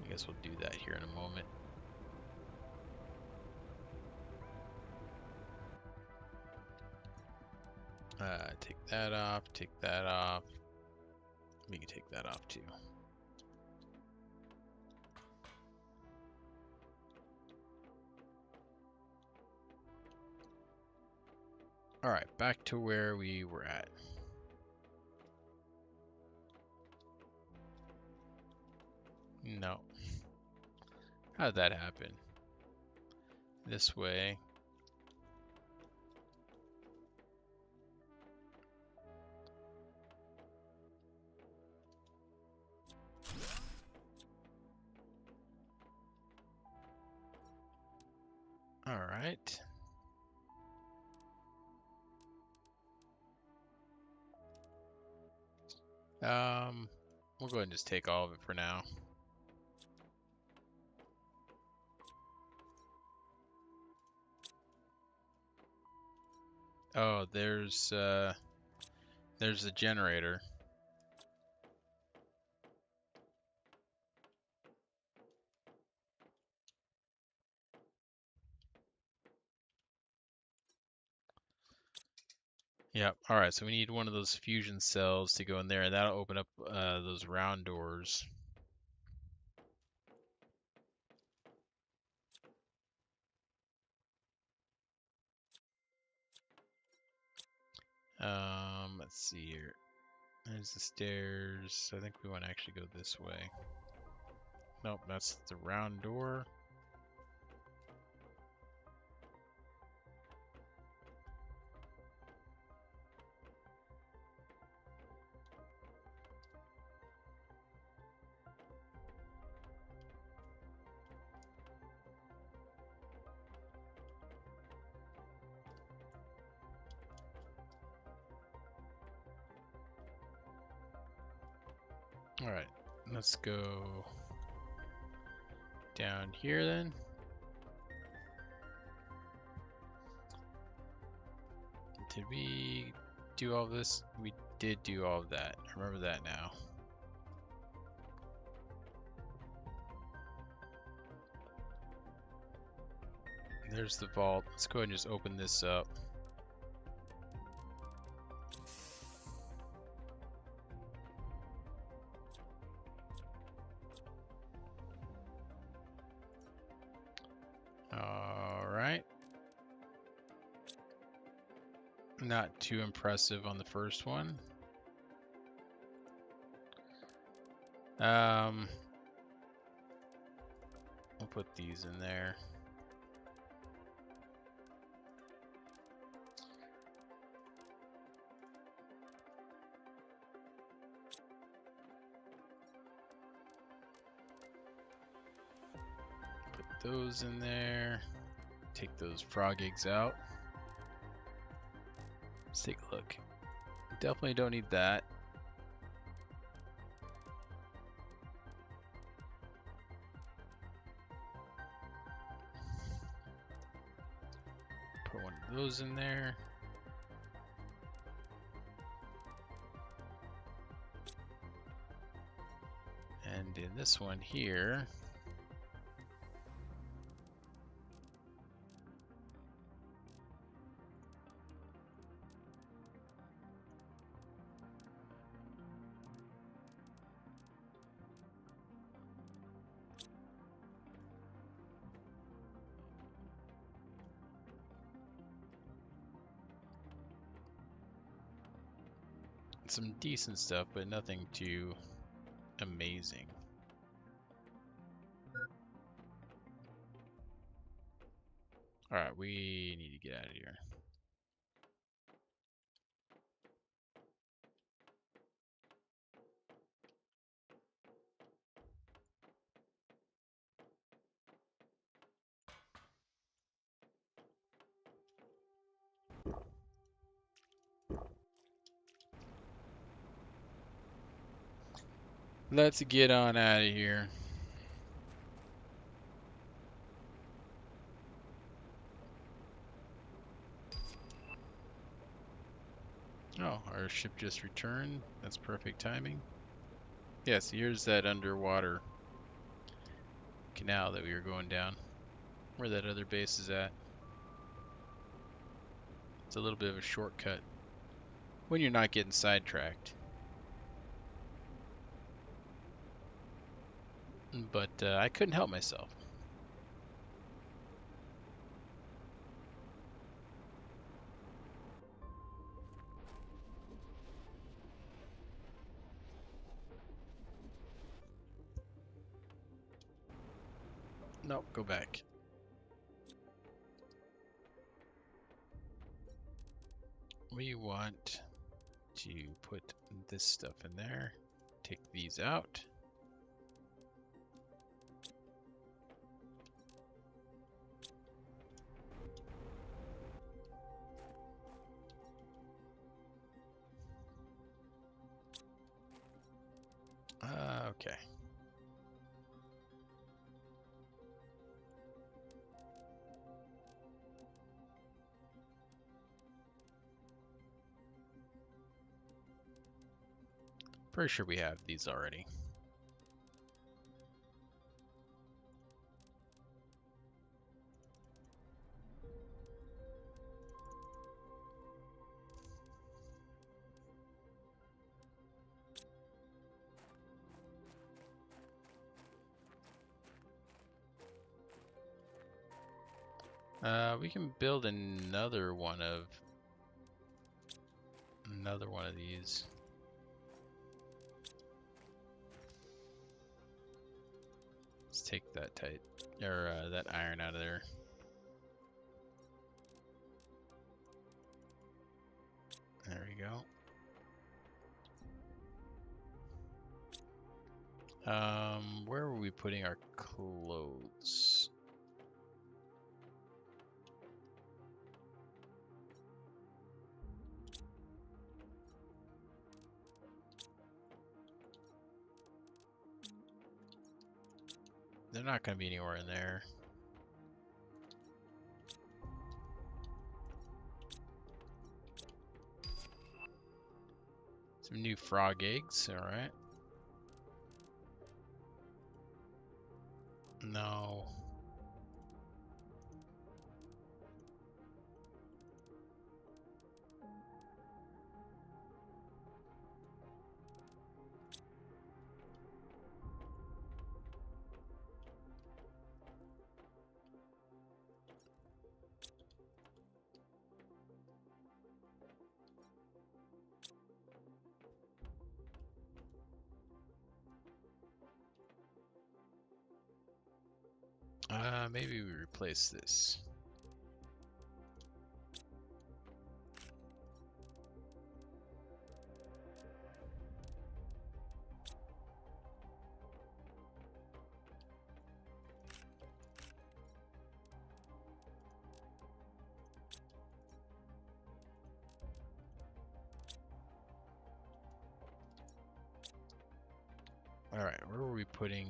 I guess we'll do that here in a moment. Take that off, take that off. We can take that off too. Alright, back to where we were at. No. How did that happen? This way. Alright. We'll go ahead and just take all of it for now. Oh, there's the generator. Yep. All right. So we need one of those fusion cells to go in there, and that'll open up those round doors. Let's see here. There's the stairs. I think we want to actually go this way. Nope, that's the round door. All right, let's go down here then. Did we do all this? We did do all of that. I remember that now. There's the vault. Let's go ahead and just open this up. All right. Not too impressive on the first one. We'll put these in there. Put those in there. Take those frog eggs out. Let's take a look. Definitely don't need that. Put one of those in there. And in this one here, some decent stuff, but nothing too amazing. Alright, we need to get out of here. Let's get on out of here. Oh, our ship just returned. That's perfect timing. Yes, here's that underwater canal that we were going down, where that other base is at. It's a little bit of a shortcut when you're not getting sidetracked. But I couldn't help myself. Nope, go back. We want to put this stuff in there. Take these out. Okay. Pretty sure we have these already. We can build another one of these. Let's take that that iron out of there. There we go. Where are we putting our clothes? They're not going to be anywhere in there. Some new frog eggs, alright. No. Maybe we replace this. Alright, where were we putting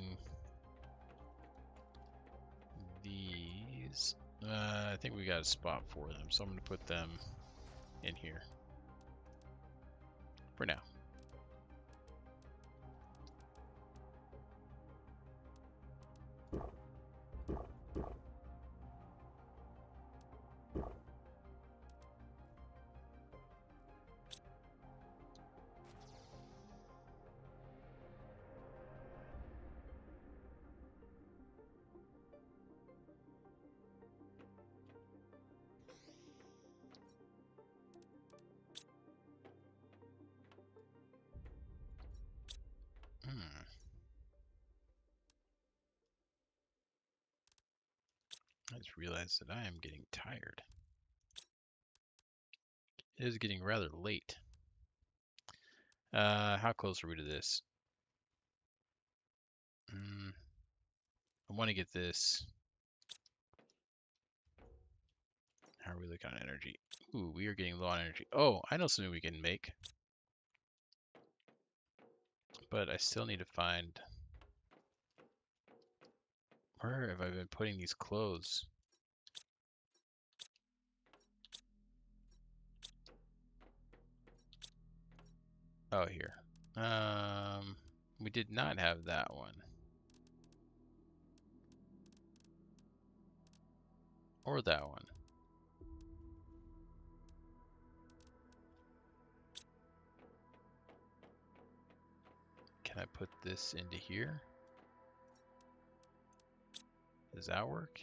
these? I think we got a spot for them, so I'm going to put them in here for now. I just realized that I am getting tired. It is getting rather late. How close are we to this? I want to get this. How are we looking on energy? Ooh, we are getting low on energy. Oh, I know something we can make. But I still need to find... Where have I been putting these clothes? Oh, here. We did not have that one. Or that one. Can I put this into here? Does that work?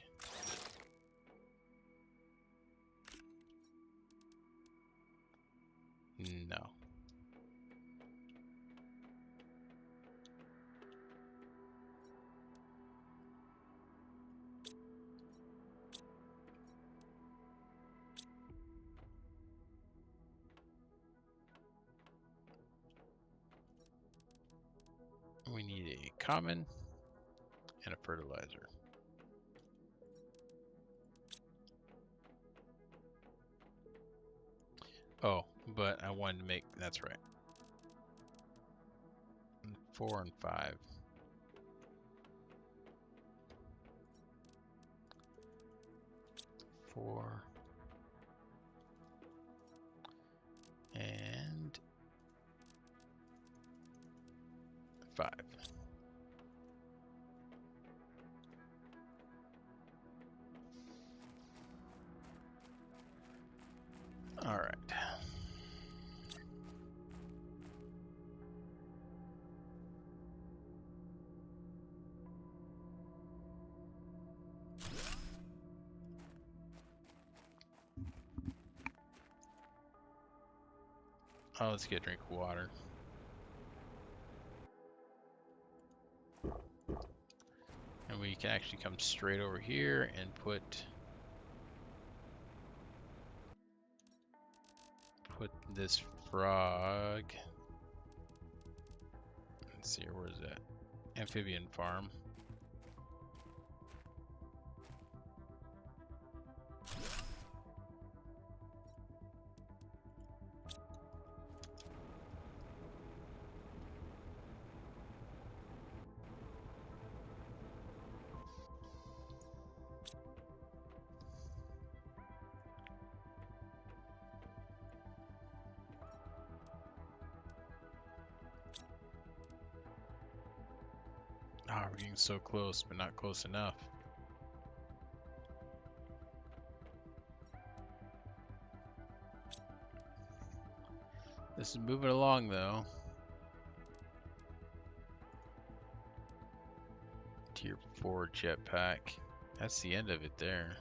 No. We need a common and a fertilizer. Oh, but I wanted to make, that's right. 4 and 5. 4 and 5. All right. Oh, let's get a drink of water. And we can actually come straight over here and put this frog. Let's see, where is that? Amphibian farm. Ah, we're getting so close, but not close enough. This is moving along, though. Tier 4 jetpack. That's the end of it there.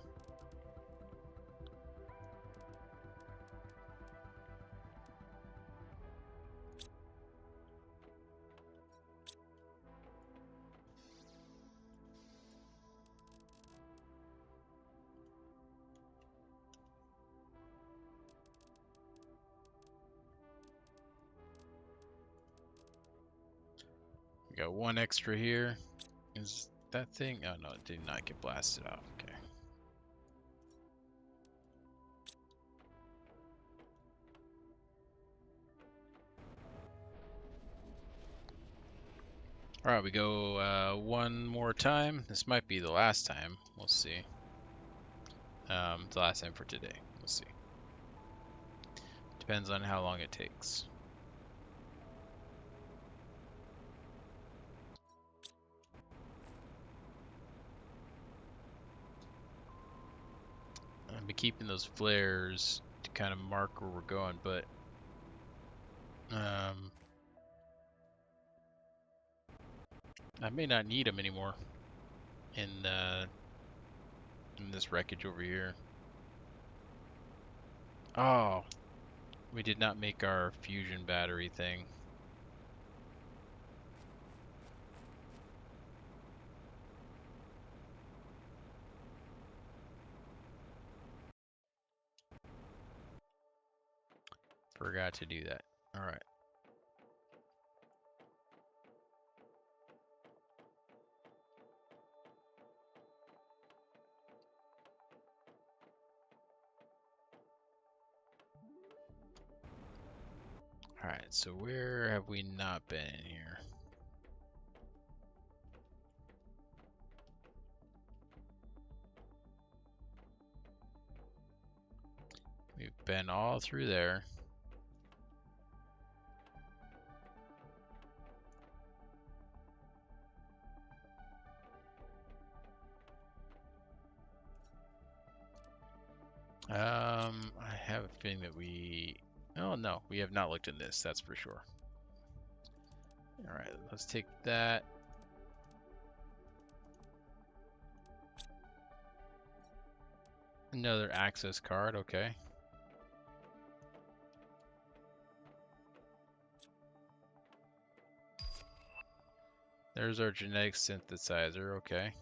We got one extra here. Is that thing? Oh no, it did not get blasted off. Okay. Alright, we go one more time. This might be the last time. We'll see. The last time for today. We'll see. Depends on how long it takes. I'll be keeping those flares to kind of mark where we're going, but I may not need them anymore in this wreckage over here. Oh, we did not make our fusion battery thing. Forgot to do that. All right. All right, so where have we not been in here? been all through there. I have a feeling that we... Oh, no, we have not looked in this, that's for sure. All right, let's take that. Another access card, okay. There's our genetic synthesizer, okay.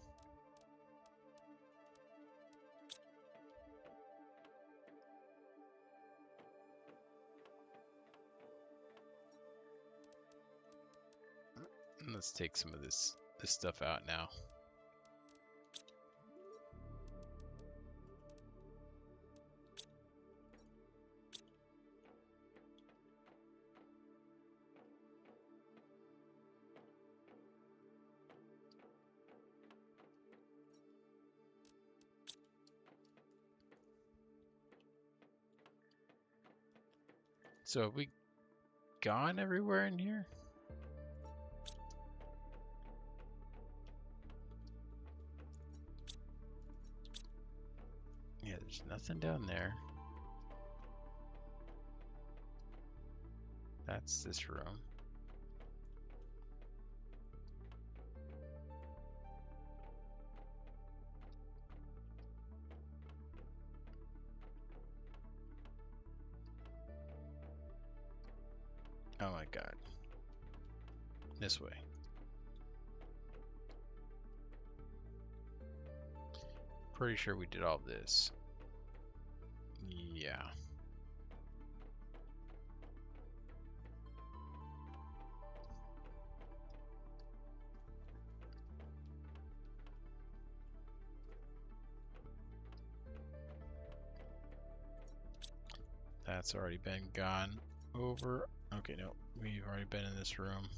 Let's take some of this stuff out now. So have we gone everywhere in here? Yeah, there's nothing down there. That's this room. Oh my god. This way. Pretty sure we did all this. Yeah. That's already been gone over. Okay, no, we've already been in this room.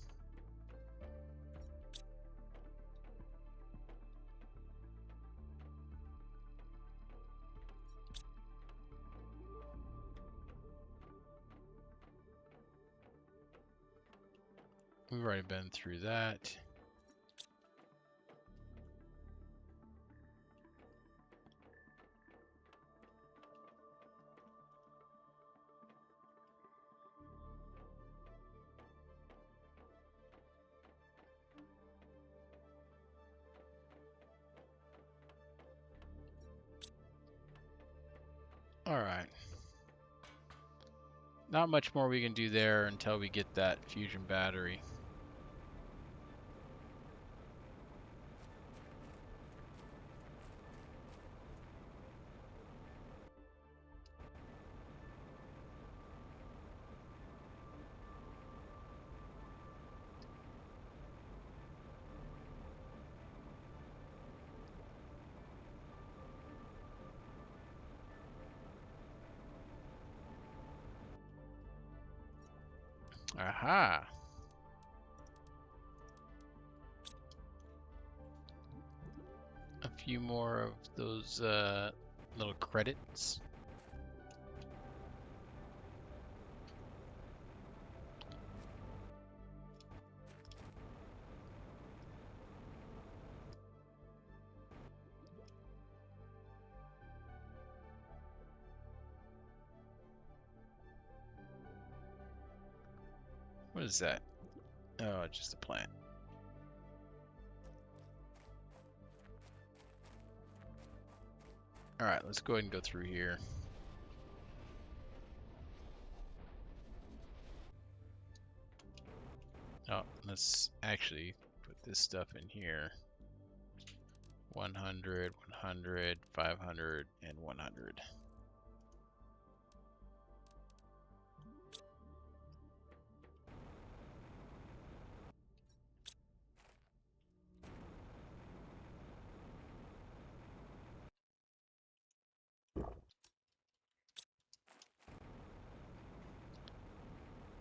We've already been through that. All right. Not much more we can do there until we get that fusion battery. Aha! A few more of those little credits. What is that? Oh, it's just a plant. All right, let's go ahead and go through here. Oh, let's actually put this stuff in here. 100, 100, 500, and 100.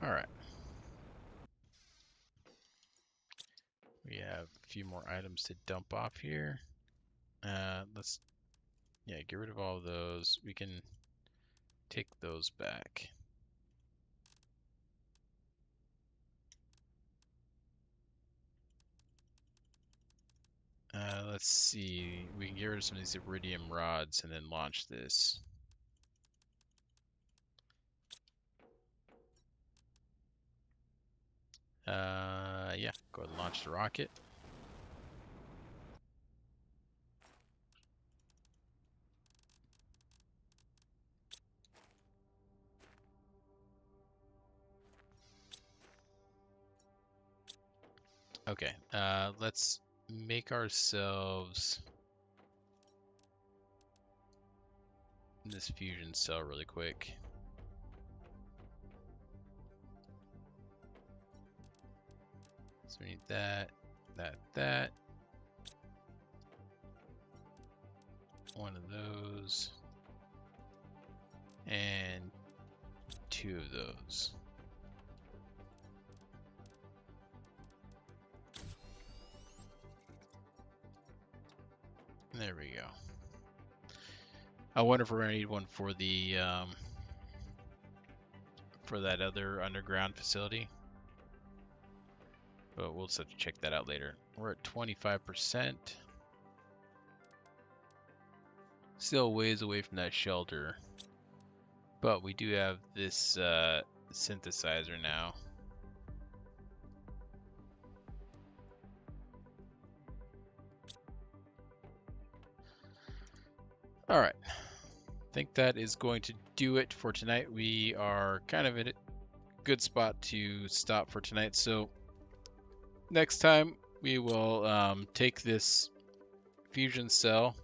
All right. We have a few more items to dump off here. Let's, yeah, get rid of all of those. We can take those back. Let's see. We can get rid of some of these iridium rods and then launch this. Yeah, go ahead and launch the rocket. Okay, let's make ourselves this fusion cell really quick. So we need that, that. One of those. And 2 of those. There we go. I wonder if we're gonna need one for the for that other underground facility. But we'll just have to check that out later. We're at 25%. Still ways away from that shelter. But we do have this synthesizer now. Alright. I think that is going to do it for tonight. We are kind of in a good spot to stop for tonight. So next time we will take this fusion cell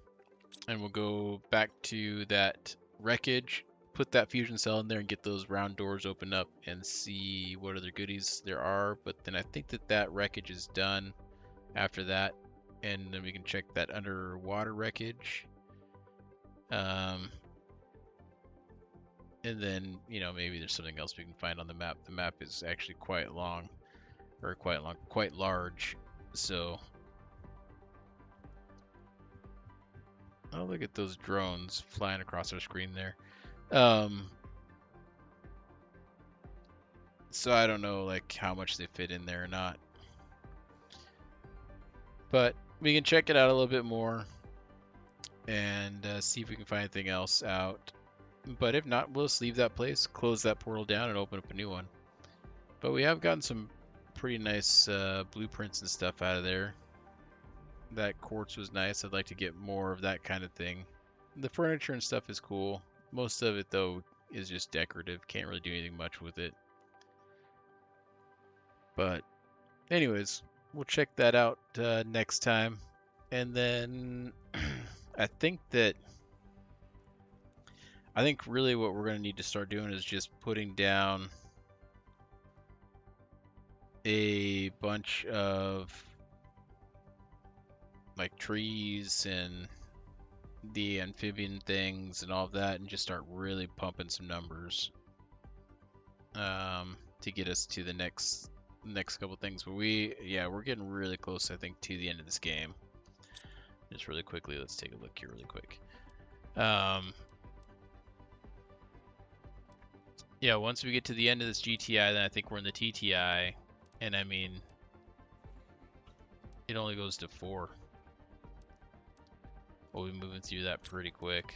and we'll go back to that wreckage, put that fusion cell in there and get those round doors opened up and see what other goodies there are. But then I think that wreckage is done after that, and then we can check that underwater wreckage. And then, you know, maybe there's something else we can find on the map. The map is actually quite long, or quite large. So, oh, look at those drones flying across our screen there. So I don't know like how much they fit in there or not. But we can check it out a little bit more and see if we can find anything else out. But if not, we'll just leave that place, close that portal down, and open up a new one. But we have gotten some pretty nice blueprints and stuff out of there. That quartz was nice. I'd like to get more of that kind of thing. The furniture and stuff is cool. Most of it, though, is just decorative. Can't really do anything much with it. But anyways, we'll check that out next time. And then I think really what we're going to need to start doing is just putting down a bunch of like trees and the amphibian things and all of that, and just start really pumping some numbers to get us to the next couple things. But we're getting really close, I think, to the end of this game. Just really quickly, let's take a look here really quick. Yeah, once we get to the end of this GTI, then I think we're in the TTI, and I mean, it only goes to 4. We'll be moving through that pretty quick.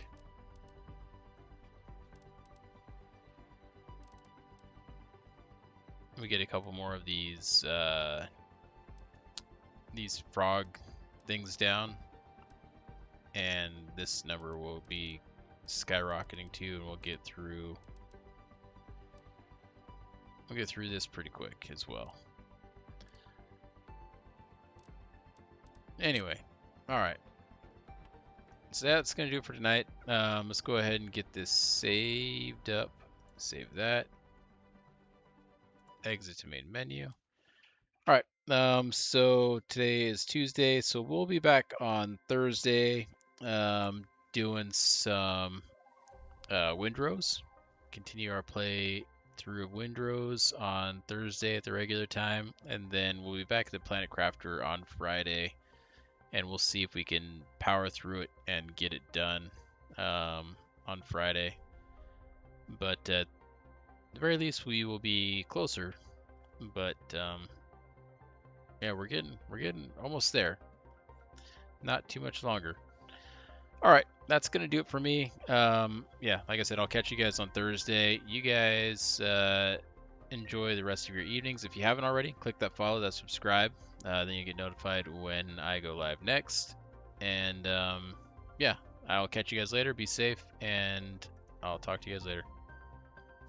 We get a couple more of these frog things down, and this number will be skyrocketing too, and we'll get through this pretty quick as well. Anyway, all right. So that's gonna do it for tonight. Let's go ahead and get this saved up. Save that. Exit to main menu. All right. So today is Tuesday, so we'll be back on Thursday, doing some Windrose. Continue our play through Windrose on Thursday at the regular time, and then we'll be back at the Planet Crafter on Friday, and we'll see if we can power through it and get it done on Friday. but at the very least we will be closer. But yeah, we're getting almost there. Not too much longer. All right, that's gonna do it for me. Yeah, like I said, I'll catch you guys on Thursday. You guys enjoy the rest of your evenings. If you haven't already, click that follow, that subscribe. Then you get notified when I go live next. And yeah, I'll catch you guys later. Be safe, and I'll talk to you guys later.